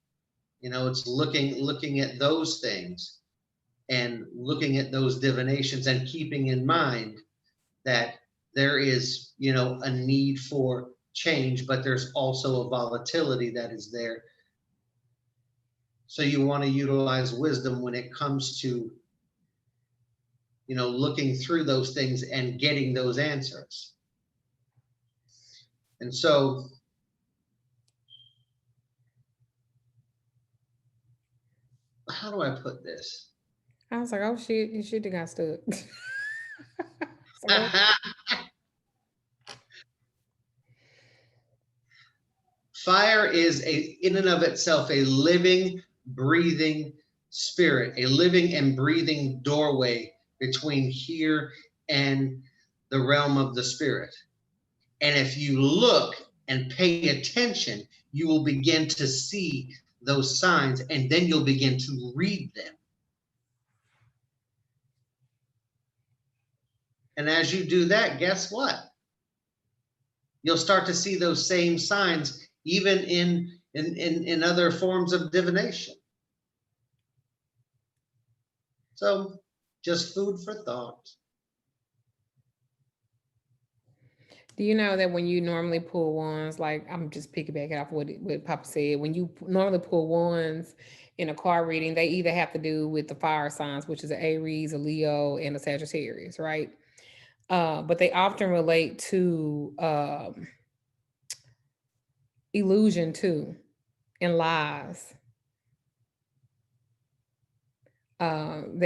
you know, it's looking at those things and looking at those divinations and keeping in mind that there is, you know, a need for change, but there's also a volatility that is there. So you want to utilize wisdom when it comes to, you know, looking through those things and getting those answers. And so how do I put this?
I was like, oh shit, you should have got stuck. So,
fire is in and of itself a living, breathing spirit, a living and breathing doorway between here and the realm of the spirit. And if you look and pay attention, you will begin to see those signs, and then you'll begin to read them. And as you do that, guess what? You'll start to see those same signs even in other forms of divination. So just food for thought.
do you know that when you normally pull wands, like I'm just piggybacking off what Papa said, when you normally pull wands in a card reading, they either have to do with the fire signs, which is an Aries, a Leo, and a Sagittarius, right? But they often relate to illusion too, and lies. And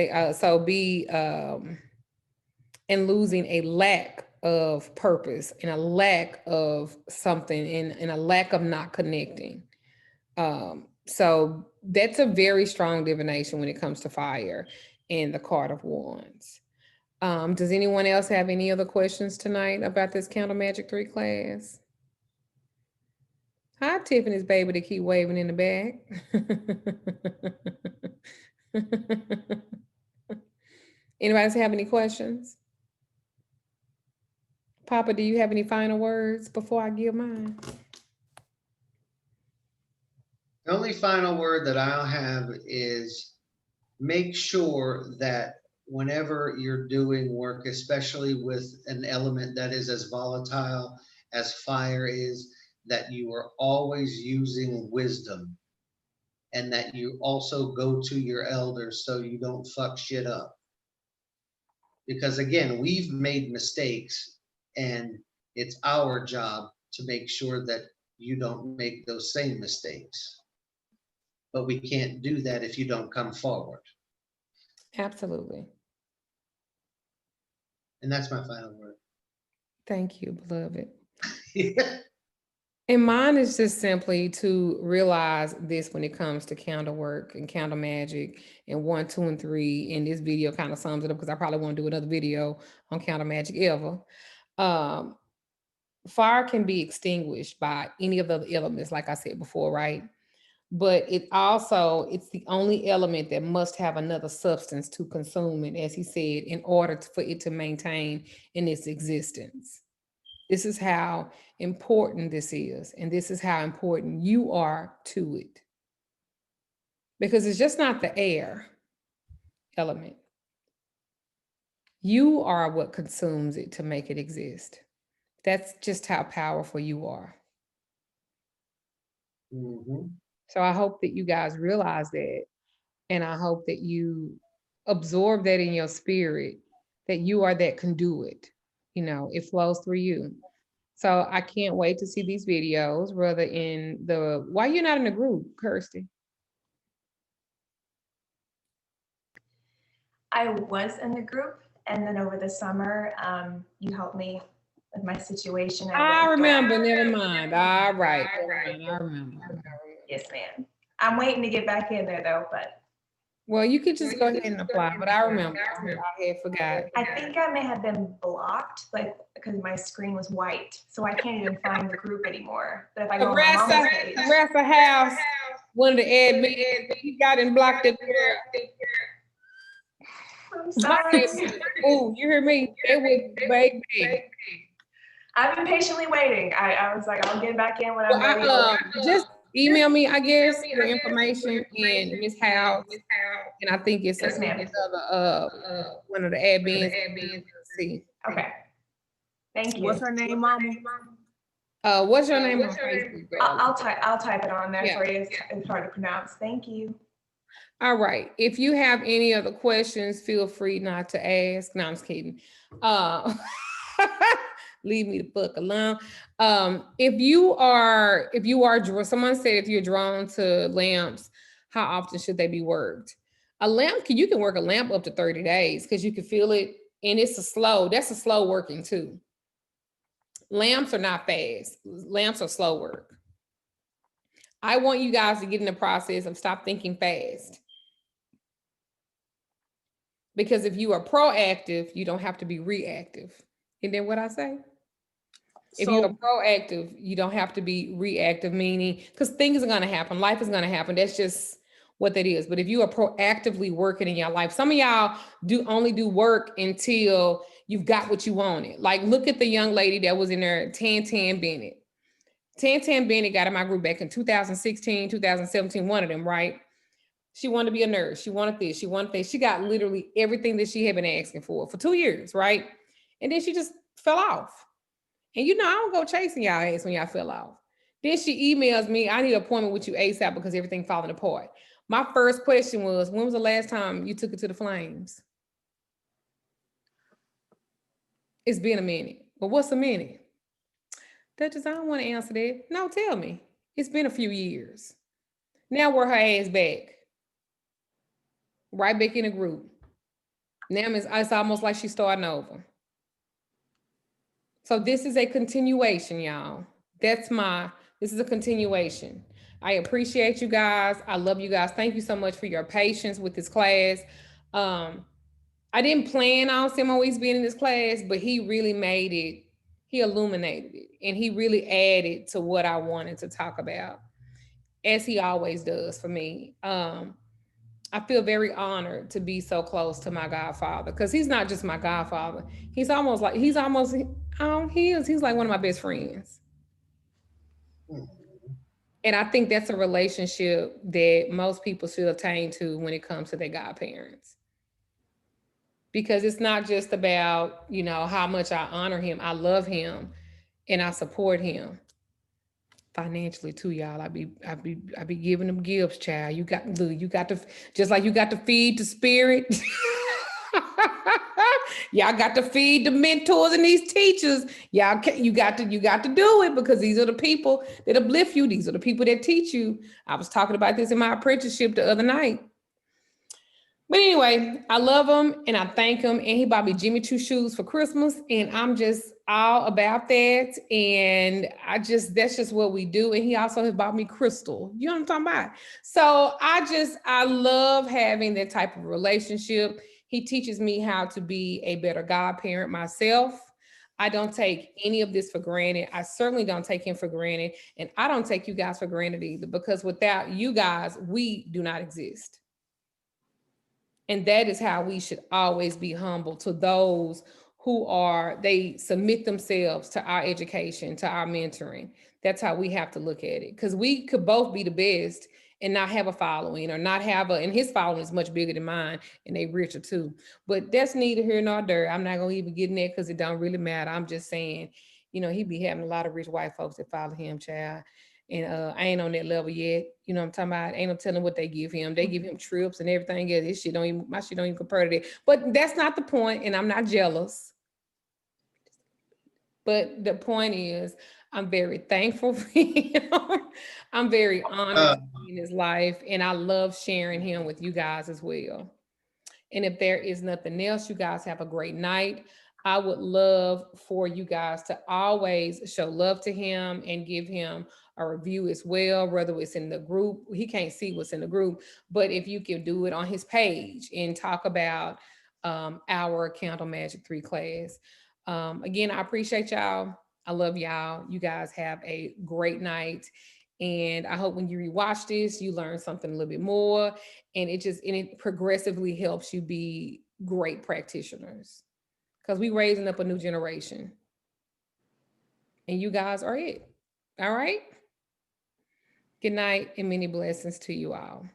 losing a lack of purpose and a lack of something and a lack of not connecting. So that's a very strong divination when it comes to fire and the card of wands. Does anyone else have any other questions tonight about this Candle Magic 3 class? Hi, Tiffany's baby to keep waving in the back. Anybody else have any questions? Papa, do you have any final words before I give mine?
The only final word that I'll have is make sure that whenever you're doing work, especially with an element that is as volatile as fire is, that you are always using wisdom, and that you also go to your elders so you don't fuck shit up. Because again, we've made mistakes, and it's our job to make sure that you don't make those same mistakes. But we can't do that if you don't come forward.
Absolutely.
And that's my final word.
Thank you, beloved. And mine is just simply to realize this when it comes to candle work and candle magic and 1, 2, and 3. And this video kind of sums it up, because I probably won't do another video on candle magic ever. Fire can be extinguished by any of the elements, like I said before, right? but it's the only element that must have another substance to consume it, as he said, in order for it to maintain in its existence. This is how important this is, and this is how important you are to it. Because it's just not the air element. You are what consumes it to make it exist. That's just how powerful you are. So I hope that you guys realize that. And I hope that you absorb that in your spirit, that you are that conduit. You know, it flows through you. So I can't wait to see these videos, rather why you're not in the group, Kirsty?
I was in the group, and then over the summer, you helped me with my situation.
I
went
remember,
back.
never mind. All right, never mind, I remember.
Yes, ma'am. I'm waiting to get back in there though, but.
Well, you could just go ahead and apply, but I remember. I had forgot.
I think I may have been blocked, like, because my screen was white, so I can't even find the group anymore. But if I go on my mom's page.
Rasa House, one of the admins, he got and blocked it.
I'm sorry.
Oh, you hear me? It was baby.
I've been patiently waiting. I was like, I'll get back in when I'm ready.
Just email me, I guess, your information in Miss House, and I think it's
Yes, ma'am.
one of the admins. See.
Okay. Thank you.
What's her name, Mama?
What's your name on Facebook?
I'll type it on there
Yeah.
for you. It's hard to pronounce. Thank you.
All right. If you have any other questions, feel free not to ask. No, I'm just kidding. Leave me the fuck alone. If you are someone said if you're drawn to lamps, how often should they be worked? A lamp, you can work a lamp up to 30 days because you can feel it, and that's a slow working too. Lamps are not fast. Lamps are slow work. I want you guys to get in the process of stop thinking fast. Because if you are proactive, you don't have to be reactive. And then what I say? If you are proactive, you don't have to be reactive, meaning, because things are going to happen. Life is going to happen. That's just what that is. But if you are proactively working in your life, some of y'all only do work until you've got what you wanted. Like, look at the young lady that was in there, Tan Bennett. Tan Bennett got in my group back in 2016, 2017, one of them, right? She wanted to be a nurse. She wanted this. She wanted this. She got literally everything that she had been asking for 2 years, right? And then she just fell off. And I don't go chasing y'all ass when y'all fell off. Then she emails me, I need an appointment with you ASAP because everything's falling apart. My first question was, when was the last time you took it to the flames? It's been a minute. Well, what's a minute? Duchess, I don't want to answer that. No, tell me. It's been a few years. Now where her ass back? Right back in the group. Now it's almost like she's starting over. So this is a continuation, y'all. This is a continuation. I appreciate you guys. I love you guys. Thank you so much for your patience with this class. I didn't plan on Simoes being in this class, but he really made it, he illuminated it, and he really added to what I wanted to talk about, as he always does for me. I feel very honored to be so close to my godfather, because he's not just my godfather. He's like one of my best friends. And I think that's a relationship that most people should attain to when it comes to their godparents. Because it's not just about, how much I honor him. I love him and I support him. Financially too, y'all. I be giving them gifts, child. You got to, just like you got to feed the spirit. Y'all got to feed the mentors and these teachers. You got to do it, because these are the people that uplift you. These are the people that teach you. I was talking about this in my apprenticeship the other night. But anyway, I love him and I thank him, and he bought me Jimmy Choo shoes for Christmas, and I'm just all about that. And that's just what we do. And he also has bought me crystal. You know what I'm talking about? So I love having that type of relationship. He teaches me how to be a better godparent myself. I don't take any of this for granted. I certainly don't take him for granted. And I don't take you guys for granted either, because without you guys, we do not exist. And that is how we should always be humble to those who they submit themselves to our education, to our mentoring. That's how we have to look at it. Because we could both be the best and not have a following, or not have and his following is much bigger than mine, and they richer too. But that's neither here nor there. I'm not gonna even get in there because it don't really matter. I'm just saying, he be having a lot of rich white folks that follow him, child. And I ain't on that level yet. You know what I'm talking about? Ain't no telling what they give him. They give him trips and everything else. My shit don't even compare to that. But that's not the point, and I'm not jealous. But the point is, I'm very thankful for him. I'm very honored to be in his life, and I love sharing him with you guys as well. And if there is nothing else, you guys have a great night. I would love for you guys to always show love to him and give him a review as well, whether it's in the group. He can't see what's in the group, but if you can do it on his page and talk about our Candle Magic 3 class. Again, I appreciate y'all. I love y'all. You guys have a great night. And I hope when you rewatch this, you learn something a little bit more, and it progressively helps you be great practitioners, because we raising up a new generation, and you guys are it. All right. Good night and many blessings to you all.